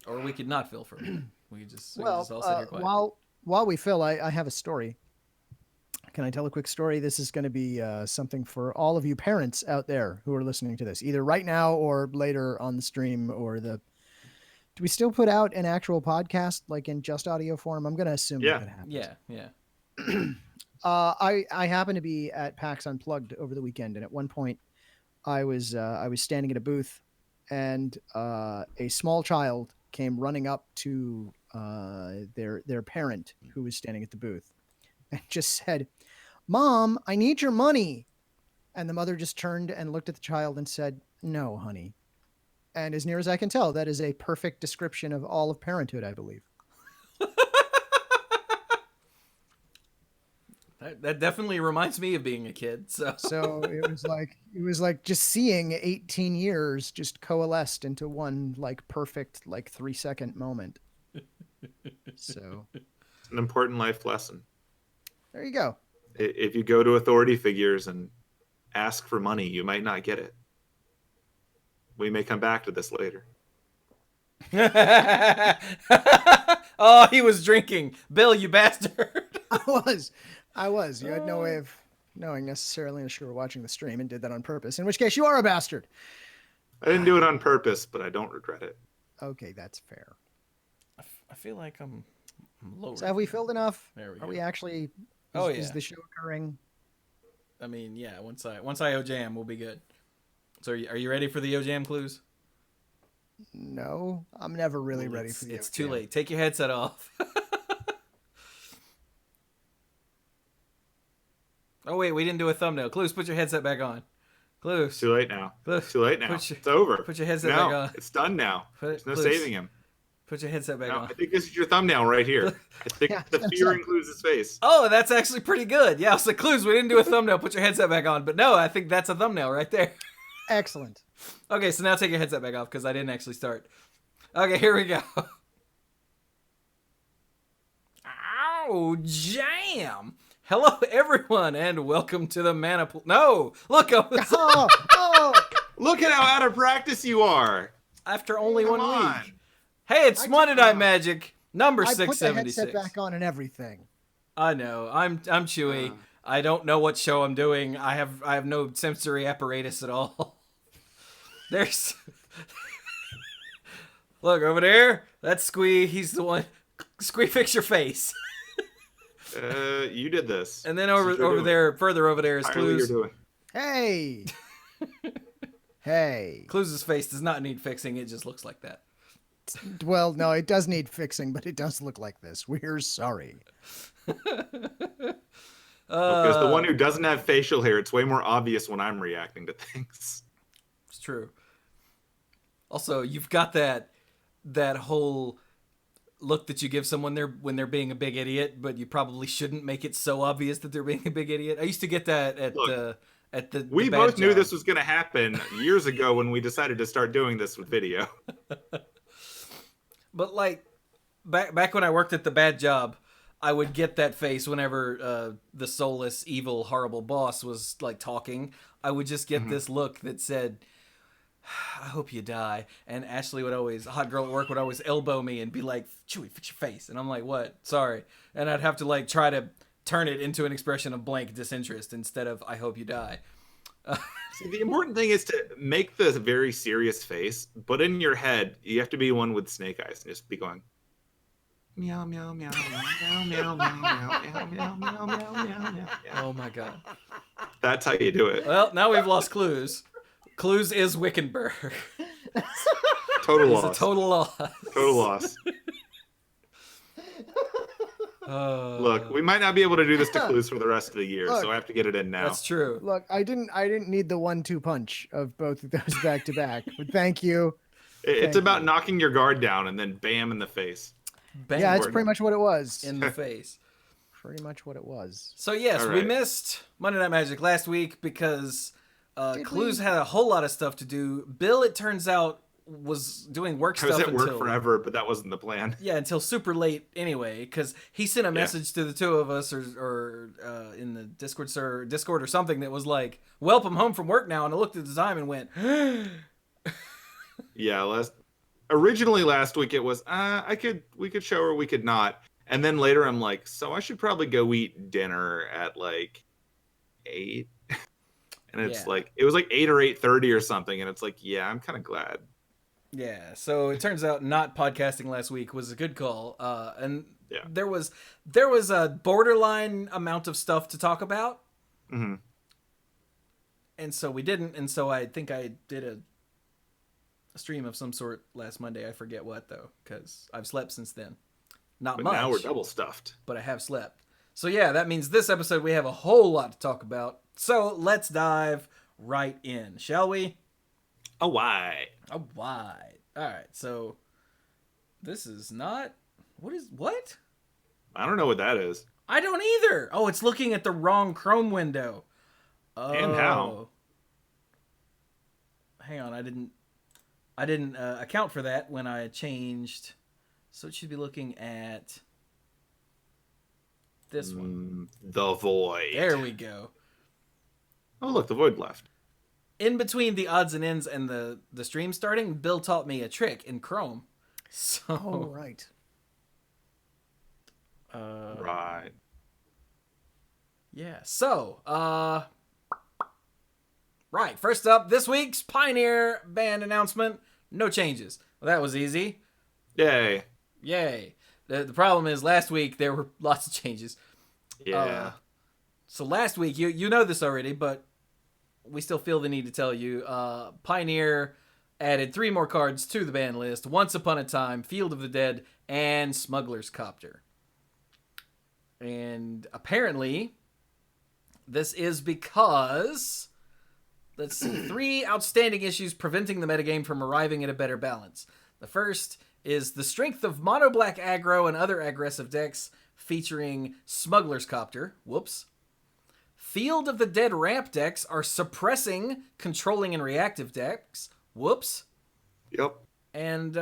Or we could not fill for a minute. We could just Well, all sit here quiet. while we fill, I have a story. Can I tell a quick story? This is going to be something for all of you parents out there who are listening to this, either right now or later on the stream or the. Do we still put out an actual podcast like in just audio form? I'm going to assume Yeah. that happens. Yeah. I happened to be at PAX Unplugged over the weekend, and at one point, I was standing at a booth, and a small child came running up to their parent who was standing at the booth, and just said, "Mom, I need your money." And the mother just turned and looked at the child and said, "No, honey." And as near as I can tell, that is a perfect description of all of parenthood, I believe. That definitely reminds me of being a kid. So it was like just seeing 18 years just coalesced into one like perfect like 3-second moment. So It's an important life lesson. there you go. If you go to authority figures and ask for money, you might not get it. We may come back to this later. Oh, he was drinking. Bill, you bastard. I was. You had no way of knowing necessarily unless you were watching the stream and did that on purpose, in which case you are a bastard. I didn't do it on purpose, but I don't regret it. Okay, that's fair. I feel like I'm low. So have we filled enough? There we Are go. we actually? Yeah. Is the show occurring? I mean, yeah. Once I OJam, we'll be good. So are you ready for the OJam clues? No, I'm never really ready for the. It's too late. Take your headset off. Oh wait, we didn't do a thumbnail. Cluze, put your headset back on. Cluze. Too late now. Cluze. Too late now. It's over. Put your headset no, back on. It's done now. There's no saving him. Put your headset back No, on. I think this is your thumbnail right here. I think the fear includes his face. Oh, that's actually pretty good. Yeah, so Cluze, we didn't do a thumbnail. Put your headset back on. But no, I think that's a thumbnail right there. Excellent. Okay, so now take your headset back off because I didn't actually start. Okay, here we go. Ow, jam! Hello, everyone, and welcome to the Mana Pool. No! Look! Look at how out of practice you are. After only Come 1 on. week. Hey, it's Monday Night Magic, number 676. I put the headset back on and everything. I know. I'm Chewie. I don't know what show I'm doing. I have no sensory apparatus at all. There's... Look, over there, that's Squee. He's the one. Squee, fix your face. You did this. And then over there, further over there is Cluze. Hey! Hey. Cluze's face does not need fixing. It just looks like that. Well, no, it does need fixing, but it does look like this. We're sorry. Because the one who doesn't have facial hair, it's way more obvious when I'm reacting to things. It's true. Also, you've got that whole look that you give someone when they're being a big idiot, but you probably shouldn't make it so obvious that they're being a big idiot. I used to get that at the we both knew this was going to happen years ago when we decided to start doing this with video. But like back when I worked at the bad job, I would get that face whenever the soulless, evil, horrible boss was like talking. I would just get this look that said, "I hope you die." And Ashley would always, a hot girl at work, would always elbow me and be like, "Chewie, fix your face." And I'm like, "What? Sorry." And I'd have to like try to turn it into an expression of blank disinterest instead of "I hope you die." See, the important thing is to make the very serious face, but in your head, you have to be one with snake eyes and just be going, meow, meow, meow, meow, meow, meow, meow, meow, meow, meow, meow, meow, meow. Oh my god. That's how you do it. Well, now we've lost Cluze. Cluze is Wickenburg. Total It's loss. a total loss. Total loss. Look, we might not be able to do this to Cluze for the rest of the year, so I have to get it in now. That's true. Look, I didn't need the 1-2 punch of both of those back to back, but thank you. It's about knocking your guard down and then bam in the face. Bang. Yeah, it's pretty much what it was. In the face. Pretty much what it was. So yes, All we right. missed Monday Night Magic last week because Cluze had a whole lot of stuff to do. Bill, it turns out, was doing work I stuff was at work until forever, but that wasn't the plan. Yeah, until super late anyway, because he sent a message to the two of us or in the Discord or something that was like, "Welp, I'm home from work now," and I looked at the time and went, Yeah, originally last week it was we could show or we could not. And then later I'm like, so I should probably go eat dinner at like 8. And it's like it was like 8 or 8:30 or something, and it's like, yeah, I'm kind of glad. Yeah, so it turns out not podcasting last week was a good call. And there was a borderline amount of stuff to talk about. Mm-hmm. And so we didn't, and so I think I did a stream of some sort last Monday. I forget what though, because I've slept since then. Not but much. Now we're double stuffed. But I have slept. So yeah, that means this episode we have a whole lot to talk about. So let's dive right in, shall we? Oh, why? Oh, why? All right, so this is not... What? I don't know what that is. I don't either. Oh, it's looking at the wrong Chrome window. Oh. And how? Hang on, I didn't account for that when I changed. So it should be looking at this one. The Void. There we go. Oh, look, the Void left. In between the odds and ends and the stream starting, Bill taught me a trick in Chrome. So, oh, right. Right. Yeah. So, right. First up, this week's Pioneer band announcement. No changes. Well, that was easy. Yay. Yay. The problem is last week there were lots of changes. Yeah. So last week, you know this already, but we still feel the need to tell you. Pioneer added 3 more cards to the ban list. Once Upon a Time, Field of the Dead, and Smuggler's Copter. And apparently, this is because, let's see, 3 outstanding issues preventing the metagame from arriving at a better balance. The first is the strength of mono black aggro and other aggressive decks featuring Smuggler's Copter. Whoops. Field of the Dead ramp decks are suppressing controlling and reactive decks. Whoops. Yep. And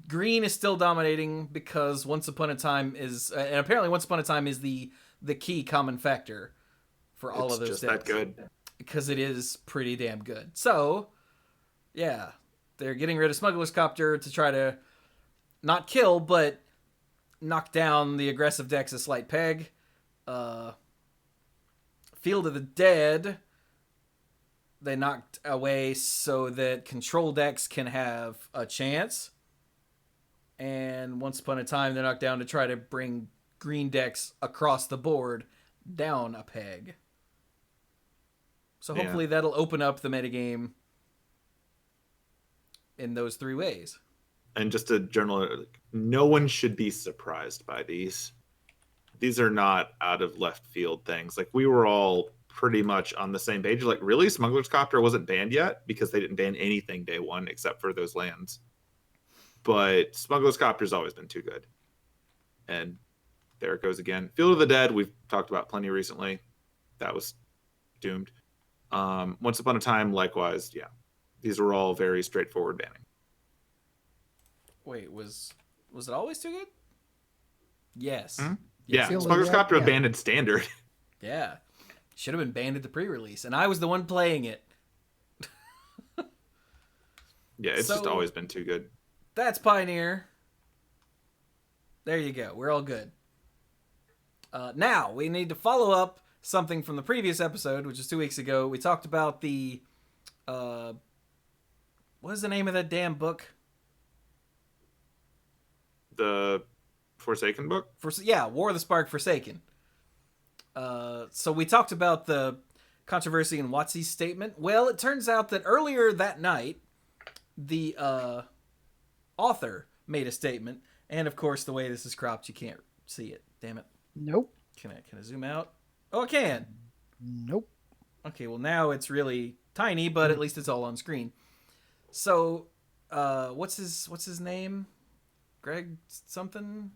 green is still dominating because Once Upon a Time is... and apparently Once Upon a Time is the key common factor for all of those decks. decks. It's just that good. Because it is pretty damn good. So, yeah. They're getting rid of Smuggler's Copter to try to not kill, but knock down the aggressive decks a slight peg. Field of the Dead, they knocked away so that control decks can have a chance. And Once Upon a Time, they're knocked down to try to bring green decks across the board down a peg. So hopefully that'll open up the metagame in those 3 ways. And just a general, no one should be surprised by these. These are not out of left field things. Like, we were all pretty much on the same page. Like, really? Smuggler's Copter wasn't banned yet? Because they didn't ban anything day one except for those lands. But Smuggler's Copter's always been too good. And there it goes again. Field of the Dead, we've talked about plenty recently. That was doomed. Once Upon a Time, likewise, yeah. These were all very straightforward banning. Wait, was it always too good? Yes. Mm-hmm. Yeah, Field of Smuggler's the Dead, Copter yeah. abandoned standard. Yeah. Should have been banned at the pre-release, and I was the one playing it. Yeah, it's just always been too good. That's Pioneer. There you go. We're all good. Now, we need to follow up something from the previous episode, which is 2 weeks ago. We talked about the... what is the name of that damn book? The Forsaken book? War of the Spark Forsaken. So we talked about the controversy in WotC's statement. Well, it turns out that earlier that night, the author made a statement. And of course, the way this is cropped, you can't see it. Damn it. Nope. Can I zoom out? Oh, I can. Nope. Okay, well now it's really tiny, but at least it's all on screen. So, what's his name? Greg something?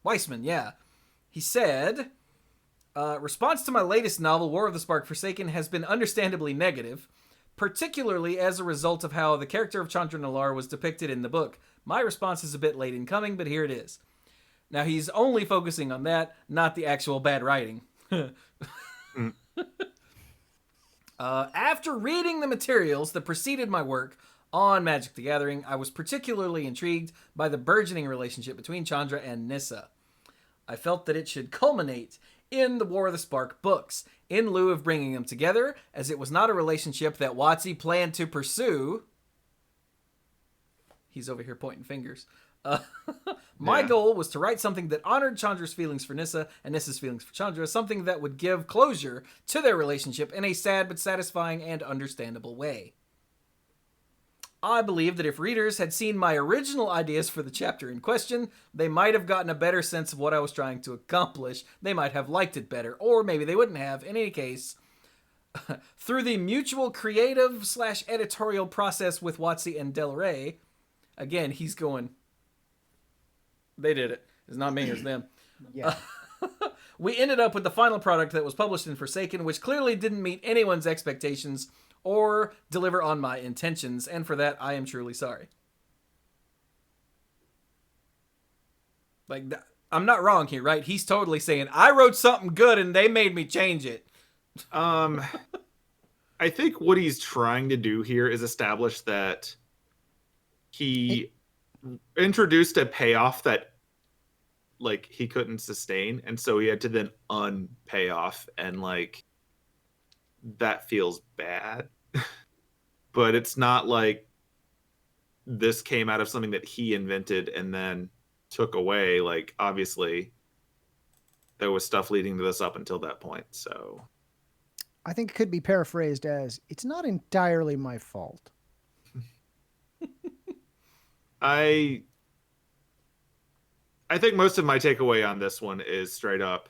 Weissman, yeah. He said, response to my latest novel, War of the Spark Forsaken, has been understandably negative, particularly as a result of how the character of Chandra Nalaar was depicted in the book. My response is a bit late in coming, but here it is. Now, he's only focusing on that, not the actual bad writing. After reading the materials that preceded my work, On Magic the Gathering, I was particularly intrigued by the burgeoning relationship between Chandra and Nissa. I felt that it should culminate in the War of the Spark books, in lieu of bringing them together, as it was not a relationship that WotC planned to pursue. He's over here pointing fingers. My goal was to write something that honored Chandra's feelings for Nissa and Nissa's feelings for Chandra, something that would give closure to their relationship in a sad but satisfying and understandable way. I believe that if readers had seen my original ideas for the chapter in question, they might have gotten a better sense of what I was trying to accomplish. They might have liked it better, or maybe they wouldn't have. In any case, through the mutual creative/editorial process with WotC and Del Rey, again, he's going, they did it. It's not me, it's them. Yeah. We ended up with the final product that was published in Forsaken, which clearly didn't meet anyone's expectations or deliver on my intentions, and for that, I am truly sorry. Like, I'm not wrong here, right? He's totally saying, I wrote something good and they made me change it. I think what he's trying to do here is establish that he introduced a payoff that like he couldn't sustain, and so he had to then unpay off, and like that feels bad. But it's not like this came out of something that he invented and then took away. Like, obviously there was stuff leading to this up until that point. So I think it could be paraphrased as, it's not entirely my fault. I think most of my takeaway on this one is straight up,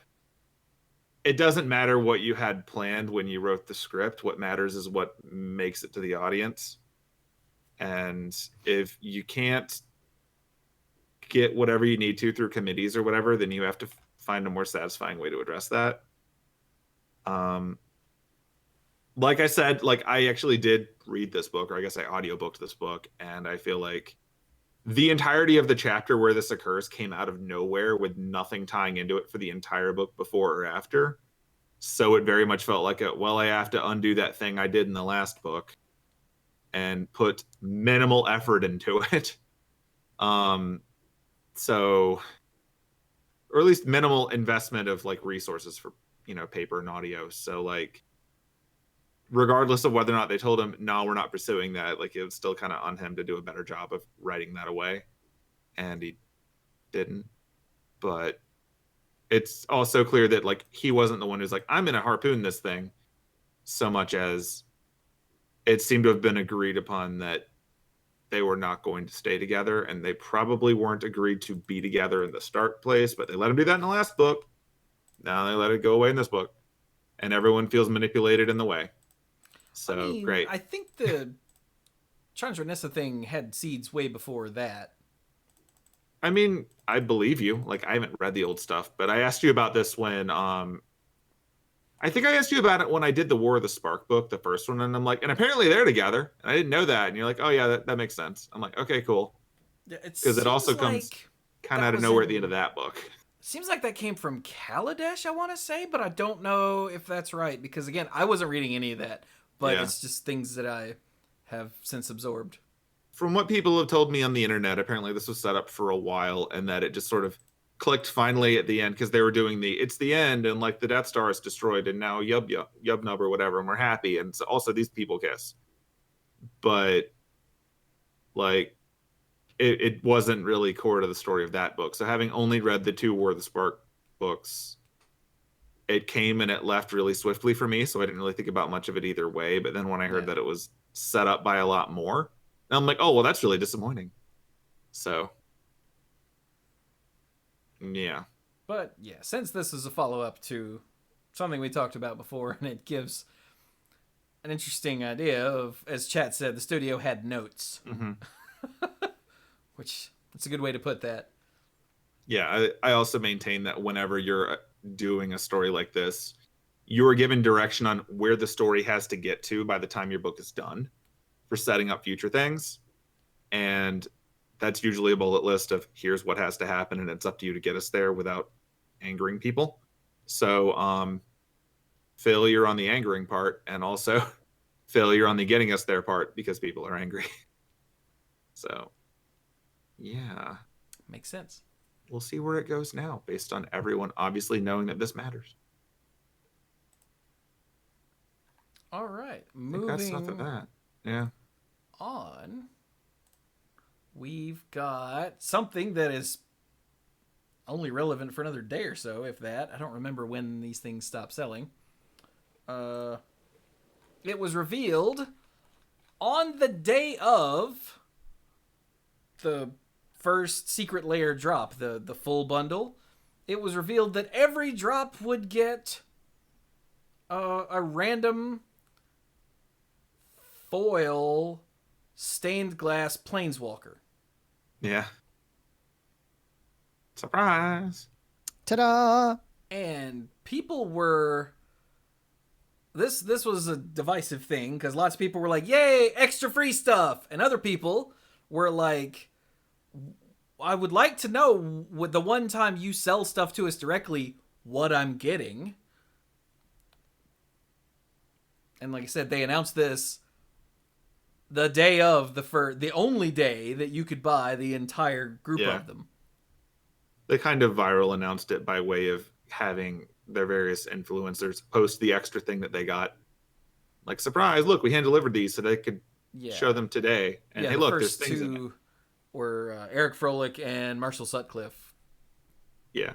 it doesn't matter what you had planned when you wrote the script. What matters is what makes it to the audience. And if you can't get whatever you need to through committees or whatever, then you have to find a more satisfying way to address that. Like I said, like I actually did read this book, or I guess I audiobooked this book, and I feel like the entirety of the chapter where this occurs came out of nowhere with nothing tying into it for the entire book before or after. So it very much felt like I have to undo that thing I did in the last book and put minimal effort into it. So, or at least minimal investment of like resources for, paper and audio. So like, regardless of whether or not they told him, no, we're not pursuing that, like it was still kind of on him to do a better job of writing that away. And he didn't. But it's also clear that like he wasn't the one who's like, I'm going to harpoon this thing, so much as it seemed to have been agreed upon that they were not going to stay together, and they probably weren't agreed to be together in the start place, but they let him do that in the last book. Now they let it go away in this book, and everyone feels manipulated in the way. So great. I think the Chandra Nissa thing had seeds way before that. I mean, I believe you. Like, I haven't read the old stuff, but I asked you about this when I think I asked you about it when I did the War of the Spark book, the first one, and I'm like, and apparently they're together, and I didn't know that, and you're like, oh yeah, that makes sense. I'm like, okay, cool. Yeah, because it also comes kind of out of nowhere at the end of that book. Seems like that came from Kaladesh, I want to say, but I don't know if that's right, because again, I wasn't reading any of that, but it's just things that I have since absorbed. From what people have told me on the internet, apparently this was set up for a while, and that it just sort of clicked finally at the end, because they were doing it's the end, and like the Death Star is destroyed, and now yub nub or whatever, and we're happy, and so also these people kiss. But like it wasn't really core to the story of that book. So having only read the 2 War of the Spark books, it came and it left really swiftly for me, so I didn't really think about much of it either way. But then when I heard that it was set up by a lot more, I'm like, oh, well, that's really disappointing. So, yeah. But, yeah, since this is a follow-up to something we talked about before, and it gives an interesting idea of, as Chat said, the studio had notes. Mm-hmm. Which, that's a good way to put that. Yeah, I also maintain that whenever you're doing a story like this, you are given direction on where the story has to get to by the time your book is done for setting up future things. And that's usually a bullet list of here's what has to happen, and it's up to you to get us there without angering people. So failure on the angering part, and also failure on the getting us there part, because people are angry. So, yeah, Makes sense. we'll see where it goes now, based on everyone obviously knowing that this matters. All right, I think that's enough of moving that. Yeah. on. We've got something that is only relevant for another day or so, if that. I don't remember when these things stop selling. It was revealed on the day of the first Secret Lair drop, the full bundle. It was revealed that every drop would get a random foil stained glass planeswalker. Yeah. Surprise. Ta-da! And people were this was a divisive thing because lots of people were like, "Yay, extra free stuff," and other people were like, "I would like to know with the one time you sell stuff to us directly, what I'm getting." And like I said, they announced this the day of the only day that you could buy the entire group of them. They kind of viral announced it by way of having their various influencers post the extra thing that they got. Like, surprise, look, we hand delivered these so they could show them today. And hey, the look, there's first things in it. two were Eric Froelich and Marshall Sutcliffe. Yeah.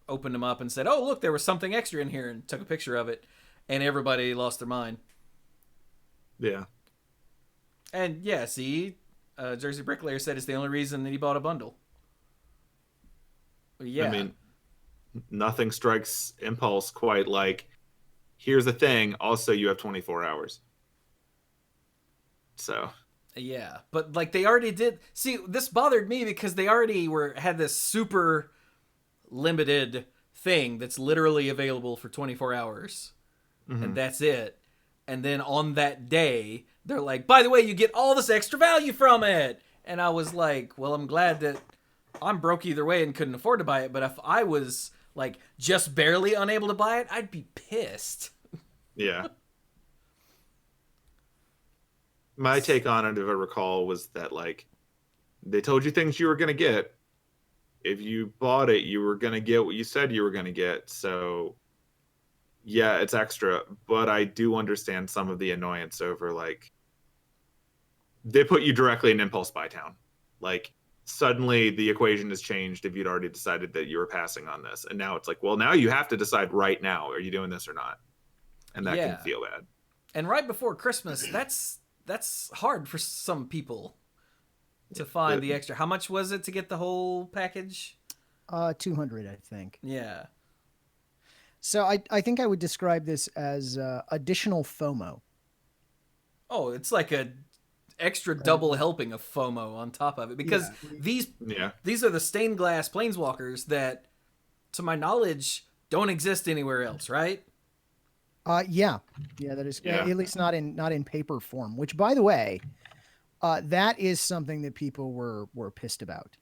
Opened them up and said, "Oh, look, there was something extra in here," and took a picture of it, and everybody lost their mind. Yeah. And yeah, see, Jersey Bricklayer said it's the only reason that he bought a bundle. Yeah. I mean, nothing strikes impulse quite like, here's the thing, also you have 24 hours. So. Yeah, but like they already did. See, this bothered me because they already had this super limited thing that's literally available for 24 hours. Mm-hmm. And that's it. And then on that day, they're like, "By the way, you get all this extra value from it." And I was like, well, I'm glad that I'm broke either way and couldn't afford to buy it. But if I was like just barely unable to buy it, I'd be pissed. Yeah. My take on it, if I recall, was that like they told you things you were going to get. If you bought it, you were going to get what you said you were going to get. So yeah, it's extra, but I do understand some of the annoyance over like they put you directly in impulse buy town. Like suddenly the equation has changed if you'd already decided that you were passing on this. And now it's like, well, now you have to decide right now, are you doing this or not? And that can feel bad. And right before Christmas, that's hard for some people to find the extra. How much was it to get the whole package? 200, I think. Yeah. So I think I would describe this as additional FOMO. Oh, it's like a extra double helping of FOMO on top of it because these are the stained glass planeswalkers that, to my knowledge, don't exist anywhere else, right? Yeah, that is at least not in paper form. Which, by the way, that is something that people were pissed about.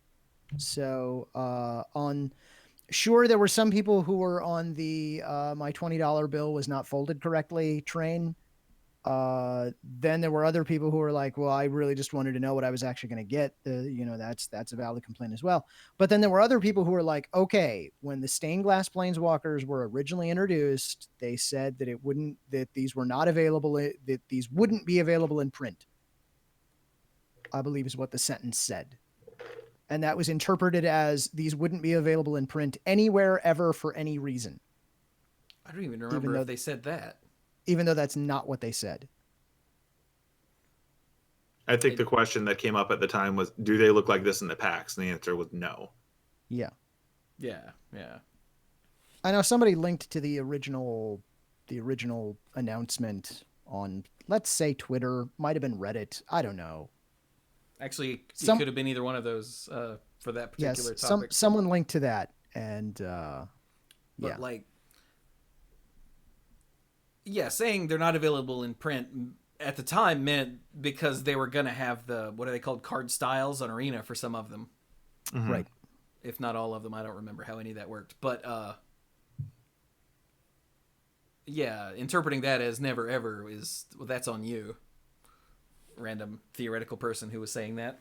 So sure, there were some people who were on the my $20 bill was not folded correctly train. Then there were other people who were like, well, I really just wanted to know what I was actually going to get. That's a valid complaint as well. But then there were other people who were like, okay, when the stained glass planeswalkers were originally introduced, they said that these were not available, that these wouldn't be available in print, I believe is what the sentence said. And that was interpreted as these wouldn't be available in print anywhere ever for any reason. I don't even remember if they said that. Even though that's not what they said. I think the question that came up at the time was, do they look like this in the packs? And the answer was no. Yeah. Yeah. I know somebody linked to the original announcement on, let's say, Twitter. Might have been Reddit. I don't know. Actually, it could have been either one of those for that particular topic. Someone linked to that, and but saying they're not available in print at the time meant because they were going to have the, what are they called, card styles on Arena for some of them. Mm-hmm. Right. If not all of them. I don't remember how any of that worked. But, interpreting that as never ever that's on you. random theoretical person who was saying that.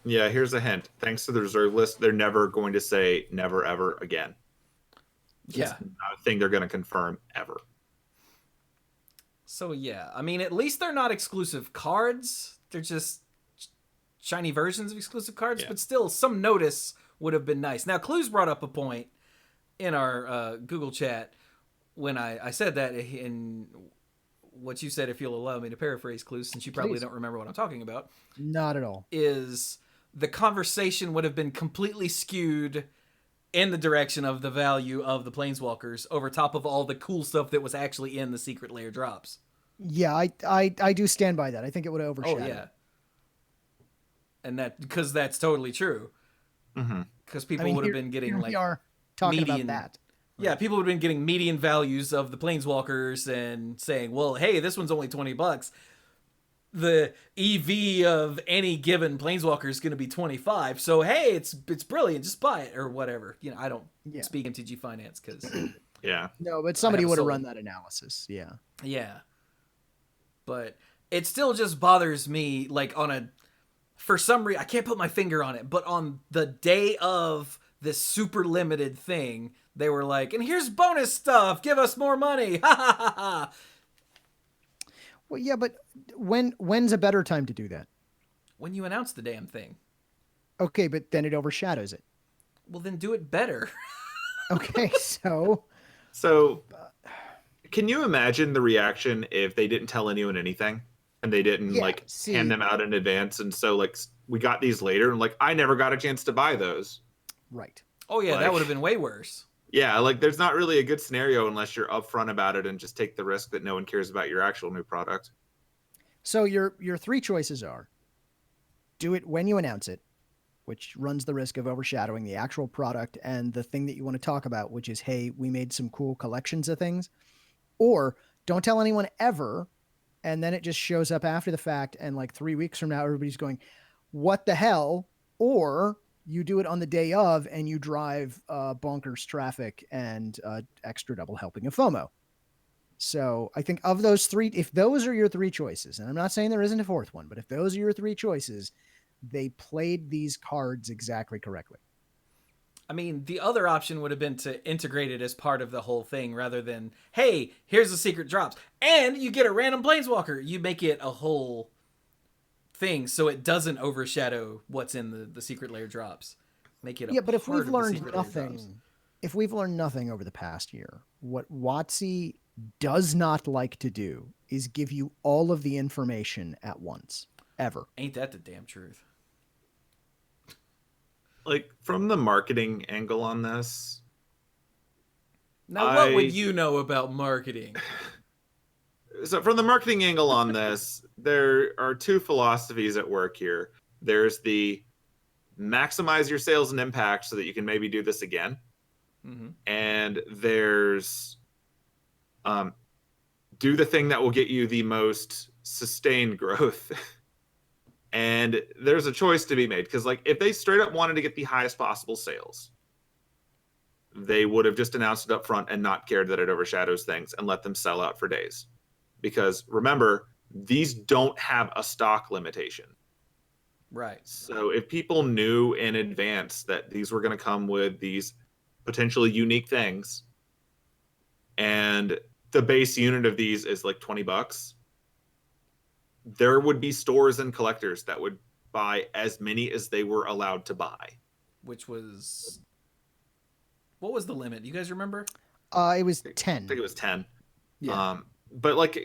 Yeah, here's a hint. Thanks to the reserve list, they're never going to say never ever again. Yeah. It's not a thing they're going to confirm ever. So yeah, I mean, at least they're not exclusive cards. They're just shiny versions of exclusive cards, but still, some notice would have been nice. Now, Cluze brought up a point in our Google chat when I said that in what you said, if you'll allow me to paraphrase, Cluze, since you probably don't remember what I'm talking about. Not at all. Is the conversation would have been completely skewed in the direction of the value of the planeswalkers over top of all the cool stuff that was actually in the Secret Lair drops. Yeah, I do stand by that. I think it would have overshadowed. Oh yeah, and because that's totally true. Because people would have been getting here like we are talking median, about that. Yeah, people would have been getting median values of the planeswalkers and saying, "Well, hey, this one's only $20. The EV of any given planeswalker is going to be 25. So hey, it's brilliant. Just buy it or whatever." You know, I don't speak MTG Finance because no, but somebody would have run that analysis. Yeah, but it still just bothers me. Like for some reason, I can't put my finger on it, but on the day of this super limited thing, they were like, "And here's bonus stuff. Give us more money." Ha ha ha ha. Well, yeah, but when's a better time to do that? When you announce the damn thing. Okay, but then it overshadows it. Well, then do it better. Okay, so can you imagine the reaction if they didn't tell anyone anything and they didn't hand them out in advance? And so we got these later and I never got a chance to buy those. Right. Oh yeah, that would have been way worse. Yeah, there's not really a good scenario unless you're upfront about it and just take the risk that no one cares about your actual new product. So your three choices are: do it when you announce it, which runs the risk of overshadowing the actual product and the thing that you want to talk about, which is, hey, we made some cool collections of things. Or don't tell anyone ever, and then it just shows up after the fact, and 3 weeks from now, everybody's going, what the hell? Or you do it on the day of and you drive bonkers traffic and extra double helping of FOMO. So I think of those three, if those are your three choices, and I'm not saying there isn't a fourth one, but if those are your three choices, they played these cards exactly correctly. I mean, the other option would have been to integrate it as part of the whole thing rather than, hey, here's the secret drops. And you get a random planeswalker. You make it a whole thing so it doesn't overshadow what's in the Secret Lair drops. Make it but if we've learned nothing over the past year, what WotC does not like to do is give you all of the information at once, ever. Ain't that the damn truth? From the marketing angle on this. Now, what would you know about marketing? So from the marketing angle on this, there are two philosophies at work here. There's the maximize your sales and impact so that you can maybe do this again. Mm-hmm. And there's do the thing that will get you the most sustained growth. And there's a choice to be made because if they straight up wanted to get the highest possible sales, they would have just announced it up front and not cared that it overshadows things and let them sell out for days. Because remember, these don't have a stock limitation. Right. So if people knew in advance that these were going to come with these potentially unique things, and the base unit of these is $20, there would be stores and collectors that would buy as many as they were allowed to buy. Which was... What was the limit? You guys remember? It was 10. I think it was 10. Yeah. But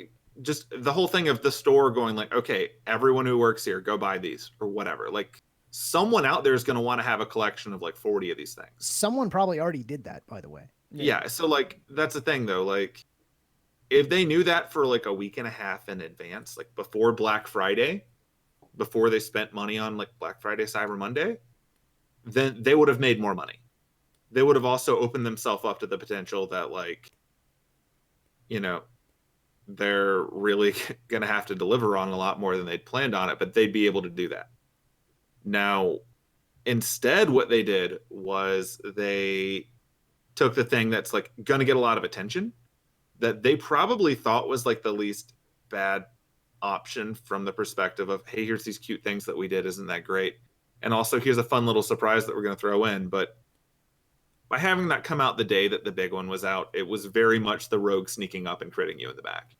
just the whole thing of the store going okay, everyone who works here, go buy these or whatever. Someone out there is going to want to have a collection of 40 of these things. Someone probably already did that, by the way. Yeah. So that's the thing though. If they knew that for a week and a half in advance, before Black Friday, before they spent money on Black Friday, Cyber Monday, then they would have made more money. They would have also opened themselves up to the potential that they're really going to have to deliver on a lot more than they'd planned on it, but they'd be able to do that. Now, instead, what they did was they took the thing that's going to get a lot of attention that they probably thought was the least bad option from the perspective of, hey, here's these cute things that we did, isn't that great? And also here's a fun little surprise that we're going to throw in. But by having that come out the day that the big one was out, it was very much the rogue sneaking up and critting you in the back.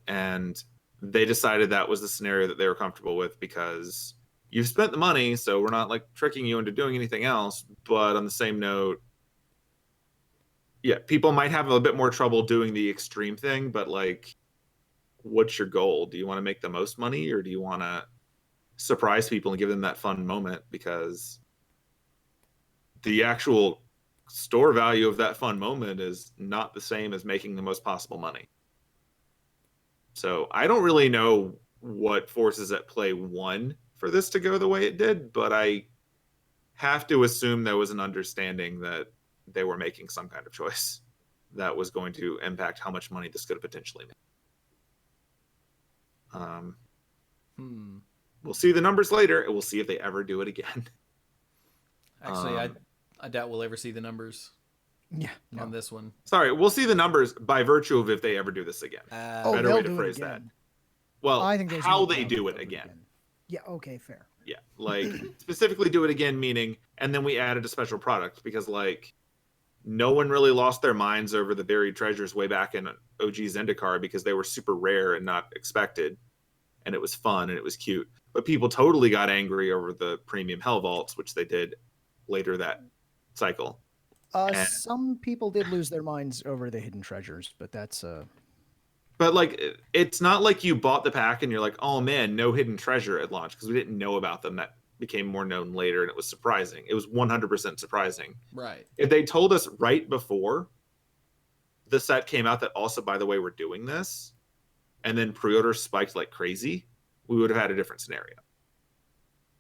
And they decided that was the scenario that they were comfortable with because you've spent the money, so we're not like tricking you into doing anything else. But on the same note, yeah, people might have a bit more trouble doing the extreme thing, but like, what's your goal? Do you want to make the most money, or do you want to surprise people and give them that fun moment? Because the actual store value of that fun moment is not the same as making the most possible money. So I don't really know what forces at play won for this to go the way it did, but I have to assume there was an understanding that they were making some kind of choice that was going to impact how much money this could have potentially made. We'll see the numbers later, and we'll see if they ever do it again. Actually, I doubt we'll ever see the numbers. Yeah, on this one. Sorry, we'll see the numbers by virtue of if they ever do this again. Better way to phrase that. Well, I think how they do it again. Yeah, okay, fair. Yeah, like specifically do it again, meaning, and then we added a special product because like no one really lost their minds over the buried treasures way back in OG Zendikar because they were super rare and not expected, and it was fun and it was cute. But people totally got angry over the premium Hell Vaults, which they did later that cycle. Some people did lose their minds over the hidden treasures, but that's But like, it's not like you bought the pack and you're like, oh man, no hidden treasure at launch, because we didn't know about them. That became more known later, and it was surprising. It was 100% surprising. Right. If they told us right before the set came out that also, by the way, we're doing this, and then pre-orders spiked like crazy, we would have had a different scenario.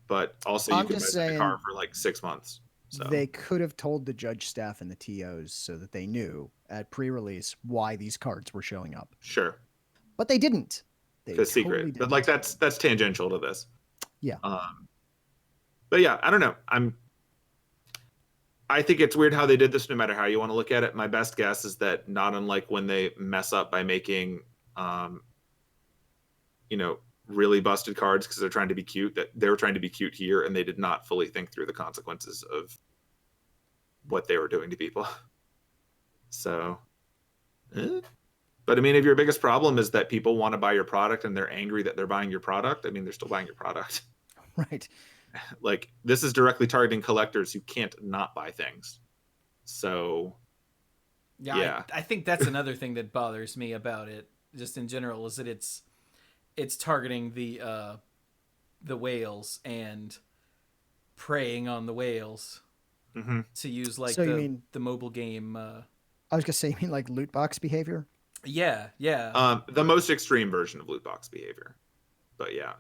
But also, you could buy the car for like 6 months. So. They could have told the judge staff and the TOs so that they knew at pre-release why these cards were showing up. Sure. But they didn't. It's secret. Didn't. But like that's tangential to this. Yeah. But yeah, I don't know. I think it's weird how they did this no matter how you want to look at it. My best guess is that not unlike when they mess up by making really busted cards because they're trying to be cute, that they were trying to be cute here and they did not fully think through the consequences of what they were doing to people. So, but I mean, if your biggest problem is that people want to buy your product and they're angry that they're buying your product, I mean, they're still buying your product. Right. Like, this is directly targeting collectors who can't not buy things. So, yeah. I think that's another thing that bothers me about it, just in general, is that it's targeting the whales and preying on the whales to use like the mobile game. I was gonna say, you mean like loot box behavior? Yeah. The most extreme version of loot box behavior. But yeah,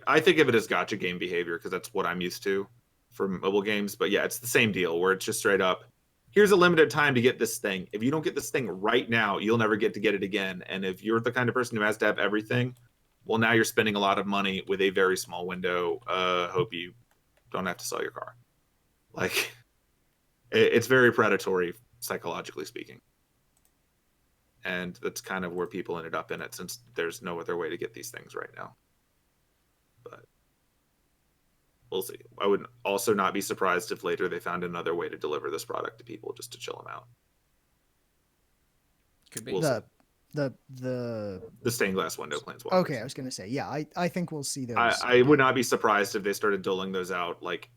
I think of it as gotcha game behavior because that's what I'm used to for mobile games. But yeah, it's the same deal where it's just straight up, here's a limited time to get this thing. If you don't get this thing right now, you'll never get to get it again. And if you're the kind of person who has to have everything, well, now you're spending a lot of money with a very small window. Hope you don't have to sell your car. Like, it's very predatory, psychologically speaking. And that's kind of where people ended up in it, since there's no other way to get these things right now. But we'll see. I would also not be surprised if later they found another way to deliver this product to people just to chill them out. Could be. The stained glass window planeswalkers. Okay, I was gonna say, yeah, I think we'll see those. I would not be surprised if they started doling those out like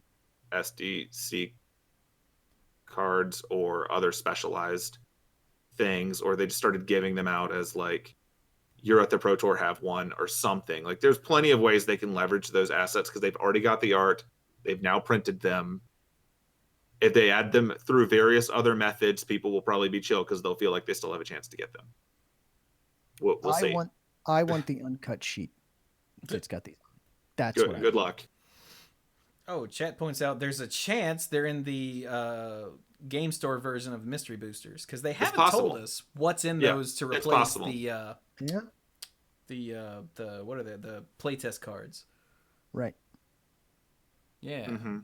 SDC cards or other specialized things, or they just started giving them out as like, you're at the Pro Tour, have one, or something. Like, there's plenty of ways they can leverage those assets because they've already got the art. They've now printed them. If they add them through various other methods, people will probably be chill because they'll feel like they still have a chance to get them. We'll see. I want the uncut sheet that's got these. That's good. What good luck. Oh, chat points out there's a chance they're in the game store version of mystery boosters because they haven't told us what's in those to replace the what are they, the playtest cards. Right. Yeah. Mm-hmm.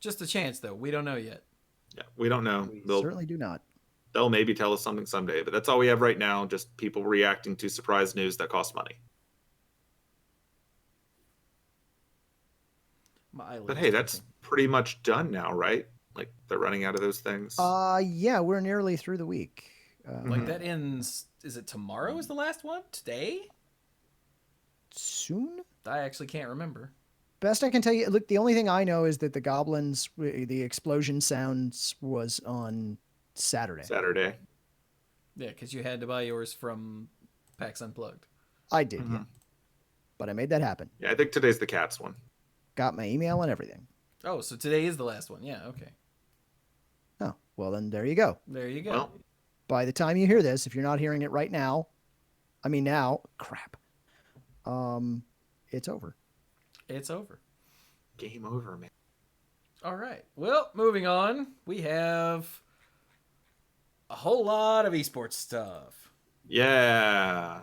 Just a chance though. We don't know yet. Yeah, we don't know. We certainly do not. they'll maybe tell us something someday. But that's all we have right now. Just people reacting to surprise news that costs money. But hey, that's pretty much done now, right? Like they're running out of those things. Yeah, we're nearly through the week. Like that ends. Is it tomorrow? Is the last one today? Soon? I actually can't remember. Best I can tell you. Look, the only thing I know is that the goblins, the explosion sounds was on Saturday. Yeah, because you had to buy yours from PAX Unplugged. I did, yeah. But I made that happen. Yeah, I think today's the cats one. Got my email and everything. Oh, so today is the last one. Yeah, okay. Oh, well then there you go. There you go. Well, by the time you hear this, if you're not hearing it right now, crap. It's over. It's over. Game over, man. All right. Well, moving on. We have a whole lot of esports stuff. Yeah.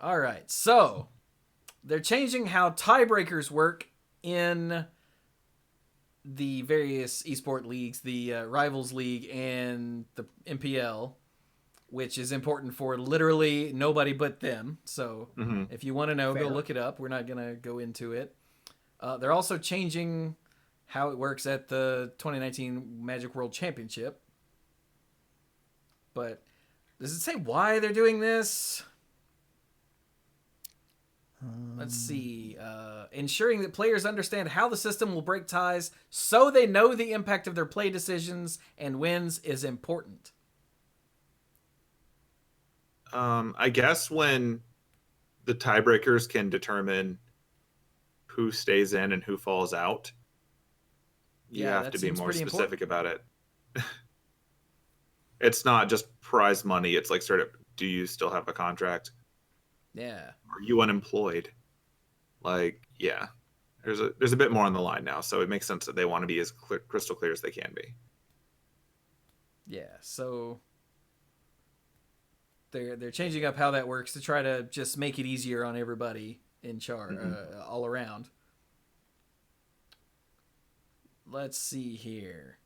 All right. So, they're changing how tiebreakers work in the various esport leagues, the Rivals League and the MPL, which is important for literally nobody but them. So if you want to know, go look it up. We're not going to go into it. They're also changing how it works at the 2019 Magic World Championship. But does it say why they're doing this? Let's see. Ensuring that players understand how the system will break ties so they know the impact of their play decisions and wins is important. I guess when the tiebreakers can determine who stays in and who falls out, you have to be more specific about it. It's not just prize money. It's like sort of, do you still have a contract? Yeah. Are you unemployed? Like, yeah. There's a bit more on the line now, so it makes sense that they want to be as crystal clear as they can be. Yeah, so they're changing up how that works to try to just make it easier on everybody in charge, all around. Let's see here.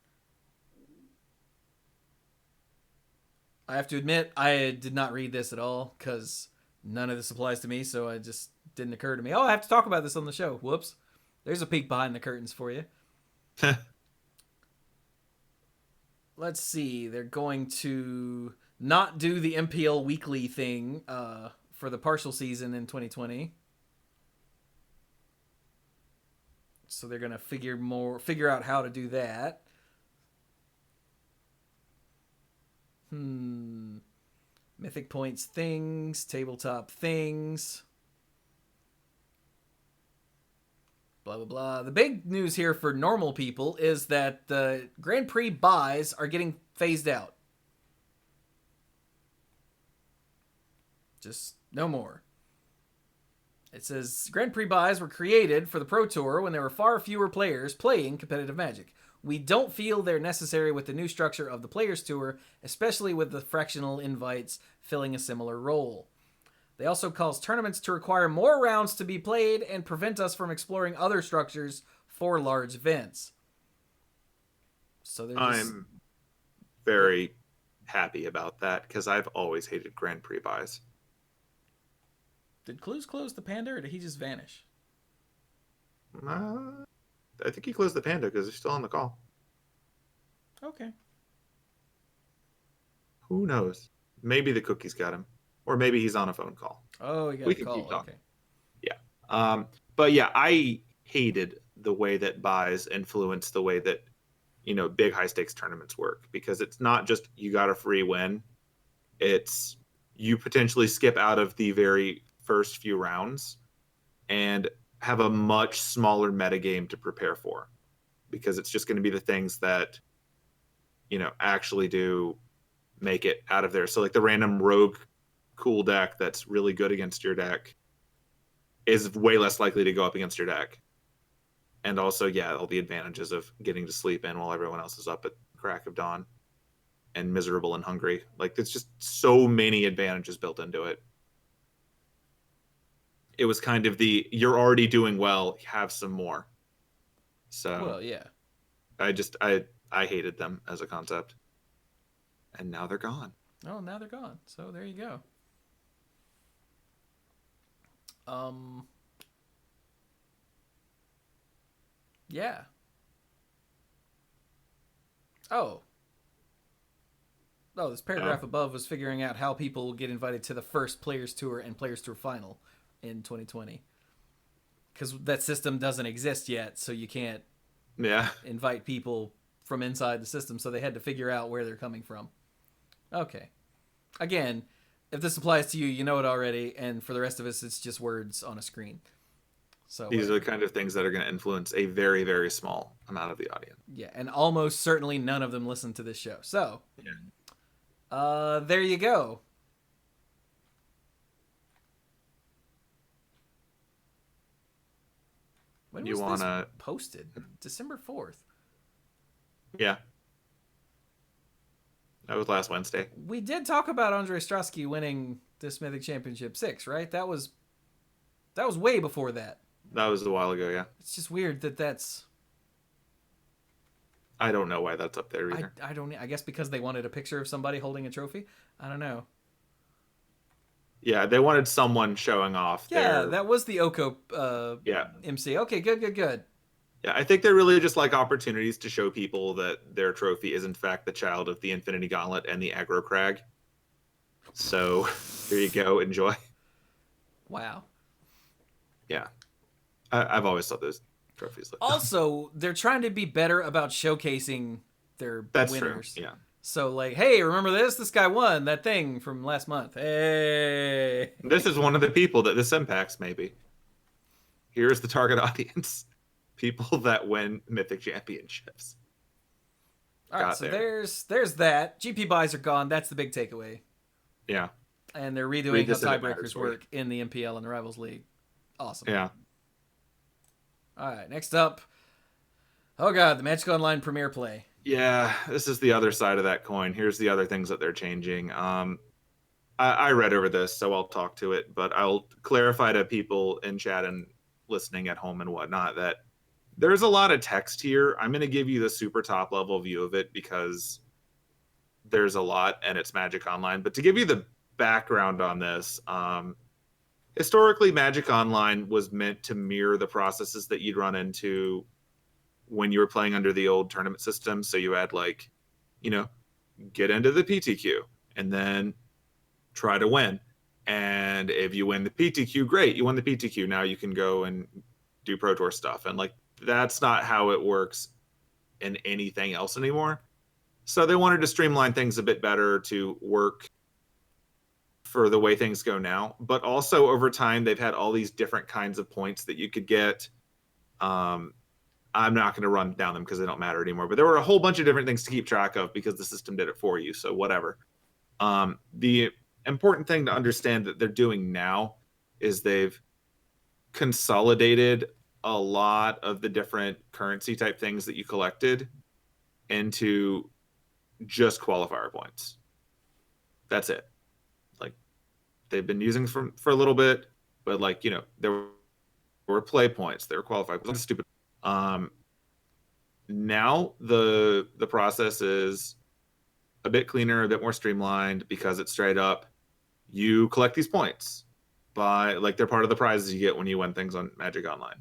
I have to admit, I did not read this at all because none of this applies to me, so it just didn't occur to me. Oh, I have to talk about this on the show. Whoops. There's a peek behind the curtains for you. Let's see. They're going to not do the MPL weekly thing for the partial season in 2020. So they're going to figure out how to do that. Mythic points things, tabletop things. Blah, blah, blah. The big news here for normal people is that the Grand Prix buys are getting phased out. Just no more. It says Grand Prix buys were created for the Pro Tour when there were far fewer players playing competitive Magic. We don't feel they're necessary with the new structure of the Players Tour, especially with the fractional invites filling a similar role. They also cause tournaments to require more rounds to be played and prevent us from exploring other structures for large events. So I'm very happy about that because I've always hated Grand Prix buys. Did Cluze close the panda or did he just vanish? I think he closed the panda because he's still on the call. Okay. Who knows? Maybe the cookies got him. Or maybe he's on a phone call. Oh, he got a call. Okay. Yeah. But yeah, I hated the way that buys influence the way that, big high stakes tournaments work. Because it's not just you got a free win. It's you potentially skip out of the very first few rounds and have a much smaller metagame to prepare for. Because it's just going to be the things that, actually do make it out of there. So like the random rogue cool deck that's really good against your deck is way less likely to go up against your deck. And also, all the advantages of getting to sleep in while everyone else is up at crack of dawn and miserable and hungry. Like, there's just so many advantages built into it. It was kind of you're already doing well, have some more. So, well, yeah. I hated them as a concept. and now they're gone. Oh, now they're gone. So there you go. Yeah. Oh. Oh, this paragraph above was figuring out how people get invited to the first Players Tour and Players Tour final in 2020. Because that system doesn't exist yet, so you can't invite people from inside the system, so they had to figure out where they're coming from. Okay. Again, if this applies to you, you know it already, and for the rest of us, it's just words on a screen. So these are the kind of things that are going to influence a very, very small amount of the audience. Yeah, and almost certainly none of them listen to this show. So, there you go. When was this posted? December 4th. Yeah. That was last Wednesday. We did talk about Andre Strosky winning this Mythic Championship 6, right? That was way before that. That was a while ago, yeah. It's just weird that that's... I don't know why that's up there either. I guess because they wanted a picture of somebody holding a trophy? I don't know. Yeah, they wanted someone showing off. Yeah, that was the Oko MC. Okay, good. Yeah, I think they're really just like opportunities to show people that their trophy is in fact the child of the Infinity Gauntlet and the Aggro Crag. So, there you go. Enjoy. Wow. Yeah. I've always thought those trophies look Also, they're trying to be better about showcasing their winners. True. Yeah. So, like, hey, remember this? This guy won that thing from last month. Hey. This is one of the people that this impacts, maybe. Here's the target audience. People that win Mythic Championships. All right, so there's that. GP buys are gone. That's the big takeaway. Yeah. And they're redoing how tiebreakers work in the MPL and the Rivals League. Awesome. Yeah. All right, next up. Oh, God, the Magic Online Premier Play. Yeah, this is the other side of that coin. Here's the other things that they're changing. I read over this, so I'll talk to it, but I'll clarify to people in chat and listening at home and whatnot that there's a lot of text here. I'm going to give you the super top level view of it because there's a lot and it's Magic Online. But to give you the background on this, historically, Magic Online was meant to mirror the processes that you'd run into when you were playing under the old tournament system. So you had get into the PTQ and then try to win. And if you win the PTQ, great, you won the PTQ. Now you can go and do Pro Tour stuff. And that's not how it works in anything else anymore. So they wanted to streamline things a bit better to work for the way things go now. But also over time, they've had all these different kinds of points that you could get. I'm not going to run down them because they don't matter anymore. But there were a whole bunch of different things to keep track of because the system did it for you. So whatever. The important thing to understand that they're doing now is they've consolidated a lot of the different currency type things that you collected into just qualifier points. That's it. They've been using for a little bit, but there were play points, there were qualifier points. Stupid. Now the process is a bit cleaner, a bit more streamlined because it's straight up. You collect these points by they're part of the prizes you get when you win things on Magic Online.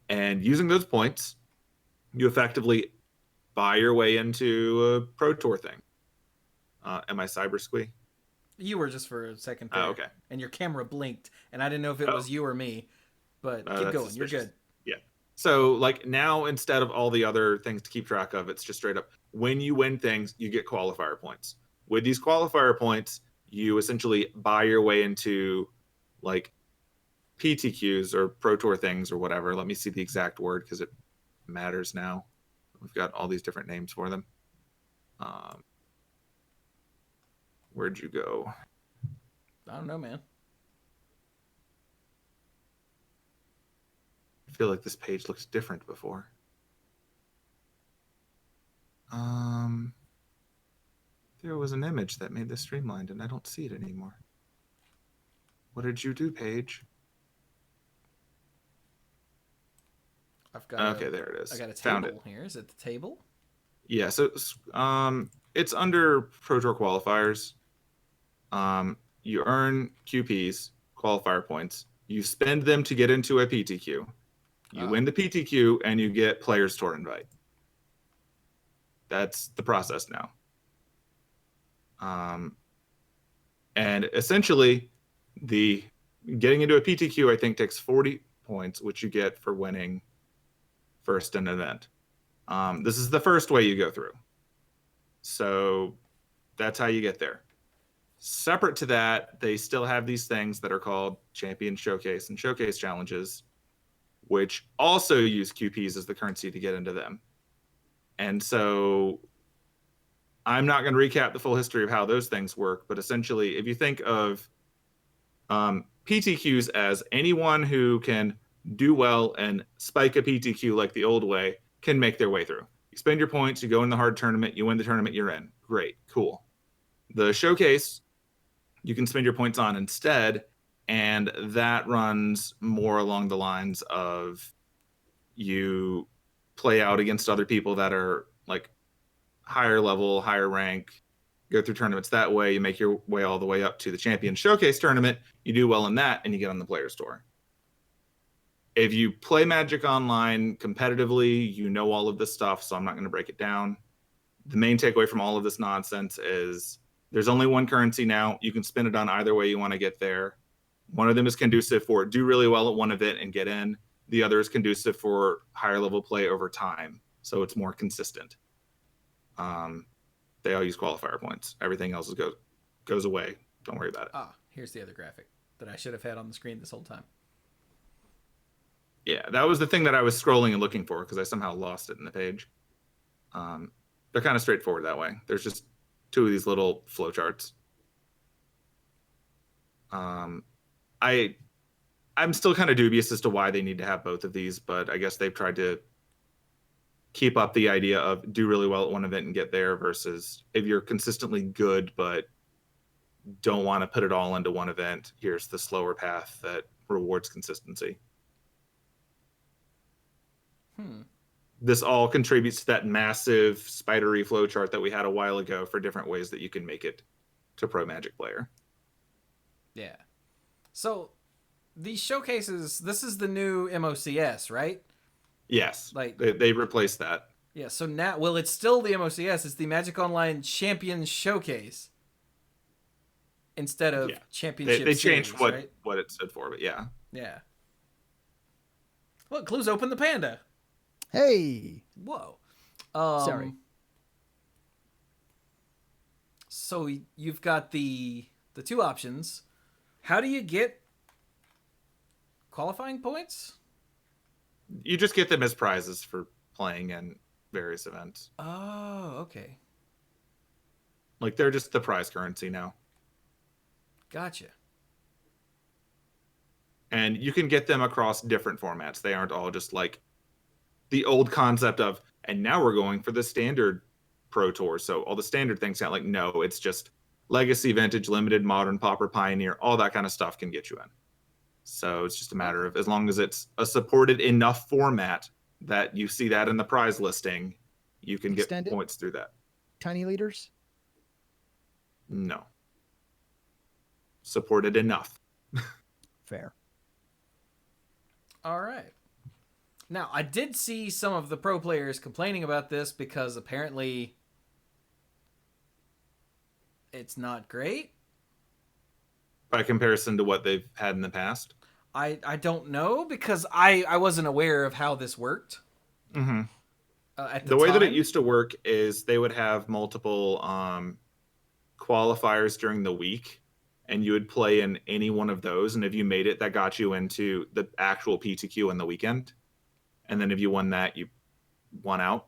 And using those points, you effectively buy your way into a Pro Tour thing. Am I cyber Squee? You were just for a second there. Oh, okay. And your camera blinked, and I didn't know if it was you or me. But keep going. Suspicious. You're good. Yeah. So now instead of all the other things to keep track of, it's just straight up. When you win things, you get qualifier points. With these qualifier points, you essentially buy your way into PTQs or Pro Tour things or whatever. Let me see the exact word because it matters now. We've got all these different names for them. Where'd you go? I don't know, man. I feel like this page looks different before. There was an image that made this streamlined, and I don't see it anymore. What did you do, page? I've got there it is. I got a Found table it. here. Is it the table? Yeah. So It's under Pro Tour qualifiers. You earn QPs, qualifier points. You spend them to get into a PTQ. You win the PTQ, and you get Players Tour invite. That's the process now. And essentially, the getting into a PTQ, I think, takes 40 points, which you get for winning first in an event. This is the first way you go through. So that's how you get there. Separate to that, they still have these things that are called Champion Showcase and Showcase Challenges, which also use QPs as the currency to get into them. And so I'm not going to recap the full history of how those things work, but essentially, if you think of PTQs as anyone who can do well and spike a PTQ like the old way can make their way through. You spend your points, you go in the hard tournament, you win the tournament, you're in. Great, cool. The showcase, you can spend your points on instead, and that runs more along the lines of you play out against other people that are like higher level, higher rank, go through tournaments that way. You make your way all the way up to the Champion Showcase tournament. You do well in that, and you get on the Players Tour. If you play Magic Online competitively, you know all of this stuff, so I'm not going to break it down. The main takeaway from all of this nonsense is there's only one currency now. You can spin it on either way you want to get there. One of them is conducive for do really well at one event and get in. The other is conducive for higher level play over time, so it's more consistent. They all use qualifier points. Everything else goes away. Don't worry about it. Here's the other graphic that I should have had on the screen this whole time. Yeah, that was the thing that I was scrolling and looking for because I somehow lost it in the page. They're kind of straightforward that way. There's just two of these little flowcharts. I'm still kind of dubious as to why they need to have both of these, but I guess they've tried to keep up the idea of do really well at one event and get there versus if you're consistently good but don't want to put it all into one event, here's the slower path that rewards consistency. This all contributes to that massive spidery flowchart that we had a while ago for different ways that you can make it to Pro Magic player. Yeah. So these showcases, this is the new MOCS, right? Yes. Like they replaced that. Yeah, so now, well, it's still the MOCS. It's the Magic Online Champions Showcase instead of Championship They changed Series, what it stood for, but yeah. Yeah. Look, Cluze opened the panda. Hey. Whoa. Sorry. So you've got the two options. How do you get qualifying points? You just get them as prizes for playing in various events. Oh, okay. Like they're just the prize currency now. Gotcha. And you can get them across different formats. They aren't all just like the old concept of, and now we're going for the standard Pro Tour. So all the standard things sound like, no, it's just Legacy, Vintage, Limited, Modern, Pauper, Pioneer, all that kind of stuff can get you in. So it's just a matter of, as long as it's a supported enough format that you see that in the prize listing, you can get points through that. Tiny leaders? No. Supported enough. Fair. All right. Now, I did see some of the pro players complaining about this because apparently it's not great. By comparison to what they've had in the past? I don't know because I wasn't aware of how this worked. Mm-hmm. At the way that it used to work is they would have multiple qualifiers during the week, and you would play in any one of those. And if you made it, that got you into the actual PTQ on the weekend. And then if you won that, you won out.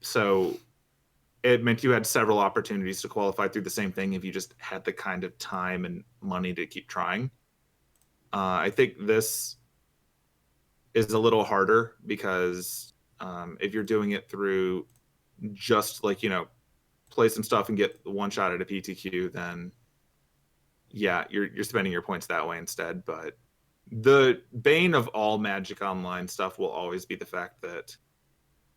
So it meant you had several opportunities to qualify through the same thing if you just had the kind of time and money to keep trying. I think this is a little harder because if you're doing it through just like, play some stuff and get one shot at a PTQ, then yeah, you're spending your points that way instead. But the bane of all Magic Online stuff will always be the fact that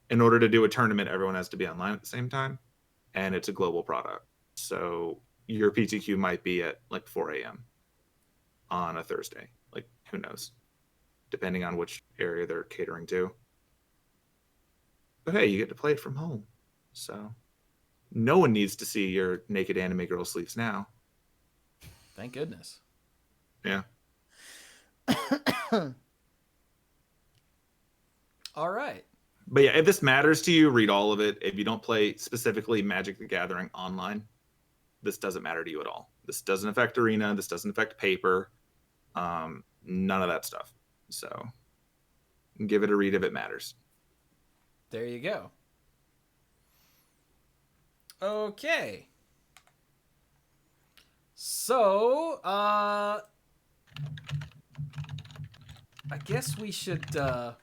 in order to do a tournament, everyone has to be online at the same time. and it's a global product. So your PTQ might be at like 4 a.m. on a Thursday. Like, who knows? Depending on which area they're catering to. But hey, you get to play it from home. So no one needs to see your naked anime girl sleeves now. Thank goodness. Yeah. All right. But yeah, if this matters to you, read all of it. If you don't play specifically Magic the Gathering online, this doesn't matter to you at all. This doesn't affect Arena. This doesn't affect Paper. None of that stuff. So give it a read if it matters. There you go. Okay. So, I guess we should talk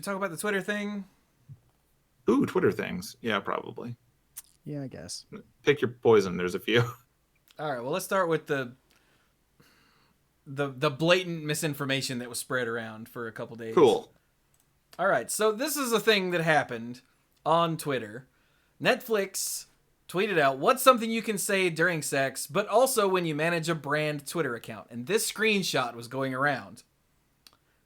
about the Twitter thing? Ooh, Twitter things. Yeah, probably. Yeah, I guess. Pick your poison. There's a few. All right, well, let's start with the blatant misinformation that was spread around for a couple days. Cool. All right, so this is a thing that happened on Twitter. Netflix tweeted out, what's something you can say during sex, but also when you manage a brand Twitter account? And this screenshot was going around.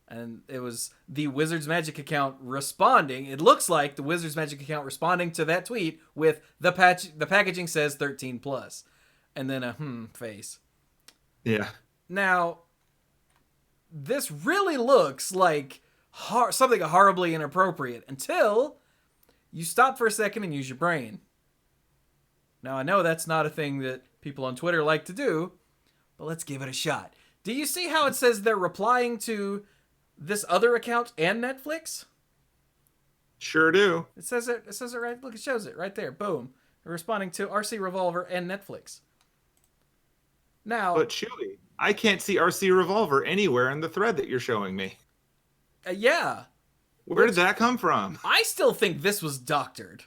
And it was the Wizards Magic account responding. It looks like the Wizards Magic account responding to that tweet with the packaging says 13 plus. And then a face. Yeah. Now, this really looks like something horribly inappropriate until you stop for a second and use your brain. Now, I know that's not a thing that people on Twitter like to do, but let's give it a shot. Do you see how it says they're replying to this other account and Netflix? Sure do. It says it right. Look, it shows it right there. Boom. They're responding to RC Revolver and Netflix. Now, But Chewie, I can't see RC Revolver anywhere in the thread that you're showing me. Yeah. Where did that come from? I still think this was doctored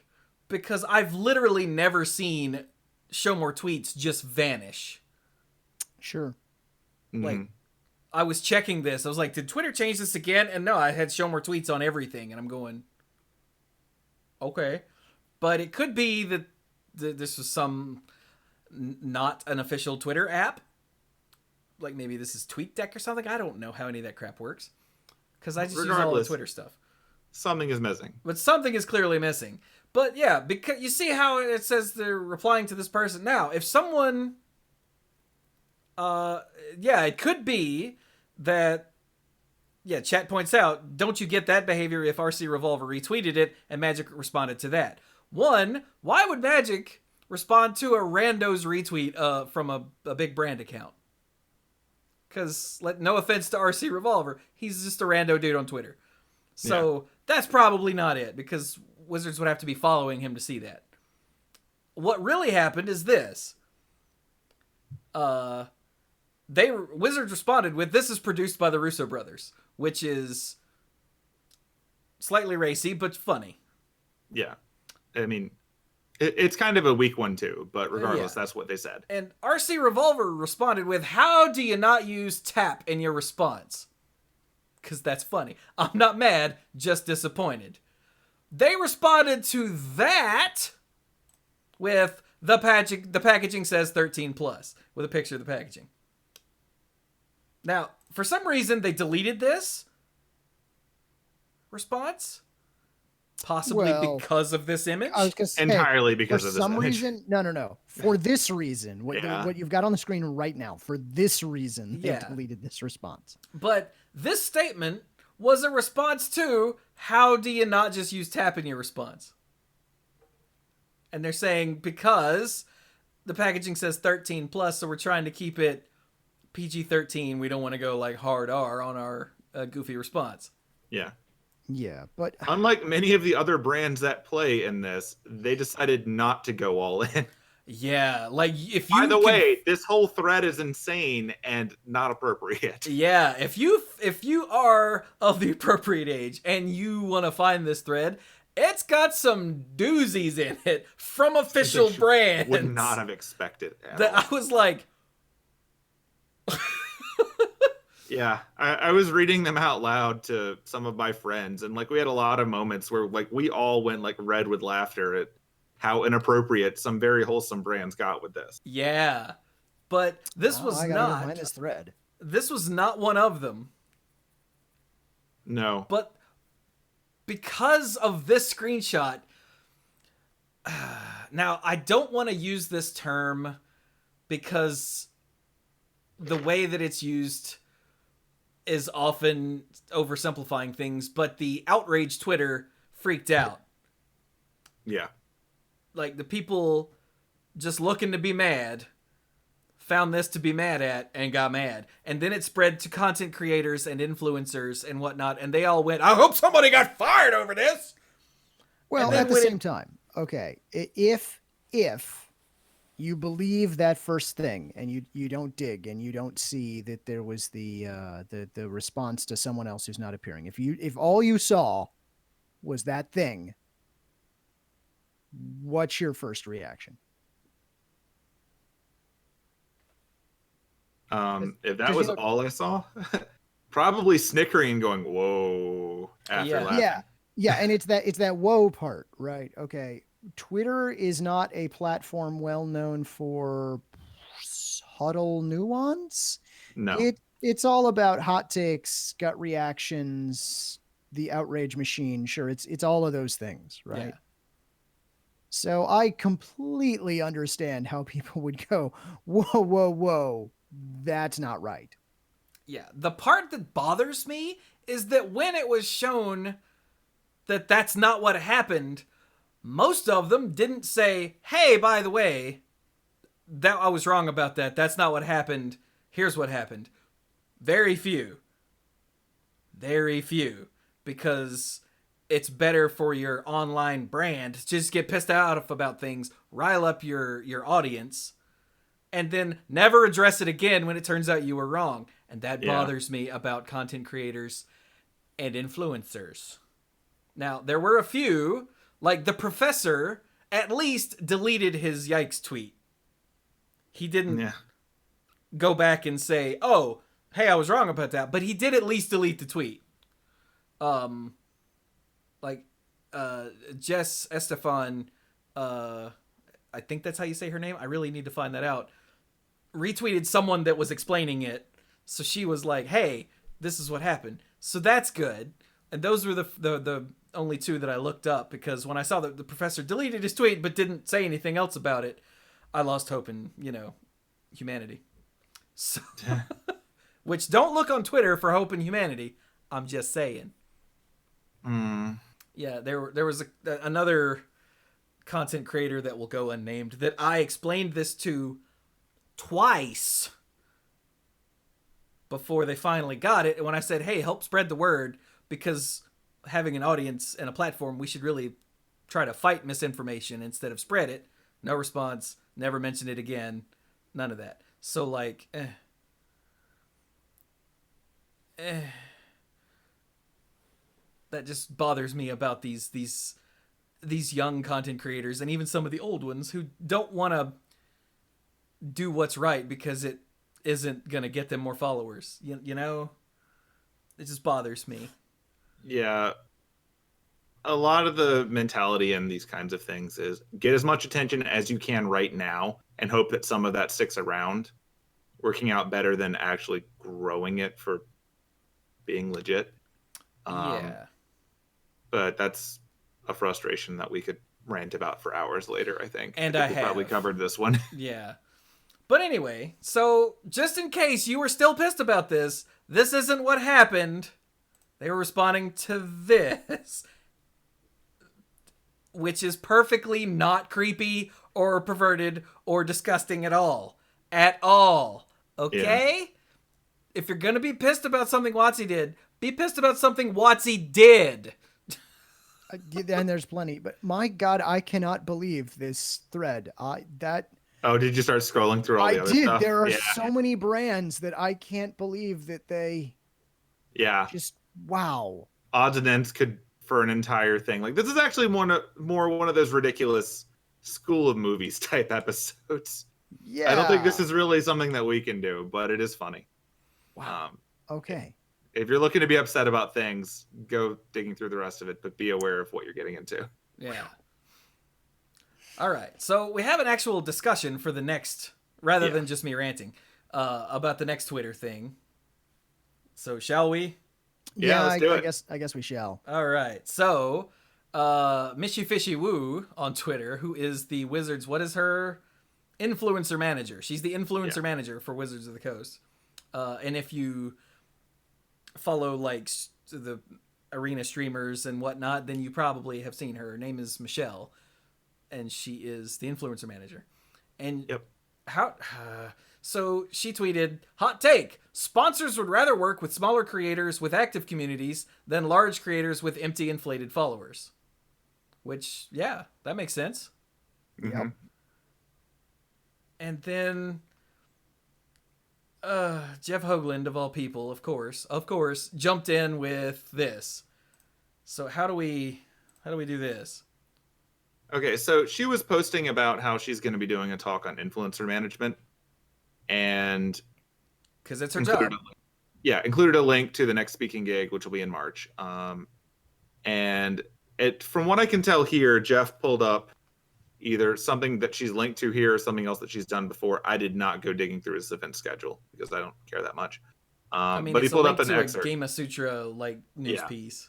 because I've literally never seen Show More Tweets just vanish. Sure. Like, I was checking this. I was like, did Twitter change this again? And no, I had Show More Tweets on everything. And I'm going, okay. But it could be that this was some not an official Twitter app. Like maybe this is TweetDeck or something. I don't know how any of that crap works. Because I just use all the Twitter stuff. Something is missing. But something is clearly missing. But yeah, because you see how it says they're replying to this person. Now, if someone... it could be that... Yeah, chat points out, don't you get that behavior if RC Revolver retweeted it and Magic responded to that? One, why would Magic respond to a rando's retweet from a big brand account? Because, no offense to RC Revolver, he's just a rando dude on Twitter. So that's probably not it, because Wizards would have to be following him to see that. What really happened is this. Wizards responded with, this is produced by the Russo brothers, which is slightly racy, but funny. Yeah. I mean, it's kind of a weak one too, but regardless, that's what they said. And RC Revolver responded with, how do you not use tap in your response? Because that's funny. I'm not mad, just disappointed. They responded to that with the packaging says 13 plus with a picture of the packaging. Now, for some reason, they deleted this response. Possibly because of this image? I was gonna say, entirely because of this image. For some reason, no. For this reason, what you've got on the screen right now, for this reason, they deleted this response. But this statement was a response to, how do you not just use tap in your response? And they're saying, because the packaging says 13 plus, so we're trying to keep it PG-13. We don't want to go like hard R on our goofy response. Yeah. Yeah, but unlike many of the other brands that play in this, they decided not to go all in. Yeah, like if you... By the way, this whole thread is insane and not appropriate. Yeah, if you are of the appropriate age and you want to find this thread, it's got some doozies in it from official brands. Would not have expected that. I was like... Yeah, I was reading them out loud to some of my friends, and like we had a lot of moments where like we all went like red with laughter at how inappropriate some very wholesome brands got with this. Yeah. But this Oh, was I gotta go not. find this thread. This was not one of them. No. But because of this screenshot, now I don't want to use this term because the way that it's used is often oversimplifying things, but the outrage Twitter freaked out. Yeah. Like, the people just looking to be mad found this to be mad at and got mad. And then it spread to content creators and influencers and whatnot, and they all went, I hope somebody got fired over this! Well, at the same time, okay, if you believe that first thing and you don't dig and you don't see that there was the response to someone else who's not appearing, if all you saw was that thing, what's your first reaction? If that was all I saw, probably snickering and going, whoa, after laughing. Yeah, and it's that whoa part, right? Okay. Twitter is not a platform well known for subtle nuance. No. It's all about hot takes, gut reactions, the outrage machine. Sure, it's all of those things, right? Yeah. So I completely understand how people would go, whoa, whoa, whoa, that's not right. Yeah. The part that bothers me is that when it was shown that that's not what happened, most of them didn't say, hey, by the way, that I was wrong about that. That's not what happened. Here's what happened. Very few. Very few. Because it's better for your online brand to just get pissed off about things, rile up your audience, and then never address it again when it turns out you were wrong. And that bothers me about content creators and influencers. Now, there were a few, like the professor at least deleted his yikes tweet. He didn't go back and say, oh, hey, I was wrong about that. But he did at least delete the tweet. Jess Estefan, I think that's how you say her name. I really need to find that out. Retweeted someone that was explaining it. So she was like, hey, this is what happened. So that's good. And those were the only two that I looked up, because when I saw that the professor deleted his tweet but didn't say anything else about it, I lost hope in, humanity. So, which, don't look on Twitter for hope in humanity. I'm just saying. Yeah, there was another content creator that will go unnamed that I explained this to twice before they finally got it. And when I said, hey, help spread the word, because having an audience and a platform, we should really try to fight misinformation instead of spread it. No response. Never mention it again. None of that. So, like, that just bothers me about these young content creators, and even some of the old ones who don't want to do what's right because it isn't going to get them more followers. You know? It just bothers me. Yeah. A lot of the mentality in these kinds of things is get as much attention as you can right now and hope that some of that sticks around, working out better than actually growing it for being legit. Yeah. But that's a frustration that we could rant about for hours later, I think. And we probably covered this one. Yeah. But anyway, so just in case you were still pissed about this isn't what happened. They were responding to this, which is perfectly not creepy or perverted or disgusting at all. At all. Okay? Yeah. If you're going to be pissed about something WotC did, be pissed about something WotC did. And there's plenty. But my God, I cannot believe this thread. Oh, did you start scrolling through all the other stuff? There are so many brands that I can't believe that they... Yeah. Just, wow. Odds and ends could for an entire thing. Like, this is actually more one of those ridiculous School of Movies type episodes. Yeah. I don't think this is really something that we can do, but it is funny. Wow. Okay. If you're looking to be upset about things, go digging through the rest of it, but be aware of what you're getting into. Yeah. All right. So we have an actual discussion for the next, rather Yeah. than just me ranting, about the next Twitter thing. So shall we? Yeah, let's do it. I guess we shall. All right. So, Mishy Fishy Woo on Twitter, who is the Wizards, what is her influencer manager? She's the influencer manager for Wizards of the Coast. And if you follow like the arena streamers and whatnot, then you probably have seen her. Her name is Michelle, and she is the influencer manager. And Yep. how? So she tweeted, "Hot take: sponsors would rather work with smaller creators with active communities than large creators with empty, inflated followers." Which, yeah, that makes sense. Yep. And then Jeff Hoagland, of all people, of course, jumped in with this. So how do we do this? Okay, so she was posting about how she's going to be doing a talk on influencer management, and Because it's her job. included a link to the next speaking gig, which will be in March. And from what I can tell here, Jeff pulled up either something that she's linked to here or something else that she's done before. I did not go digging through his event schedule because I don't care that much. I mean, but he it's pulled a link up an to excerpt. a Game of Sutra like news piece.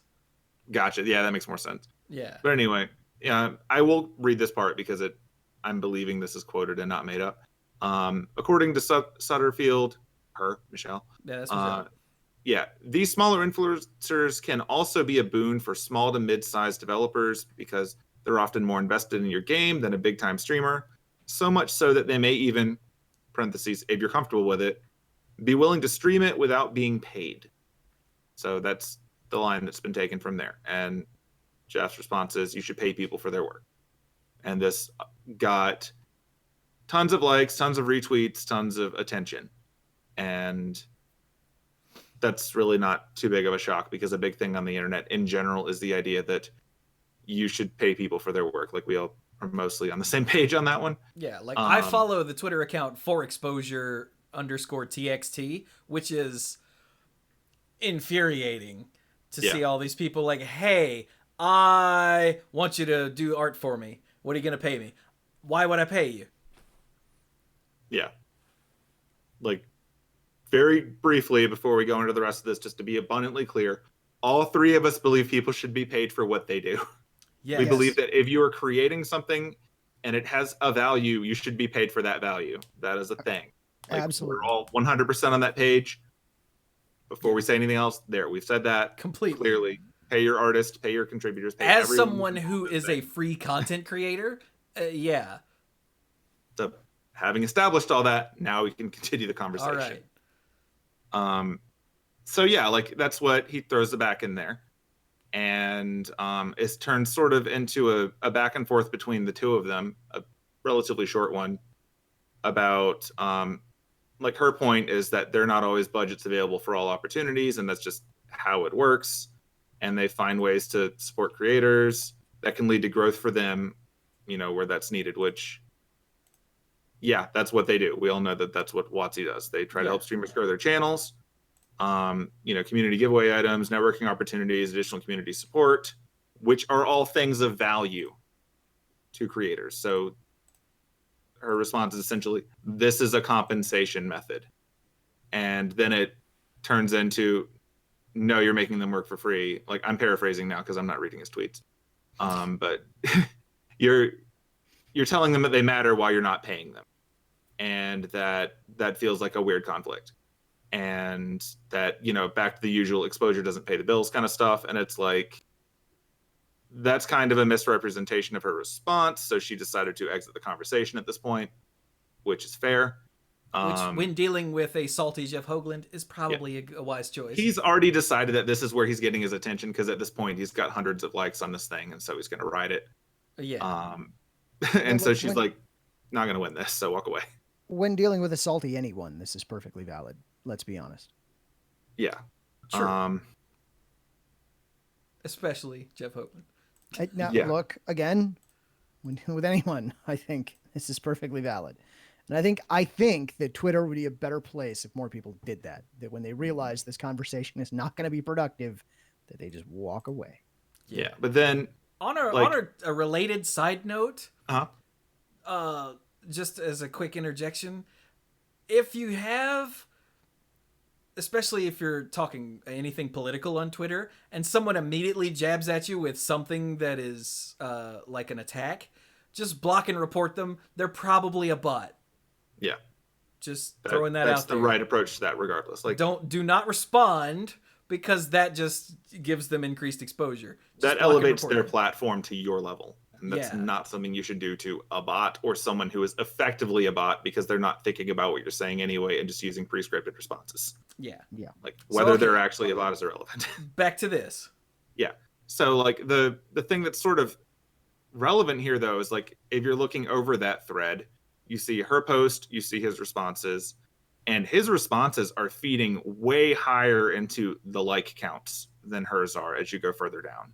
Gotcha. Yeah, that makes more sense. Yeah. But anyway, I will read this part because I'm believing this is quoted and not made up. According to Sutterfield, Michelle. Yeah, that's Michelle. These smaller influencers can also be a boon for small to mid-sized developers because they're often more invested in your game than a big-time streamer. So much so that they may even, parentheses, if you're comfortable with it, be willing to stream it without being paid. So that's the line that's been taken from there. And Jeff's response is, you should pay people for their work. And this got tons of likes, tons of retweets, tons of attention. And that's really not too big of a shock because a big thing on the internet in general is the idea that you should pay people for their work. Like we all are mostly on the same page on that one. Yeah, like I follow the Twitter account for exposure_txt, which is infuriating to see all these people like, hey, I want you to do art for me. What are you going to pay me? Why would I pay you? Yeah. Like, very briefly, before we go into the rest of this, just to be abundantly clear, all three of us believe people should be paid for what they do. Yes. We believe that if you are creating something and it has a value, you should be paid for that value. That is a thing. Like, Absolutely. We're all 100% on that page. Before we say anything else, we've said that completely. Clearly. Pay your artists, pay your contributors, pay as everyone someone who is a free content creator, yeah. So having established all that, now we can continue the conversation. All right. So yeah, like that's what he throws it back in there. And it's turned sort of into a back and forth between the two of them, a relatively short one, about like her point is that there are not always budgets available for all opportunities, and that's just how it works. And they find ways to support creators that can lead to growth for them, where that's needed, which, yeah, that's what they do. We all know that that's what WotC does. They try to help streamers grow their channels, community giveaway items, networking opportunities, additional community support, which are all things of value to creators. So her response is essentially, this is a compensation method. And then it turns into, no, you're making them work for free. Like, I'm paraphrasing now because I'm not reading his tweets. But you're telling them that they matter while you're not paying them. And that feels like a weird conflict. And that, back to the usual exposure doesn't pay the bills kind of stuff. And it's like, that's kind of a misrepresentation of her response. So she decided to exit the conversation at this point, which is fair. Which, when dealing with a salty Jeff Hoagland, is probably a wise choice. He's already decided that this is where he's getting his attention because at this point he's got hundreds of likes on this thing, and so he's going to ride it. Yeah. And so she's like, not going to win this, so walk away. When dealing with a salty anyone, this is perfectly valid. Let's be honest. Yeah. Sure. Especially Jeff Hoagland. Now, look, again, with anyone, I think this is perfectly valid. And I think that Twitter would be a better place if more people did that. That when they realize this conversation is not going to be productive, that they just walk away. Yeah, but then on a related side note, just as a quick interjection, if you have, especially if you're talking anything political on Twitter, and someone immediately jabs at you with something that is like an attack, just block and report them. They're probably a bot. Yeah. Just throwing that out there. That's the right approach to that, regardless. Like, do not respond, because that just gives them increased exposure. Just that elevates their platform to your level. And that's not something you should do to a bot or someone who is effectively a bot, because they're not thinking about what you're saying anyway and just using pre-scripted responses. Yeah. Like, whether they're actually a bot is irrelevant. Back to this. Yeah. So, like, the thing that's sort of relevant here, though, is, like, if you're looking over that thread, you see her post, you see his responses, and his responses are feeding way higher into the like counts than hers are as you go further down.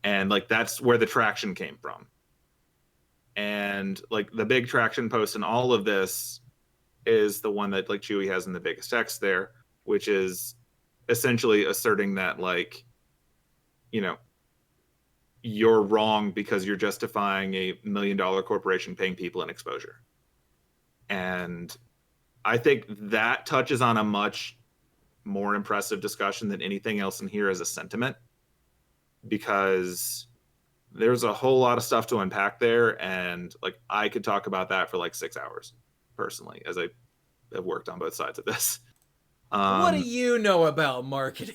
And, like, that's where the traction came from. And, like, the big traction post in all of this is the one that, like, Chewie has in the biggest text there, which is essentially asserting that, like, you know, you're wrong because you're justifying a $1 million corporation paying people in exposure. And I think that touches on a much more impressive discussion than anything else in here as a sentiment, because there's a whole lot of stuff to unpack there. And, like, I could talk about that for like 6 hours personally, as I have worked on both sides of this. What do you know about marketing?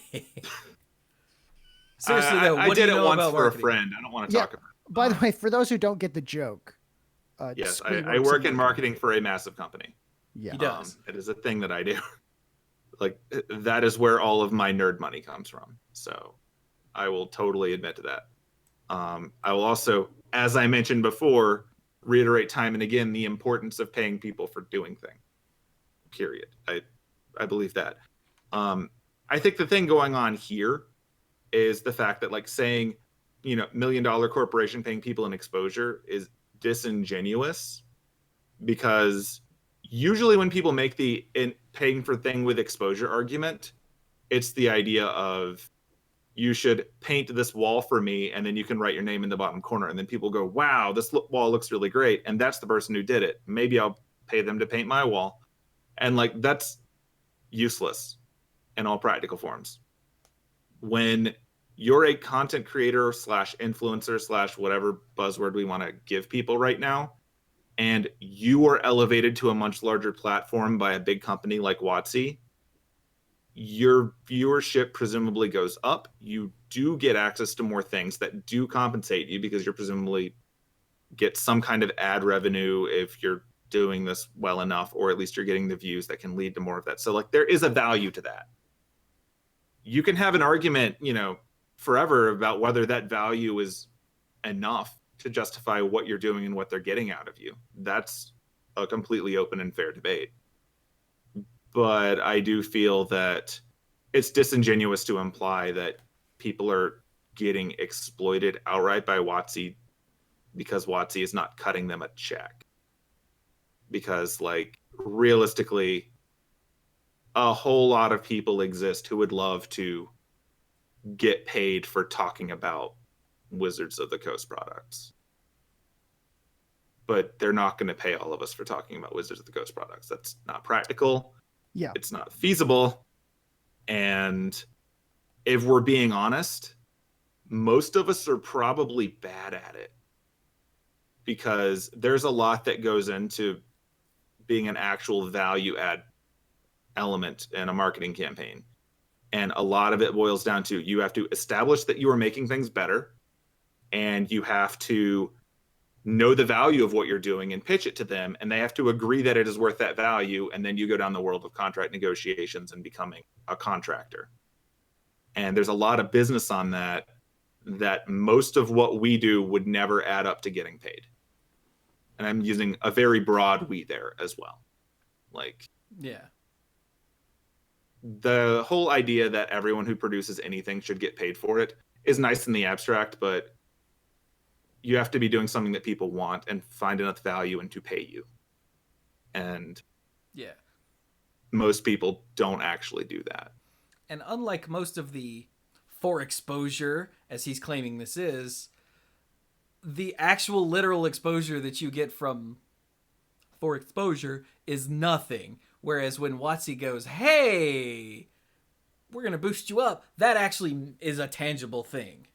Seriously, though, what do you know about marketing? I did it once for a friend. I don't want to talk about it. By the way, for those who don't get the joke, yes, I work in marketing for a massive company. Yeah, he does. It is a thing that I do. Like, that is where all of my nerd money comes from. So I will totally admit to that. I will also, as I mentioned before, reiterate time and again the importance of paying people for doing things. Period. I believe that. I think the thing going on here is the fact that, like, saying, you know, $1 million corporation paying people in exposure is disingenuous, because usually when people make the paying for thing with exposure argument, it's the idea of, you should paint this wall for me and then you can write your name in the bottom corner, and then people go, wow, this wall looks really great, and that's the person who did it. Maybe I'll pay them to paint my wall. And, like, that's useless in all practical forms. When you're a content creator slash influencer slash whatever buzzword we want to give people right now, and you are elevated to a much larger platform by a big company like WotC, your viewership presumably goes up. You do get access to more things that do compensate you, because you're presumably get some kind of ad revenue if you're doing this well enough, or at least you're getting the views that can lead to more of that. So, like, there is a value to that. You can have an argument, you know, forever about whether that value is enough to justify what you're doing and what they're getting out of you. That's a completely open and fair debate. But I do feel that it's disingenuous to imply that people are getting exploited outright by WotC because WotC is not cutting them a check. Because, like, realistically, a whole lot of people exist who would love to get paid for talking about Wizards of the Coast products. But they're not going to pay all of us for talking about Wizards of the Coast products. That's not practical. Yeah. It's not feasible. And if we're being honest, most of us are probably bad at it, because there's a lot that goes into being an actual value add element in a marketing campaign. And a lot of it boils down to, you have to establish that you are making things better, and you have to know the value of what you're doing and pitch it to them, and they have to agree that it is worth that value, and then you go down the world of contract negotiations and becoming a contractor. And there's a lot of business on that most of what we do would never add up to getting paid. And I'm using a very broad we there as well. Like, yeah, the whole idea that everyone who produces anything should get paid for it is nice in the abstract, but you have to be doing something that people want and find enough value in to pay you. And yeah, most people don't actually do that. And unlike most of the for exposure, as he's claiming this is, the actual literal exposure that you get for exposure is nothing. Whereas when WotC goes, hey, we're gonna boost you up, that actually is a tangible thing.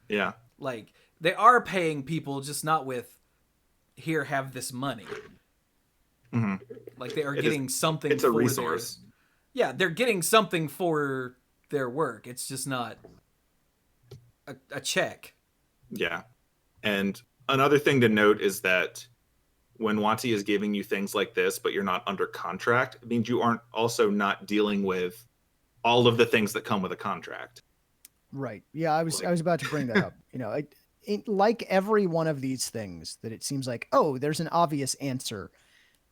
Yeah. Like, they are paying people, just not with, here, have this money. Mm-hmm. Like, they are getting something it's a for resource. they're getting something for their work. It's just not a check. Yeah. And another thing to note is that when WotC is giving you things like this, but you're not under contract, it means you aren't also not dealing with all of the things that come with a contract. Right. Yeah, I was about to bring that up. You know, like every one of these things that it seems like, oh, there's an obvious answer.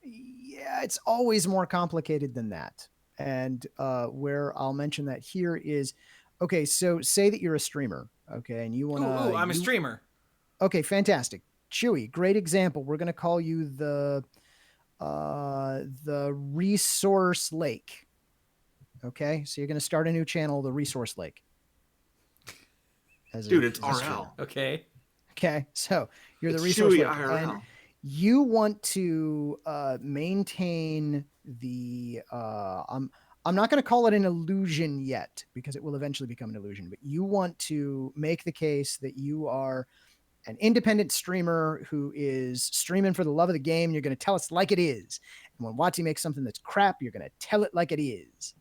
Yeah, it's always more complicated than that. And where I'll mention that here is, okay, so say that you're a streamer, okay, and you want to... Ooh, I'm a streamer. Okay, fantastic. Chewie, great example. We're going to call you the Resource Lake. Okay, so you're going to start a new channel, the Resource Lake. Dude, it's RL. Okay. Okay, so you're It's the Resource Chewie Lake. IRL. And you want to maintain the... I'm not going to call it an illusion yet, because it will eventually become an illusion, but you want to make the case that you are an independent streamer who is streaming for the love of the game, and you're going to tell us like it is. And when WotC makes something that's crap, you're going to tell it like it is.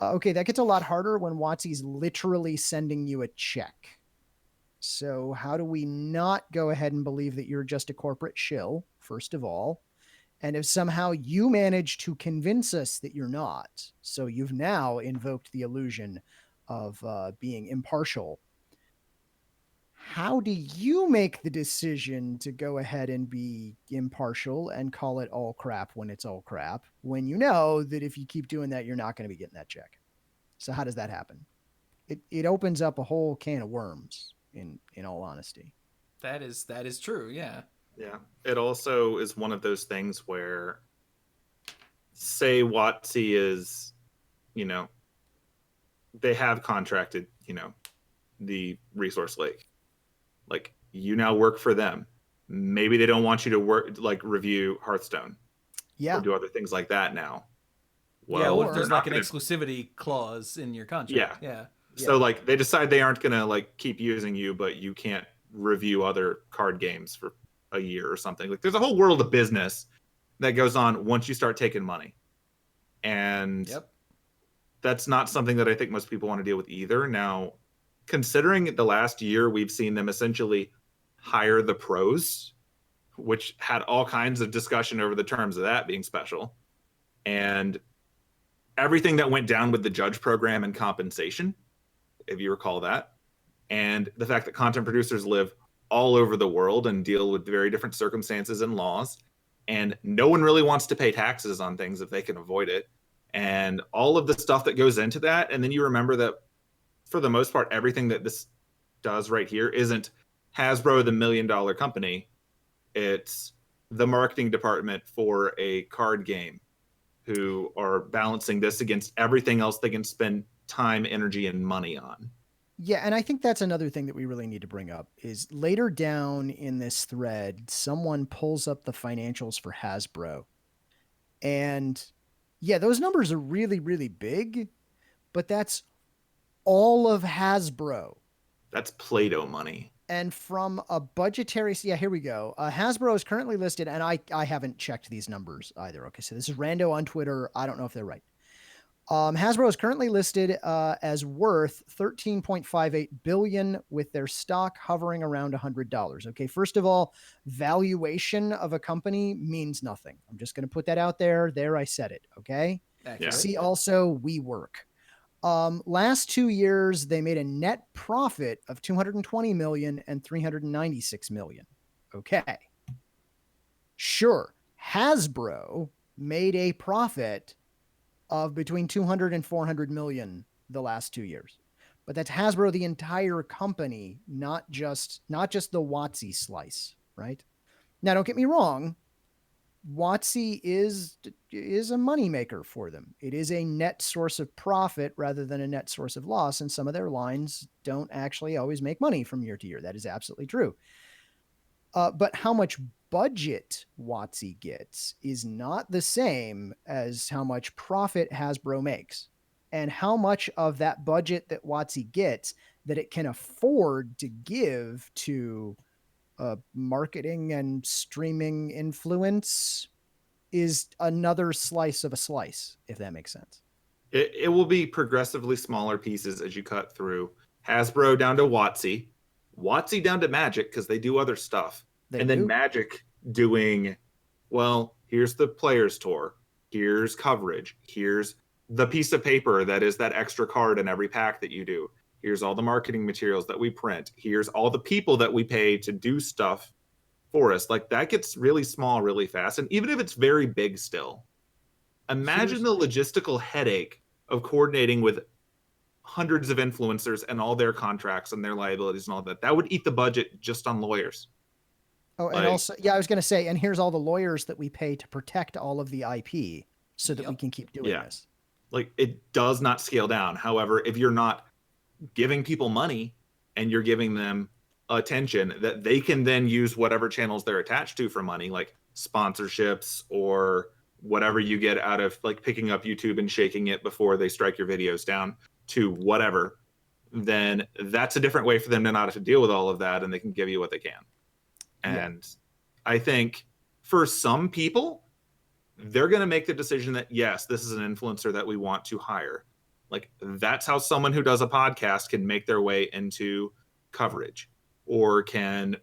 Okay, that gets a lot harder when WotC's literally sending you a check. So how do we not go ahead and believe that you're just a corporate shill, first of all? And if somehow you manage to convince us that you're not, so you've now invoked the illusion of being impartial, how do you make the decision to go ahead and be impartial and call it all crap when it's all crap, when you know that if you keep doing that, you're not going to be getting that check? So how does that happen? It opens up a whole can of worms, in all honesty. That is true, yeah. Yeah. It also is one of those things where, say WotC is, you know, they have contracted, you know, the Resource Lake. Like, you now work for them. Maybe they don't want you to work, like, review Hearthstone. Yeah. Or do other things like that now. Well, or there's like an exclusivity clause in your contract. Yeah. So, like, they decide they aren't going to, like, keep using you, but you can't review other card games for a year or something. Like, there's a whole world of business that goes on once you start taking money. And that's not something that I think most people want to deal with either. Now, considering the last year, we've seen them essentially hire the pros, which had all kinds of discussion over the terms of that being special. And everything that went down with the judge program and compensation, if you recall that, and the fact that content producers live all over the world and deal with very different circumstances and laws, and no one really wants to pay taxes on things if they can avoid it, and all of the stuff that goes into that. And then you remember that for the most part, everything that this does right here isn't Hasbro, the $1 million company. It's the marketing department for a card game who are balancing this against everything else they can spend time, energy, and money on. Yeah, and I think that's another thing that we really need to bring up is later down in this thread, someone pulls up the financials for Hasbro. And yeah, those numbers are really, really big, but that's all of Hasbro. That's Play-Doh money. And from a budgetary... Yeah, here we go. Hasbro is currently listed, and I haven't checked these numbers either. Okay, so this is Rando on Twitter. I don't know if they're right. Hasbro is currently listed as worth $13.58 billion, with their stock hovering around $100. Okay, first of all, valuation of a company means nothing. I'm just going to put that out there. There, I said it. Okay. Yeah. See also WeWork. Last 2 years, they made a net profit of $220 million and $396 million. Okay. Sure. Hasbro made a profit of between 200 and 400 million the last 2 years. But that's Hasbro, the entire company, not just the WotC slice, right? Now, don't get me wrong. WotC is a moneymaker for them. It is a net source of profit rather than a net source of loss, and some of their lines don't actually always make money from year to year. That is absolutely true. But how much budget WotC gets is not the same as how much profit Hasbro makes. And how much of that budget that WotC gets that it can afford to give to marketing and streaming influence is another slice of a slice, if that makes sense. It will be progressively smaller pieces as you cut through. Hasbro down to WotC, WotC down to Magic because they do other stuff. Then Magic doing, well, here's the Players Tour, here's coverage, here's the piece of paper that is that extra card in every pack that you do. Here's all the marketing materials that we print. Here's all the people that we pay to do stuff for us. Like, that gets really small really fast. And even if it's very big still, imagine the logistical headache of coordinating with hundreds of influencers and all their contracts and their liabilities and all that. That would eat the budget just on lawyers. Oh, and also, I was going to say, and here's all the lawyers that we pay to protect all of the IP so that we can keep doing this. Like, it does not scale down. However, if you're not giving people money and you're giving them attention that they can then use whatever channels they're attached to for money, like sponsorships or whatever you get out of like picking up YouTube and shaking it before they strike your videos down to whatever, then that's a different way for them to not have to deal with all of that, and they can give you what they can. And I think for some people, they're going to make the decision that, yes, this is an influencer that we want to hire. Like, that's how someone who does a podcast can make their way into coverage or can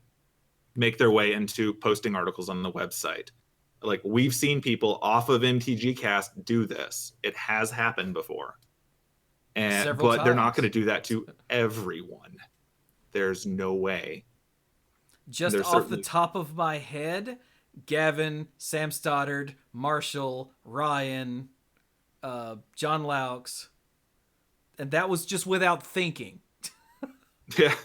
make their way into posting articles on the website. Like, we've seen people off of MTG Cast do this. It has happened before. But they're not going to do that to everyone. There's no way. Just off the top of my head, Gavin, Sam Stoddard, Marshall, Ryan, John Laux, and that was just without thinking. Yeah.